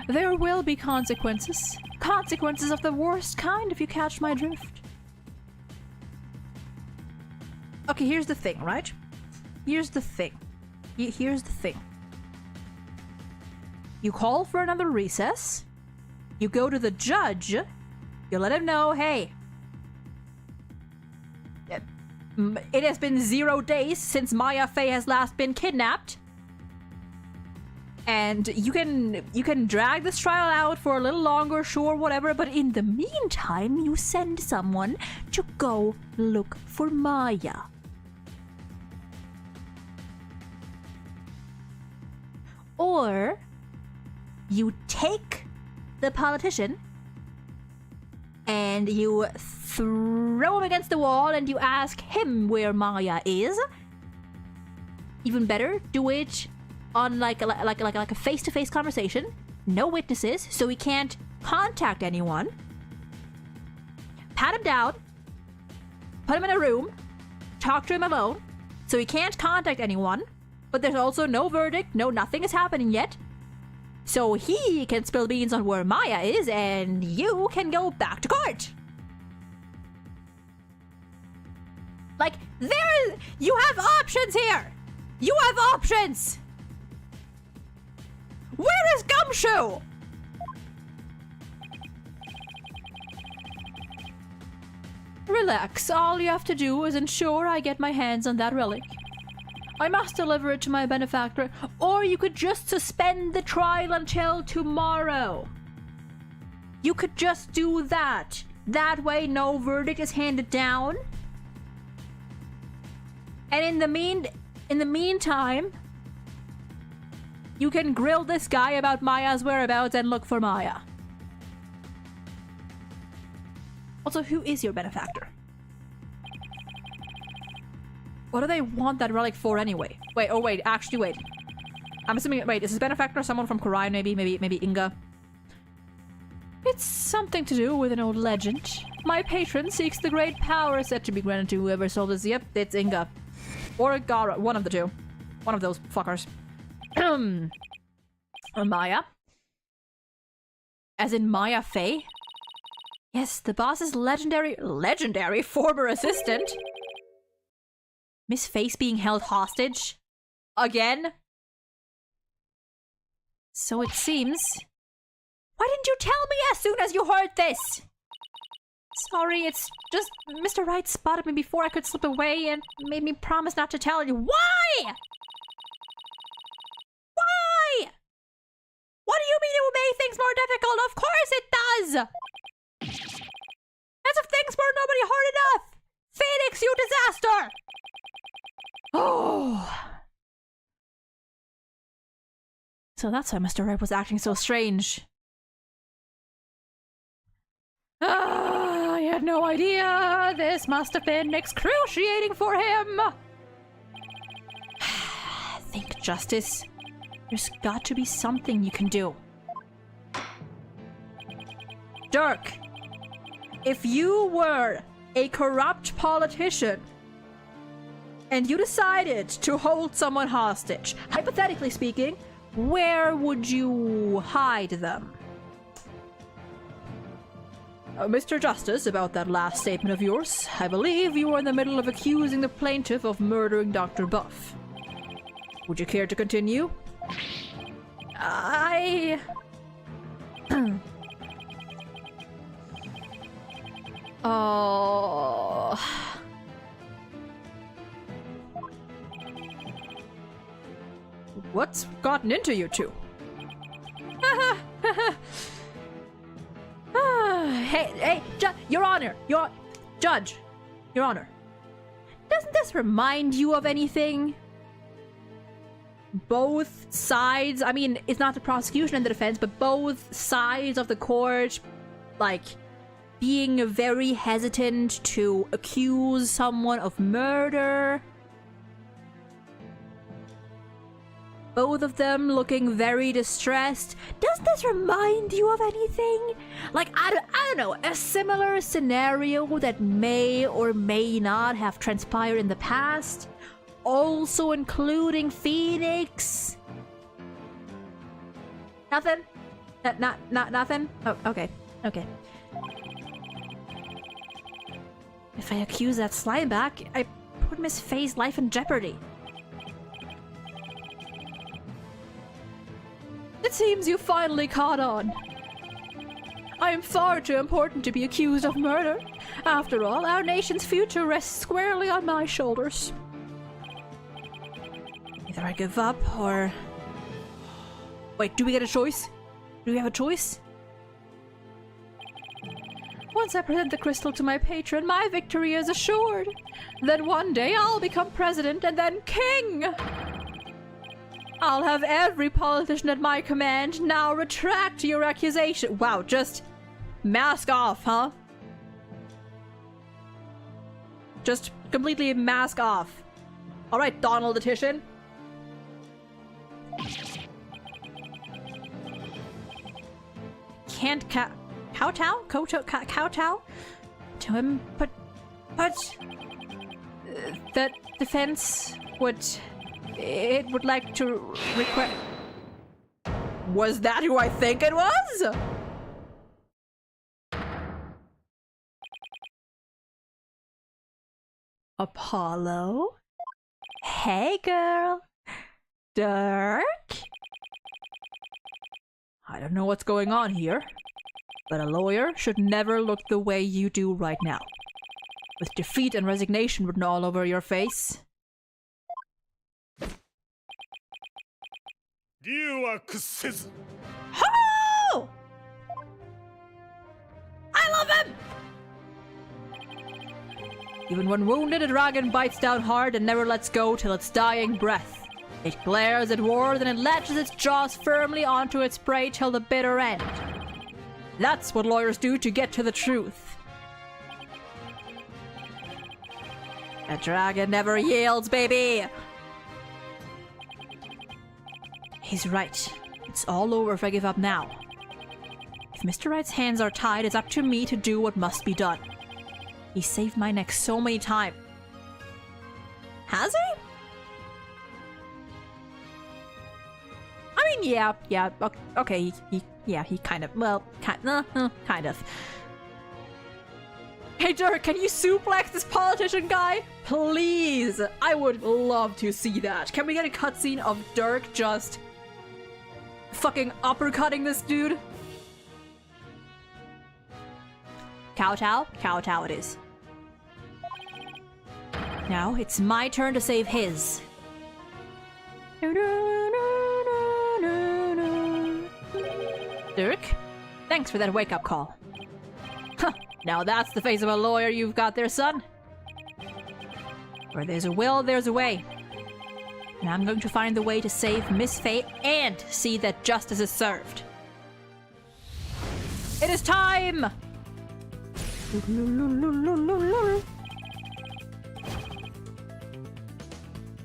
there will be consequences. Consequences of the worst kind, if you catch my drift. Okay, here's the thing, right? Here's the thing. Here's the thing. You call for another recess. You go to the judge. You let him know, hey, it has been 0 days since Maya Fey has last been kidnapped. And you can drag this trial out for a little longer, sure, whatever, but in the meantime, you send someone to go look for Maya. Or you take the politician and you throw him against the wall and you ask him where Maya is. Even better, do it on like a face-to-face conversation, no witnesses, so he can't contact anyone. Pat him down, put him in a room, talk to him alone, so he can't contact anyone, but there's also no verdict, no nothing is happening yet. So he can spill beans on where Maya is, and you can go back to court. Like, you have options here! You have options! Where is Gumshoe? Relax. All you have to do is ensure I get my hands on that relic. I must deliver it to my benefactor, or you could just suspend the trial until tomorrow. You could just do that. That way no verdict is handed down. And in the meantime, you can grill this guy about Maya's whereabouts and look for Maya. Also, who is your benefactor? What do they want that relic for anyway? Wait, actually wait. I'm assuming, wait, is his benefactor someone from Korai maybe Inga? It's something to do with an old legend. My patron seeks the great power said to be granted to whoever sold this. Yep, it's Inga. Or Gara, one of the two. One of those fuckers. Maya. As in Maya Fey? Yes, the boss's legendary former assistant. Miss Face being held hostage? Again? So it seems... Why didn't you tell me as soon as you heard this? Sorry, it's just Mr. Wright spotted me before I could slip away and made me promise not to tell you. Why? Why? What do you mean it will make things more difficult? Of course it does! As if things were nobody hard enough! Phoenix, you disaster! Oh. So that's why Mr. Wright was acting so strange. I had no idea. This must have been excruciating for him. Think, Justice. There's got to be something you can do. Dirk, if you were a corrupt politician and you decided to hold someone hostage, hypothetically speaking, where would you hide them? Mr. Justice, about that last statement of yours, I believe you were in the middle of accusing the plaintiff of murdering Dr. Buff. Would you care to continue? Oh... What's gotten into you two? Hey, Your Honor! Judge! Your Honor. Doesn't this remind you of anything? Both sides, I mean, it's not the prosecution and the defense, but both sides of the court, like, being very hesitant to accuse someone of murder. Both of them looking very distressed. Does this remind you of anything? Like, I don't know, a similar scenario that may or may not have transpired in the past? Also including Phoenix? Nothing? Not nothing? Oh, okay. Okay. If I accuse that slimeback, I put Miss Faye's life in jeopardy. It seems you finally caught on. I am far too important to be accused of murder. After all, our nation's future rests squarely on my shoulders. Either I give up, or... Wait, do we get a choice? Do we have a choice? Once I present the crystal to my patron, my victory is assured. Then one day I'll become president and then king! I'll have every politician at my command now retract your accusation. Wow, just mask off, huh? Just completely mask off. Alright, Donald the Titian. Can't kowtow? Kowtow? To him, but that defense would... It would like to request... Was that who I think it was? Apollo? Hey, girl. Dirk? I don't know what's going on here, but a lawyer should never look the way you do right now. With defeat and resignation written all over your face. Ho! I love him! Even when wounded, a dragon bites down hard and never lets go till its dying breath. It glares at war, then it latches its jaws firmly onto its prey till the bitter end. That's what lawyers do to get to the truth. A dragon never yields, baby! He's right. It's all over if I give up now. If Mr. Wright's hands are tied, it's up to me to do what must be done. He saved my neck so many times. Has he? I mean, yeah, okay, he kind of, well, kind of. Hey Dirk, can you suplex this politician guy? Please! I would love to see that. Can we get a cutscene of Dirk just fucking uppercutting this dude? Kowtow? Kowtow it is. Now it's my turn to save his. Dirk, thanks for that wake-up call. Huh, now that's the face of a lawyer you've got there, son. Where there's a will, there's a way. And I'm going to find the way to save Miss Faye and see that justice is served. It is time!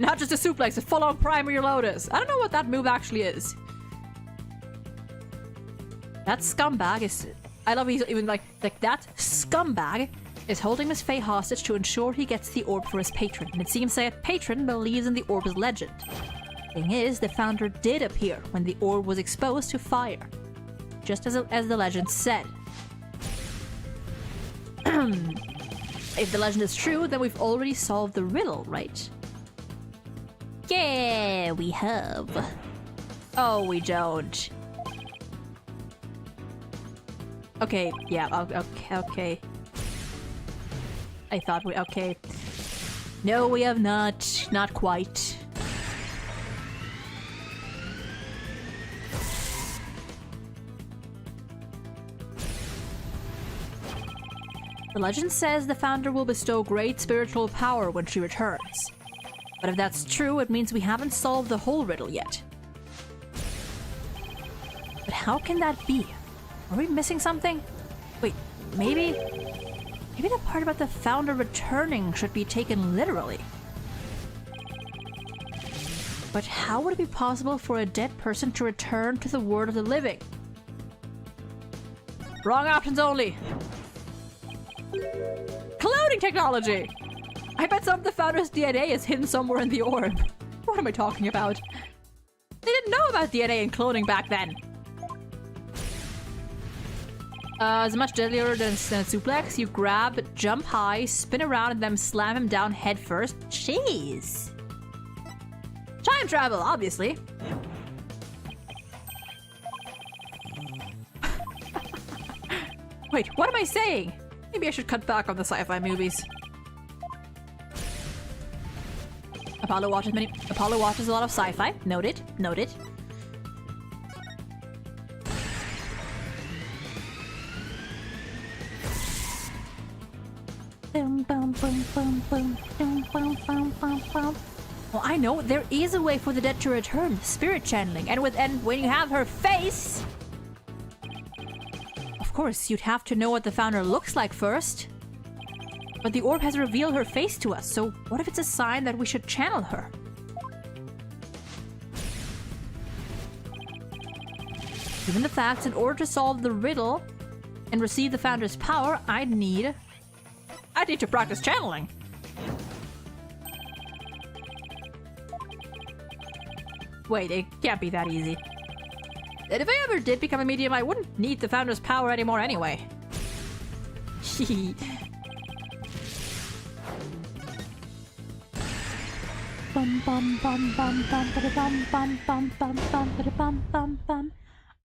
Not just a suplex, a full-on primary lotus. I don't know what that move actually is. That scumbag is... I love he's even like that scumbag is holding Miss Faye hostage to ensure he gets the orb for his patron. And it seems that patron believes in the orb's legend. Thing is, the founder did appear when the orb was exposed to fire. Just as the legend said. If the legend is true, then we've already solved the riddle, right? Yeah, we have. Oh, we don't. Okay, yeah, okay. I thought we... okay. No, we have not. Not quite. The legend says the founder will bestow great spiritual power when she returns. But if that's true, it means we haven't solved the whole riddle yet. But how can that be? Are we missing something? Wait, maybe the part about the founder returning should be taken literally. But how would it be possible for a dead person to return to the world of the living? Wrong options only. Cloning technology! I bet some of the founder's DNA is hidden somewhere in the orb. What am I talking about? They didn't know about DNA and cloning back then. It's much deadlier than a suplex. You grab, jump high, spin around, and then slam him down head first. Jeez. Time travel, obviously. Wait, what am I saying? Maybe I should cut back on the sci-fi movies. Apollo watches a lot of sci-fi. Noted. Noted. Well, I know there is a way for the dead to return. Spirit channeling, and when you have her face. Of course, you'd have to know what the founder looks like first. But the orb has revealed her face to us, so what if it's a sign that we should channel her? Given the facts, in order to solve the riddle and receive the founder's power, I'd need to practice channeling. Wait, it can't be that easy. And if I ever did become a medium, I wouldn't need the founder's power anymore anyway.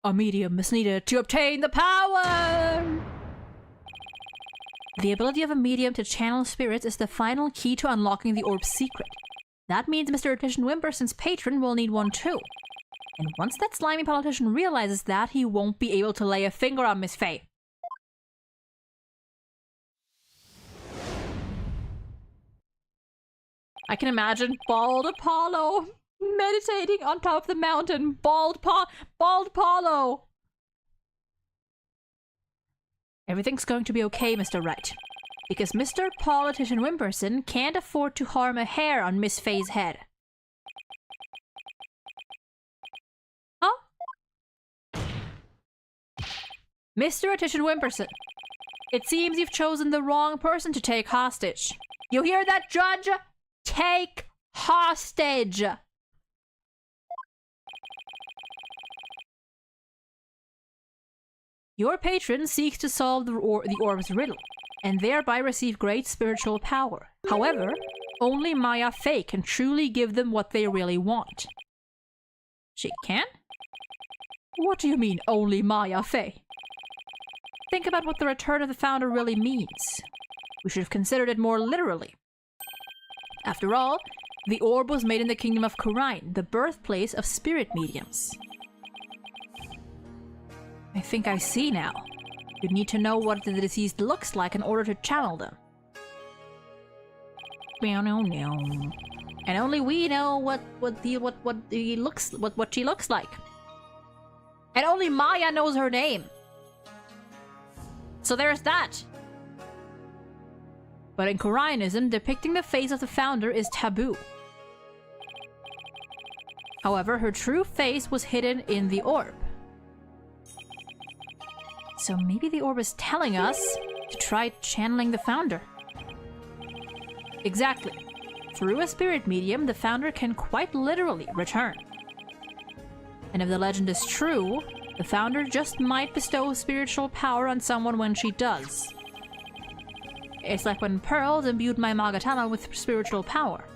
A medium is needed to obtain the power! The ability of a medium to channel spirits is the final key to unlocking the orb's secret. That means Mr. Attention Wimperson's patron will need one too. And once that slimy politician realizes that, he won't be able to lay a finger on Miss Faye. I can imagine Bald Apollo meditating on top of the mountain. Bald Apollo! Everything's going to be okay, Mr. Wright. Because Mr. Politician Wimperson can't afford to harm a hair on Miss Faye's head. Huh? Mr. Attention Wimperson, it seems you've chosen the wrong person to take hostage. You hear that, Judge? Take hostage! Your patron seeks to solve the orb's riddle, and thereby receive great spiritual power. However, only Maya Fey can truly give them what they really want. She can? What do you mean, only Maya Fey? Think about what the return of the founder really means. We should have considered it more literally. After all, the orb was made in the kingdom of Khura'in, the birthplace of spirit mediums. I think I see now. You'd need to know what the deceased looks like in order to channel them. And only we know what she looks like. And only Maya knows her name. So there's that. But in Khura'inism, depicting the face of the founder is taboo. However, her true face was hidden in the orb. So maybe the orb is telling us to try channeling the founder. Exactly. Through a spirit medium, the founder can quite literally return. And if the legend is true, the founder just might bestow spiritual power on someone when she does. It's like when Pearls imbued my Magatama with spiritual power.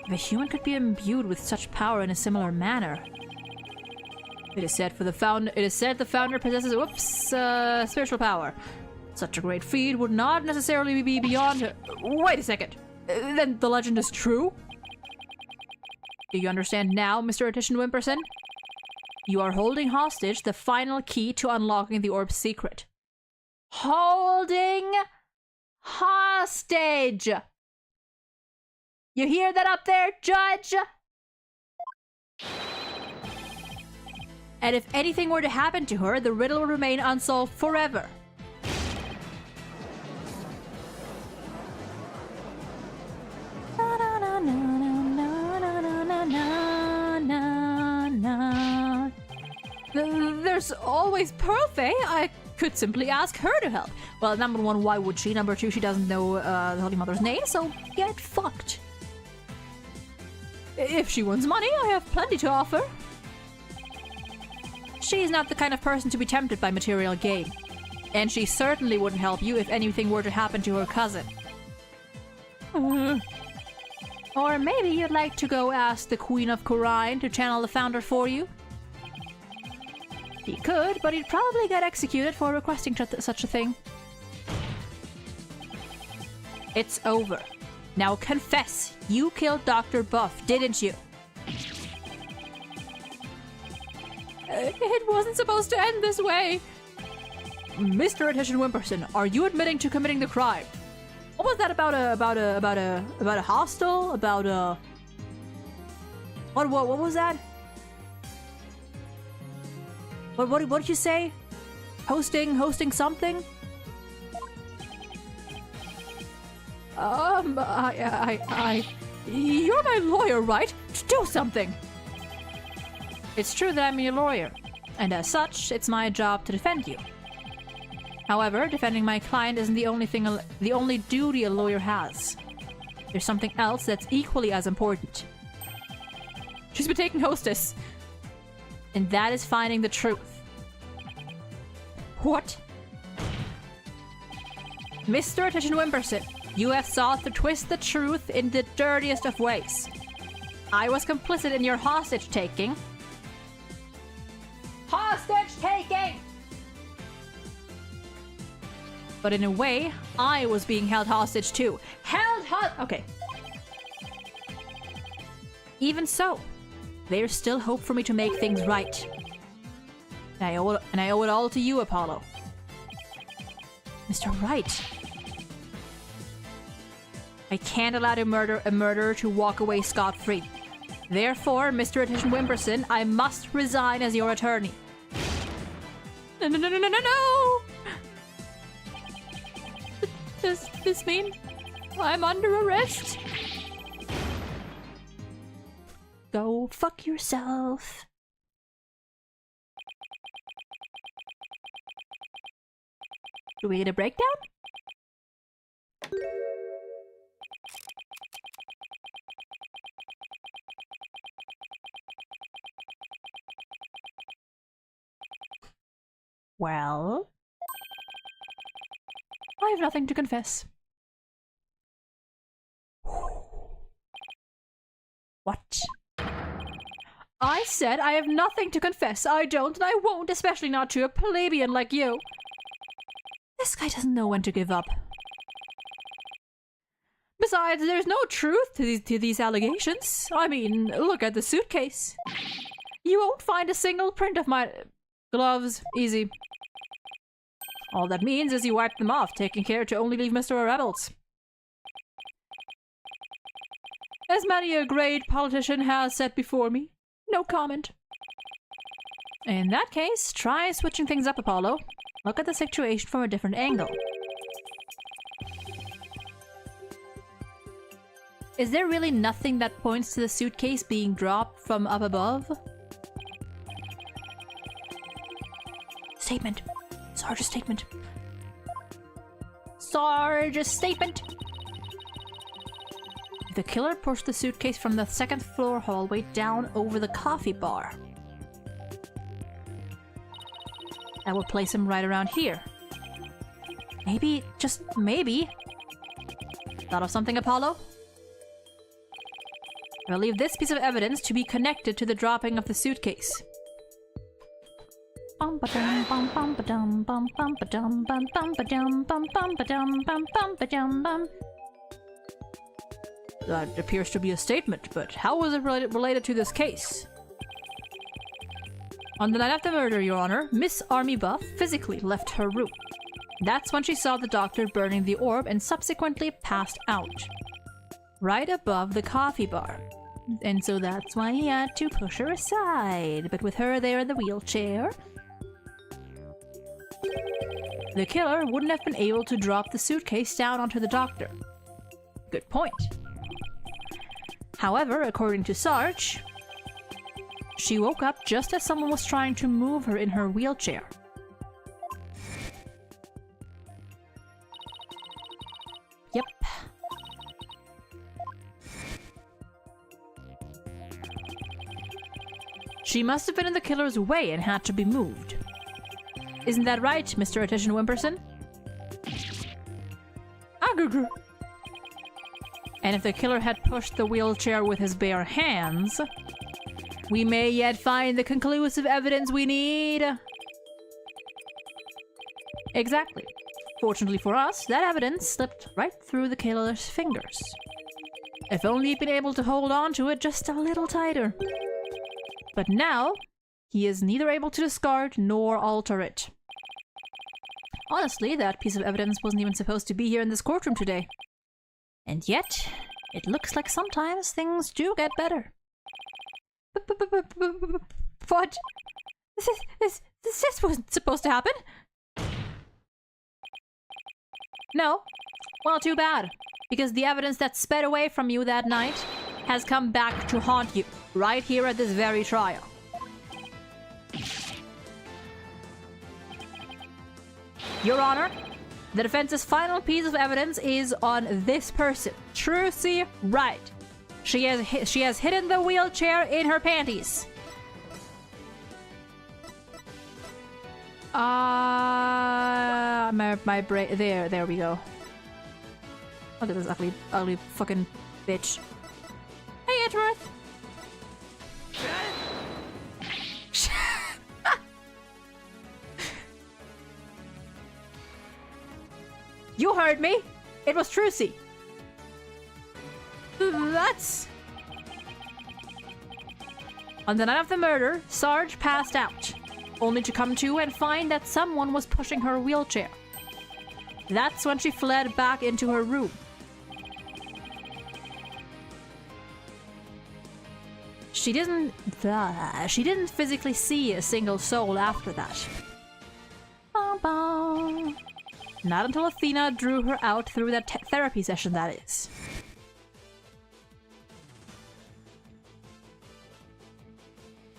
If a human could be imbued with such power in a similar manner, it is said the founder possesses spiritual power. Such a great feat would not necessarily be beyond her. Wait a second. Then the legend is true? Do you understand now, Mr. Attention Wimperson? You are holding hostage the final key to unlocking the orb's secret. Holding hostage! You hear that up there, Judge? And if anything were to happen to her, the riddle would remain unsolved forever. There's always Pearl Faye. I could simply ask her to help. Well, number one, why would she? Number two, she doesn't know the Holy Mother's name, so get fucked. If she wants money, I have plenty to offer. She's not the kind of person to be tempted by material gain. And she certainly wouldn't help you if anything were to happen to her cousin. Or maybe you'd like to go ask the Queen of Khura'in to channel the founder for you? He could, but he'd probably get executed for requesting such a thing. It's over. Now confess, you killed Dr. Buff, didn't you? It wasn't supposed to end this way. Mr. Attention Wimperson, are you admitting to committing the crime? What was that about a hostel? About a... What was that? What did you say? Hosting something? You're my lawyer, right? Do something! It's true that I'm your lawyer, and as such, it's my job to defend you. However, defending my client isn't the only duty a lawyer has. There's something else that's equally as important. She's been taking hostess. And that is finding the truth. What? Mr. Attention Wimperson, you have sought to twist the truth in the dirtiest of ways. I was complicit in your hostage taking, But in a way, I was being held hostage too. Okay. Even so, there's still hope for me to make things right. And I owe it all to you, Apollo. Mr. Wright. I can't allow a murderer to walk away scot-free. Therefore, Mr. Attention Wimperson, I must resign as your attorney. No, no, no, no, no, no, no! Does this mean I'm under arrest? Go fuck yourself. Do we get a breakdown? Well, I have nothing to confess. What? I said I have nothing to confess. I don't and I won't, especially not to a plebeian like you. This guy doesn't know when to give up. Besides, there's no truth to these allegations. I mean, look at the suitcase. You won't find a single print of my gloves. Easy. All that means is you wiped them off, taking care to only leave Mr. Rebels. As many a great politician has said before me, no comment. In that case, try switching things up, Apollo. Look at the situation from a different angle. Is there really nothing that points to the suitcase being dropped from up above? Statement. Sarge's statement. Sarge's statement. The killer pushed the suitcase from the second floor hallway down over the coffee bar. That would place him right around here. Maybe, just maybe. Thought of something, Apollo? I believe this piece of evidence to be connected to the dropping of the suitcase. That appears to be a statement, but how was it related to this case? On the night of the murder, Your Honor, Miss Army Buff physically left her room. That's when she saw the doctor burning the orb and subsequently passed out. Right above the coffee bar. And so that's why he had to push her aside. But with her there in the wheelchair, the killer wouldn't have been able to drop the suitcase down onto the doctor. Good point. However, according to Sarge, she woke up just as someone was trying to move her in her wheelchair. Yep. She must have been in the killer's way and had to be moved. Isn't that right, Mr. Attention Wimperson? Agugru. And if the killer had pushed the wheelchair with his bare hands, we may yet find the conclusive evidence we need. Exactly. Fortunately for us, that evidence slipped right through the killer's fingers. If only he'd been able to hold on to it just a little tighter. But now, he is neither able to discard nor alter it. Honestly, that piece of evidence wasn't even supposed to be here in this courtroom today. And yet, it looks like sometimes things do get better. What? This wasn't supposed to happen? No? Well, too bad. Because the evidence that sped away from you that night has come back to haunt you, right here at this very trial. Your Honor, the defense's final piece of evidence is on this person, Trucy Wright. She has hidden the wheelchair in her panties. My brain. There we go. Look at this ugly fucking bitch. Hey, Edgeworth. You heard me! It was Trucy! That's... On the night of the murder, Sarge passed out, only to come to and find that someone was pushing her wheelchair. That's when she fled back into her room. She didn't physically see a single soul after that. Not until Athena drew her out through that therapy session, that is.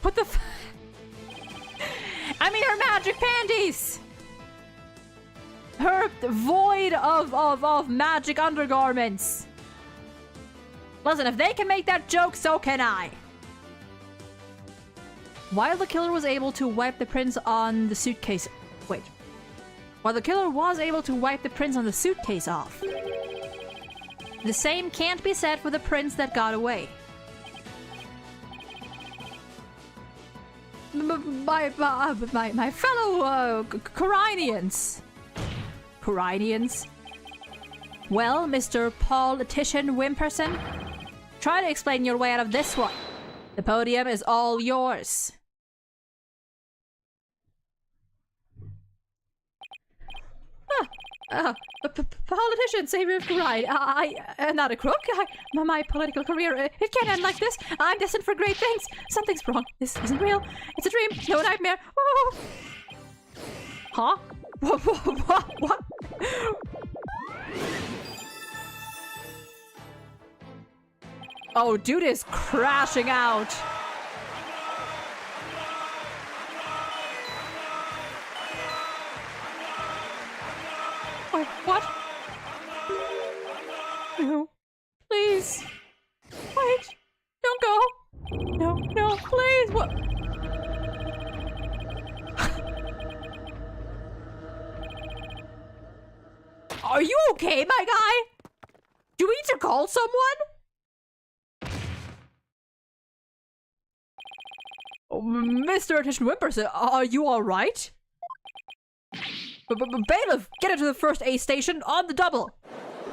What the f- I mean, her magic panties! Her void of magic undergarments! Listen, if they can make that joke, so can I! While the killer was able to wipe the prints on the suitcase... Wait. While the killer was able to wipe the prints on the suitcase off, the same can't be said for the prints that got away. My fellow Corinians. Corinians? Well, Mr. Politician Wimperson, try to explain your way out of this one. The podium is all yours. Politician, savior of Corine. I am not a crook. My political career, it can't end like this. I'm destined for great things. Something's wrong. This isn't real. It's a dream. No nightmare. Oh. Huh? What? Oh, dude is crashing out. Wait, what? No. Please. Wait. Don't go. No, please. What? Are you okay, my guy? Do we need to call someone? Oh, Mr. Attention Wimperson, are you alright? Bailiff, get it to the first aid station on the double.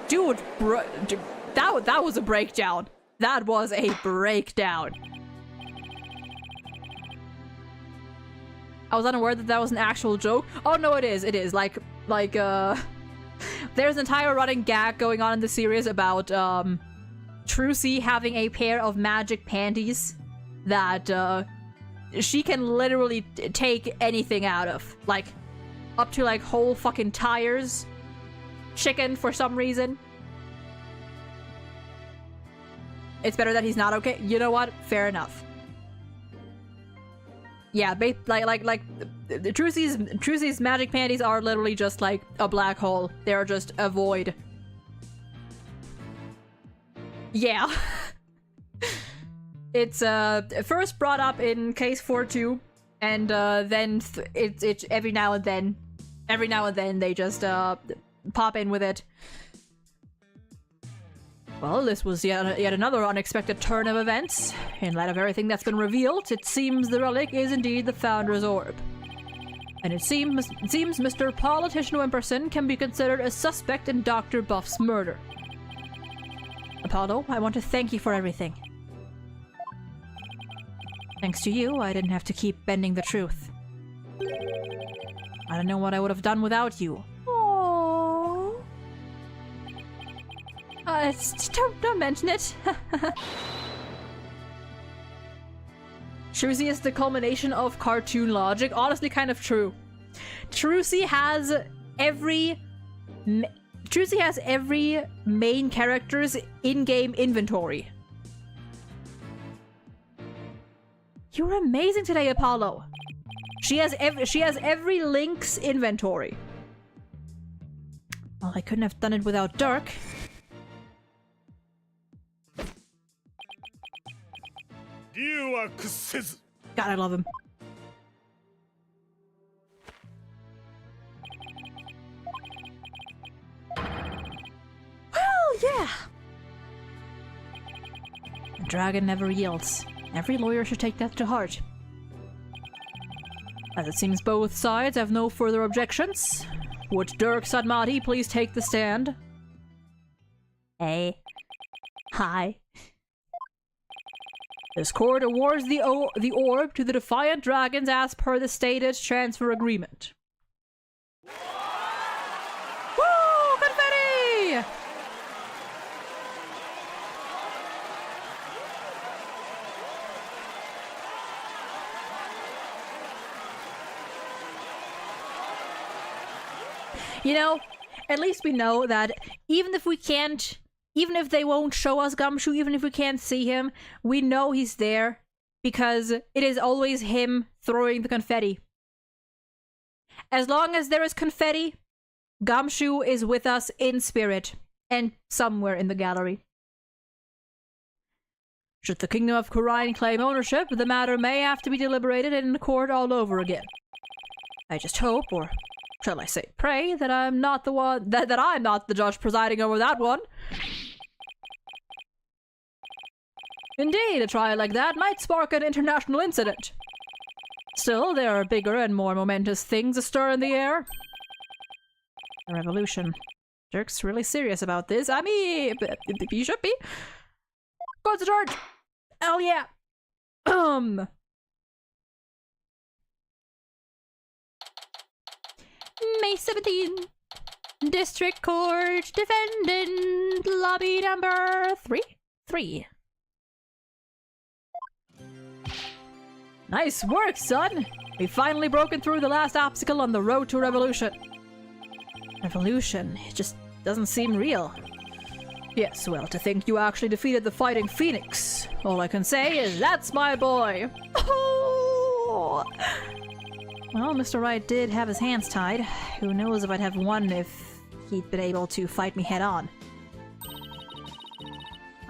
Dude, that was a breakdown. That was a breakdown. I was unaware that was an actual joke. Oh no, it is. It is like there's an entire running gag going on in the series about Trucy having a pair of magic panties that she can literally take anything out of, like up to like whole fucking tires, chicken for some reason. It's better that he's not okay. You know what? Fair enough. Yeah, like Trucy's magic panties are literally just like a black hole. They're just a void. Yeah. It's first brought up in case 4-2, and then it's every now and then they just pop in with it. Well, this was yet another unexpected turn of events. In light of everything that's been revealed, it seems the relic is indeed the Founder's Orb. And it seems Mr. Politician Wimperson can be considered a suspect in Dr. Buff's murder. Apollo, I want to thank you for everything. Thanks to you, I didn't have to keep bending the truth. I don't know what I would have done without you. Aww. Don't mention it. Trucy is the culmination of cartoon logic. Honestly, kind of true. Trucy has every main character's in-game inventory. You're amazing today, Apollo. She has every Link's inventory. Well, I couldn't have done it without Dirk. God, I love him. Well, yeah. The dragon never yields. Every lawyer should take that to heart. As it seems both sides have no further objections, Would Dirk Sadmati please take the stand? Hey. Hi. This court awards the orb to the Defiant Dragons as per the stated transfer agreement. Woo! Confetti! You know, at least we know that even if they won't show us Gumshoe, even if we can't see him, we know he's there because it is always him throwing the confetti. As long as there is confetti, Gumshoe is with us in spirit and somewhere in the gallery. Should the Kingdom of Khura'in claim ownership, the matter may have to be deliberated in the court all over again. I just hope, or shall I say pray, that I'm not the one that I'm not the judge presiding over that one. Indeed, a trial like that might spark an international incident. Still, there are bigger and more momentous things astir in the air. A revolution. Dirk's really serious about this. I mean, he should be. Go to George! Hell yeah! May 17. District Court. Defendant. Lobby number 3. Nice work, son! We've finally broken through the last obstacle on the road to revolution. Revolution? It just doesn't seem real. Yes, well, to think you actually defeated the Fighting Phoenix. All I can say is that's my boy! Oh! Well, Mr. Wright did have his hands tied. Who knows if I'd have won if he'd been able to fight me head on.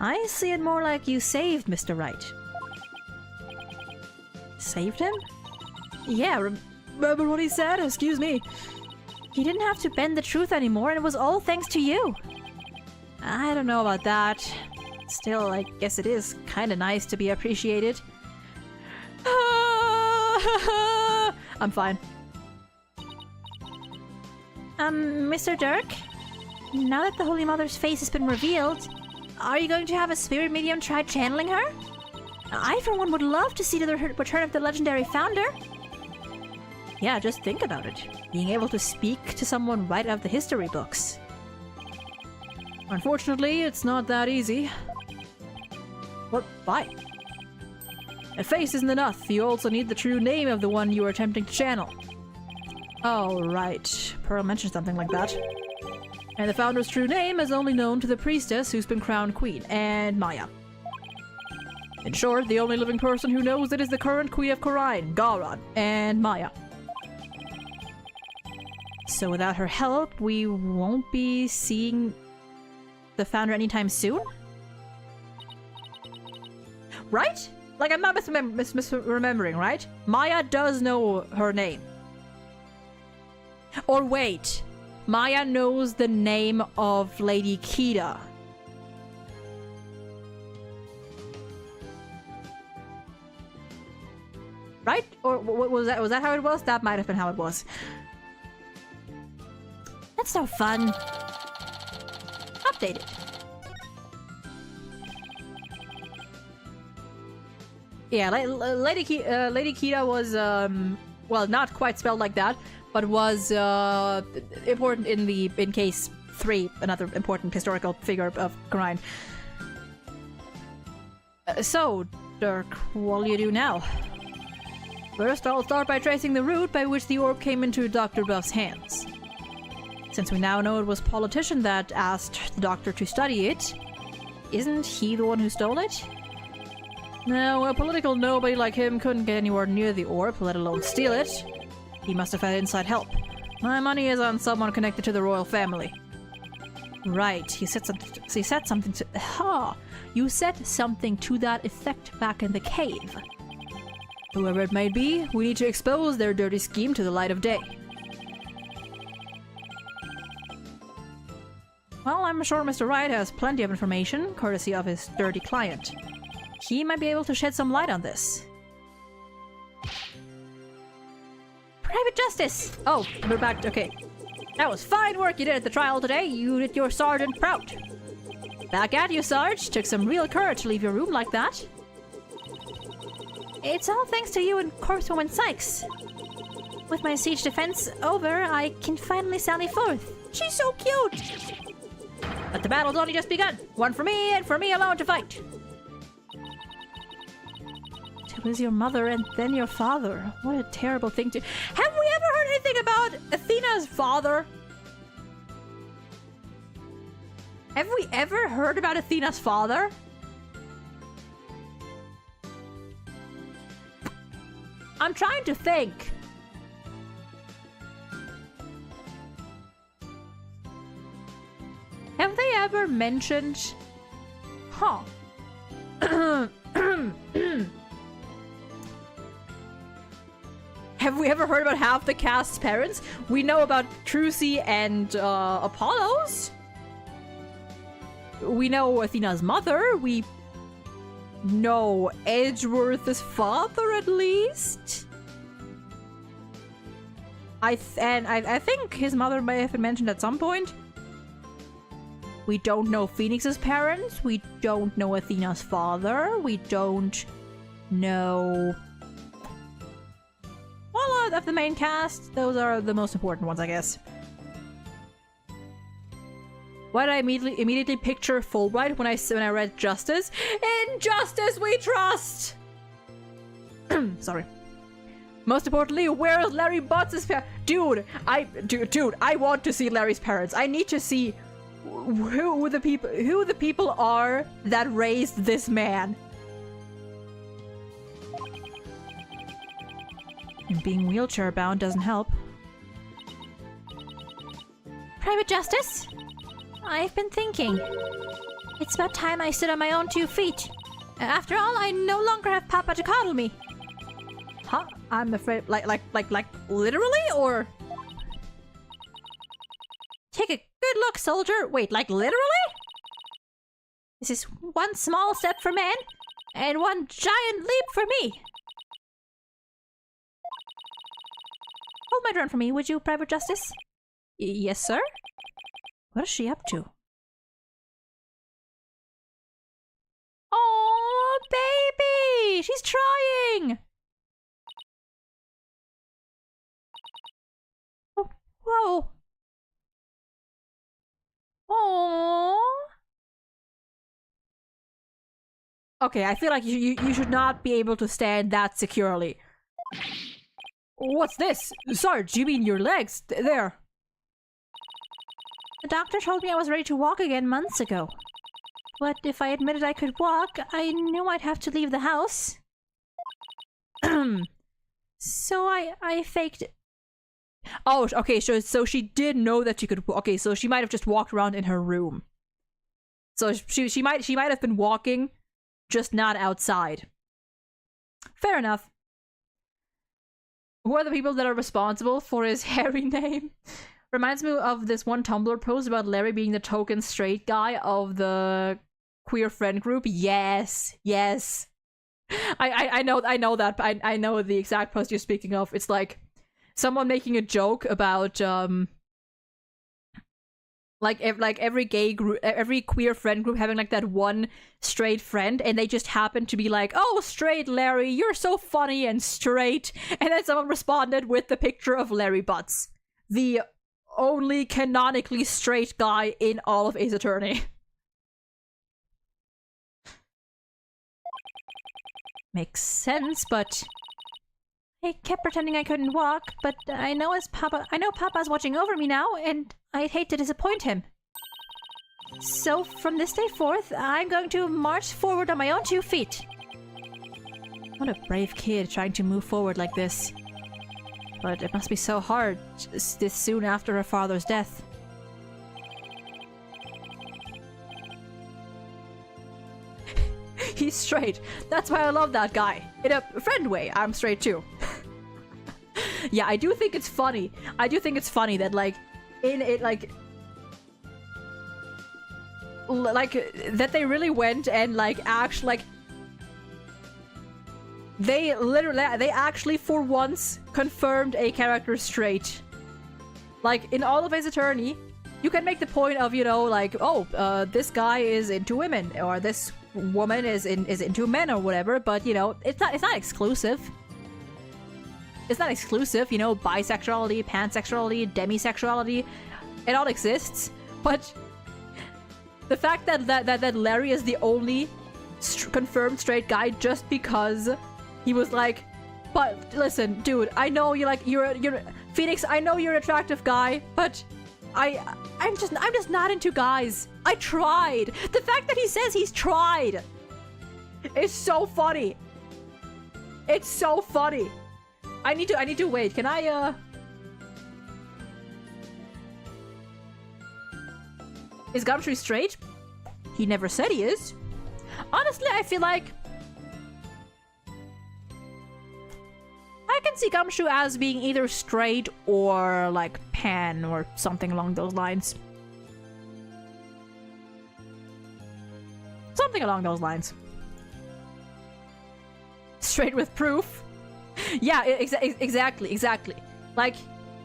I see it more like you saved Mr. Wright. Saved him? Yeah, remember what he said? Excuse me. He didn't have to bend the truth anymore, and it was all thanks to you. I don't know about that. Still, I guess it is kind of nice to be appreciated. I'm fine. Mr. Dirk? Now that the Holy Mother's face has been revealed, are you going to have a spirit medium try channeling her? I, for one, would love to see the return of the legendary founder. Yeah, just think about it. Being able to speak to someone right out of the history books. Unfortunately, it's not that easy. What? Why? A face isn't enough. You also need the true name of the one you are attempting to channel. Oh, right. Pearl mentioned something like that. And the founder's true name is only known to the priestess who's been crowned queen, and Maya. In short, the only living person who knows it is the current Queen of Khura'in, Garan, and Maya. So without her help, we won't be seeing the founder anytime soon? Right? Like, I'm not misremembering, right? Maya does know her name. Or wait, Maya knows the name of Lady Kita. Right? Or was that how it was? That might have been how it was. That's so fun. Updated. Yeah, Lady Kita was, well, not quite spelled like that, but was important in case 3, another important historical figure of Khura'in. So, Dirk, what'll you do now? First, I'll start by tracing the route by which the orb came into Dr. Buff's hands. Since we now know it was a politician that asked the doctor to study it, isn't he the one who stole it? No, a political nobody like him couldn't get anywhere near the orb, let alone steal it. He must have had inside help. My money is on someone connected to the royal family. Right, you said something to... You said something to that effect back in the cave. Whoever it may be, we need to expose their dirty scheme to the light of day. Well, I'm sure Mr. Wright has plenty of information, courtesy of his dirty client. He might be able to shed some light on this. Private justice! Oh, we're back. Okay. That was fine work you did at the trial today. You did your sergeant proud. Back at you, Sarge. Took some real courage to leave your room like that. It's all thanks to you and Corpsewoman Sykes. With my siege defense over, I can finally sally forth. She's so cute! But the battle's only just begun. One for me, and for me alone to fight. To lose your mother and then your father. What a terrible thing to... Have we ever heard anything about Athena's father? Have we ever heard about Athena's father? I'm trying to think. Have they ever mentioned... Huh. Have we ever heard about half the cast's parents? We know about Trucy and Apollo's. We know Athena's mother. We know Edgeworth's father, at least. I think his mother may have been mentioned at some point. We don't know Phoenix's parents. We don't know Athena's father. We don't know... Well, of the main cast, those are the most important ones, I guess. Why did I immediately picture Fulbright when I read Justice? In Justice we trust! Sorry. Most importantly, where is Larry Butts' parents? Dude, I want to see Larry's parents. I need to see who the people are that raised this man. And being wheelchair bound doesn't help. Private Justice? I've been thinking. It's about time I stood on my own 2 feet. After all, I no longer have Papa to coddle me. Huh? I'm afraid, like literally, or? Take a good look, soldier. Wait, like literally? This is one small step for man, and one giant leap for me. Hold my drone for me, would you, Private Justice? Yes, sir? What is she up to? Oh, baby! She's trying! Oh, whoa. Oh. Okay, I feel like you should not be able to stand that securely. What's this? Sarge, you mean your legs? There. The doctor told me I was ready to walk again months ago. But if I admitted I could walk, I knew I'd have to leave the house. So I faked it. Oh, okay, so she did know that she could... Okay, so she might have just walked around in her room. So she might have been walking, just not outside. Fair enough. Who are the people that are responsible for his hairy name? Reminds me of this one Tumblr post about Larry being the token straight guy of the queer friend group. Yes, yes. I know that. I know the exact post you're speaking of. It's like someone making a joke about like every gay group, every queer friend group having like that one straight friend, and they just happen to be like, "Oh, straight Larry, you're so funny and straight," and then someone responded with the picture of Larry Butts, the only canonically straight guy in all of Ace Attorney. Makes sense, but I kept pretending I couldn't walk, but I know Papa's watching over me now, and I'd hate to disappoint him. So from this day forth, I'm going to march forward on my own 2 feet. What a brave kid trying to move forward like this. But it must be so hard this soon after her father's death. He's straight. That's why I love that guy. In a friend way, I'm straight too. Yeah, I do think it's funny. I do think it's funny that like that they really went and like actually they actually for once confirmed a character straight. Like, in all of Ace Attorney, you can make the point of, you know, like, oh, this guy is into women, or this woman is into men, or whatever, but, you know, it's not exclusive. It's not exclusive, you know, bisexuality, pansexuality, demisexuality, it all exists, but the fact that Larry is the only confirmed straight guy just because he was like, but listen, dude, I know you're Phoenix, I know you're an attractive guy, but I'm just not into guys. I tried. The fact that he says he's tried is so funny. It's so funny. I need to wait. Can I Is Gumshoe straight? He never said he is. Honestly, I feel like I can see Gumshoe as being either straight or like pan or something along those lines. Something along those lines. Straight with proof. Yeah, exactly. Like,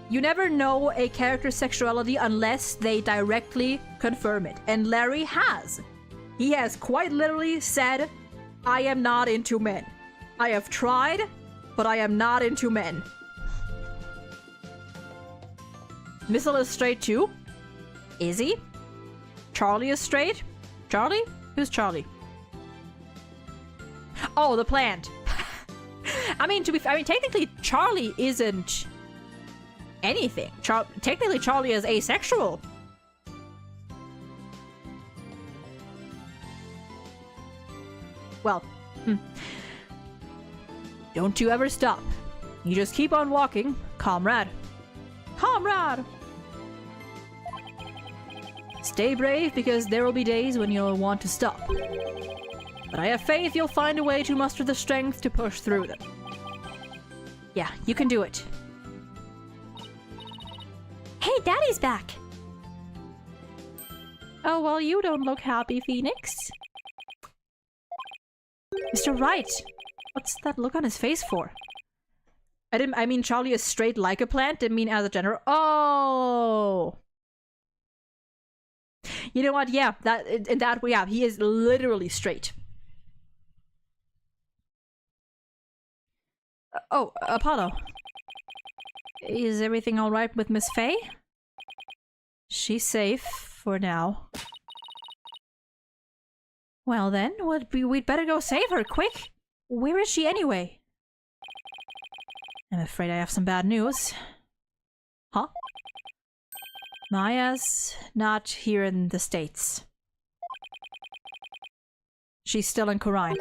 you never know a character's sexuality unless they directly confirm it. And Larry has. He has quite literally said, I am not into men. I have tried, but I am not into men. Missile is straight too. Is he? Charlie is straight? Charlie? Who's Charlie? Oh, the plant. I mean, technically Charlie isn't anything. Technically Charlie is asexual. Well, don't you ever stop. You just keep on walking, comrade. Comrade! Stay brave, because there will be days when you'll want to stop. But I have faith you'll find a way to muster the strength to push through them. Yeah, you can do it. Hey, Daddy's back! Oh, well, you don't look happy, Phoenix. Mr. Wright! What's that look on his face for? I mean Charlie is straight like a plant, didn't mean as a general. Oh! You know what? Yeah, in that way, yeah, he is literally straight. Oh, Apollo. Is everything alright with Miss Faye? She's safe for now. Well then, we'd better go save her, quick! Where is she anyway? I'm afraid I have some bad news. Huh? Maya's not here in the States. She's still in Khura'in.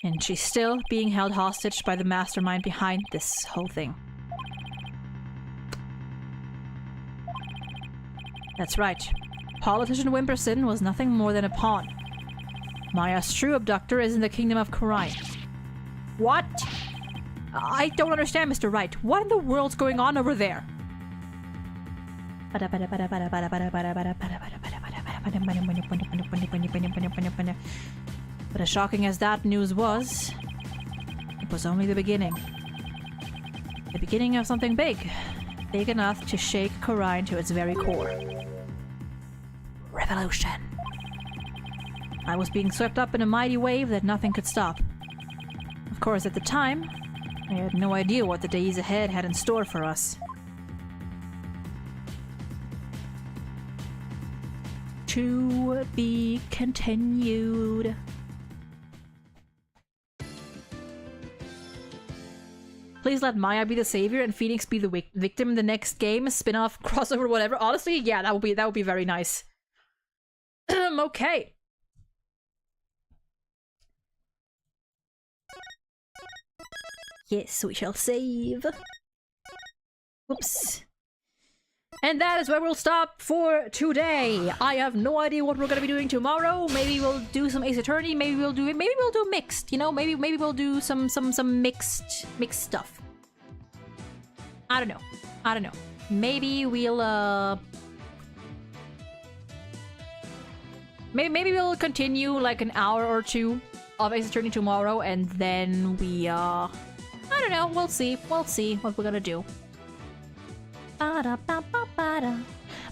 And she's still being held hostage by the mastermind behind this whole thing. That's right. Politician Wimperson was nothing more than a pawn. Maya's true abductor is in the kingdom of Khura'in. What? I don't understand, Mr. Wright. What in the world's going on over there? But as shocking as that news was, it was only the beginning. The beginning of something big. Big enough to shake Khura'in to its very core. Revolution. I was being swept up in a mighty wave that nothing could stop. Of course, at the time, I had no idea what the days ahead had in store for us. To be continued. Please let Maya be the savior and Phoenix be the victim in the next game, spin-off, crossover, whatever. Honestly, yeah, that would be very nice. Okay. Yes, we shall save. Whoops. And that is where we'll stop for today. I have no idea what we're gonna be doing tomorrow. Maybe we'll do some Ace Attorney. Maybe we'll do mixed. You know, maybe we'll do some mixed stuff. I don't know. Maybe we'll maybe we'll continue like an hour or two of Ace Attorney tomorrow, and then we I don't know. We'll see what we're gonna do.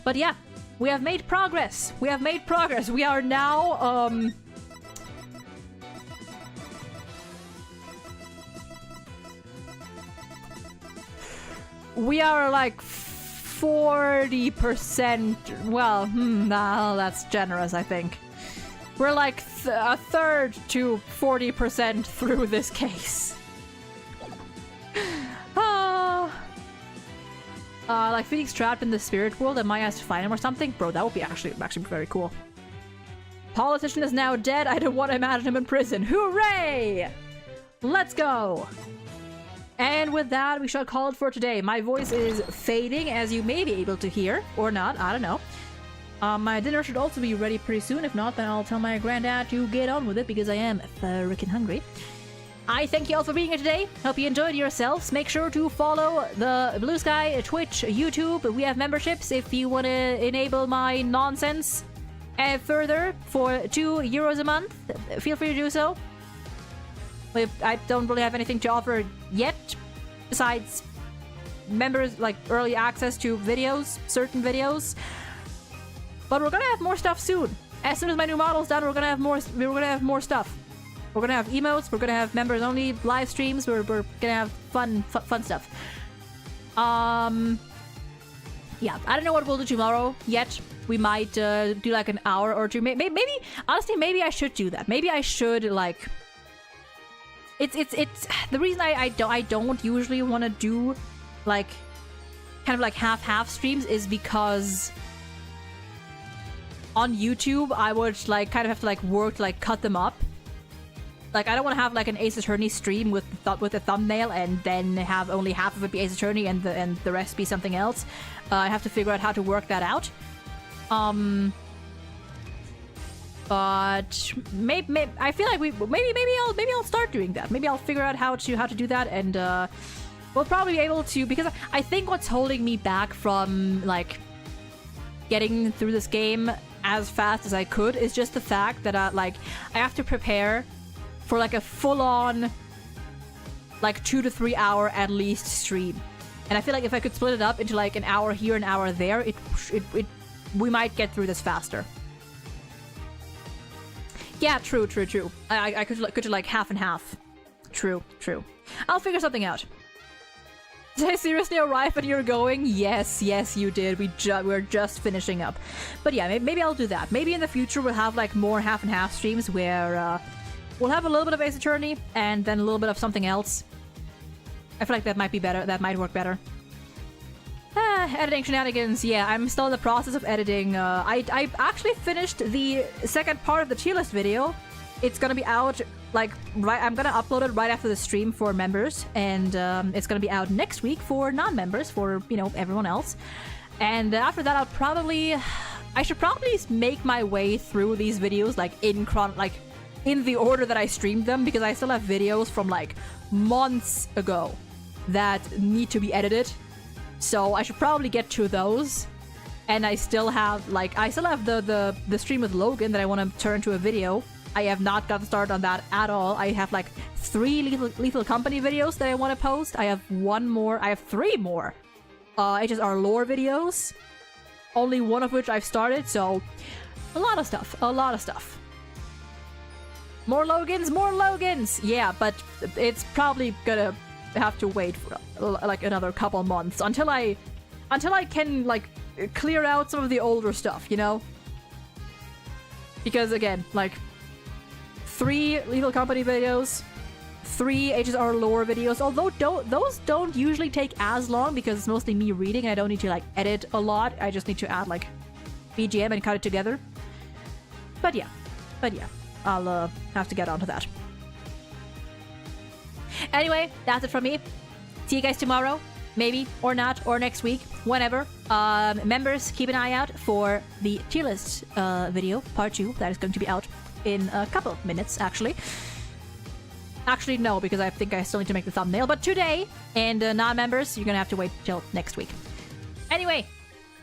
But yeah, we have made progress. We have made progress. We are now, we are like 40%. Well, nah, that's generous, I think. We're like a third to 40% through this case. Like Phoenix trapped in the spirit world and Maya has to find him or something? Bro, that would be actually very cool. Politician is now dead. I don't want to imagine him in prison. Hooray! Let's go! And with that, we shall call it for today. My voice is fading, as you may be able to hear. Or not, I don't know. My dinner should also be ready pretty soon. If not, then I'll tell my granddad to get on with it because I am frickin' hungry. I thank you all for being here today. Hope you enjoyed yourselves. Make sure to follow the Blue Sky, Twitch, YouTube. We have memberships if you want to enable my nonsense further for €2 a month. Feel free to do so. I don't really have anything to offer yet besides members, like early access to videos, certain videos. But we're gonna have more stuff soon. As soon as my new model's done, we're gonna have more stuff. We're gonna have emotes, we're gonna have members only live streams, we're gonna have fun stuff. Yeah, I don't know what we'll do tomorrow yet. We might do like an hour or two. Maybe honestly, maybe I should do that. Maybe I should like. It's the reason I don't usually want to do like kind of like half streams is because on YouTube I would like kind of have to like work to like cut them up. Like, I don't want to have like an Ace Attorney stream with a thumbnail and then have only half of it be Ace Attorney and the rest be something else. I have to figure out how to work that out. But maybe I feel like maybe I'll start doing that. Maybe I'll figure out how to do that, and we'll probably be able to, because I think what's holding me back from like getting through this game as fast as I could is just the fact that like I have to prepare for like a full-on like 2 to 3 hour at least stream, and I feel like if I could split it up into like an hour here, an hour there, we might get through this faster. Yeah, true. I could do like half and half. True. I'll figure something out. Did I seriously arrive and you're going? Yes, you did. We're just finishing up. But yeah, maybe I'll do that. Maybe in the future we'll have like more half and half streams where we'll have a little bit of Ace Attorney and then a little bit of something else. I feel like that might be better. That might work better. Editing shenanigans. Yeah, I'm still in the process of editing. I actually finished the second part of the tier list video. It's gonna be out like I'm gonna upload it right after the stream for members, and it's gonna be out next week for non-members, for everyone else. And after that, I should probably make my way through these videos like in the order that I streamed them, because I still have videos from like months ago that need to be edited. So I should probably get to those. And I still have the stream with Logan that I want to turn to a video. I have not gotten started on that at all. I have like 3 Lethal Company videos that I want to post. I have 3 more HSR lore videos, only one of which I've started. So a lot of stuff. More Logans. Yeah, but it's probably gonna have to wait for like another couple months until I can like clear out some of the older stuff, because again, like 3 Lethal Company videos, 3 HSR lore videos, although those don't usually take as long because it's mostly me reading and I don't need to like edit a lot. I just need to add like BGM and cut it together. But yeah, I'll have to get onto that. Anyway, that's it from me. See you guys tomorrow, maybe, or not, or next week, whenever. Members, keep an eye out for the tier list video, part 2, that is going to be out in a couple of minutes, actually. Actually, no, because I think I still need to make the thumbnail, but today, and non-members, you're gonna have to wait till next week. Anyway,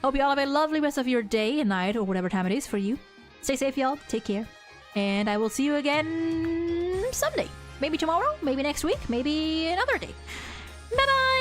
hope you all have a lovely rest of your day and night, or whatever time it is for you. Stay safe, y'all. Take care. And I will see you again someday. Maybe tomorrow, maybe next week, maybe another day. Bye-bye!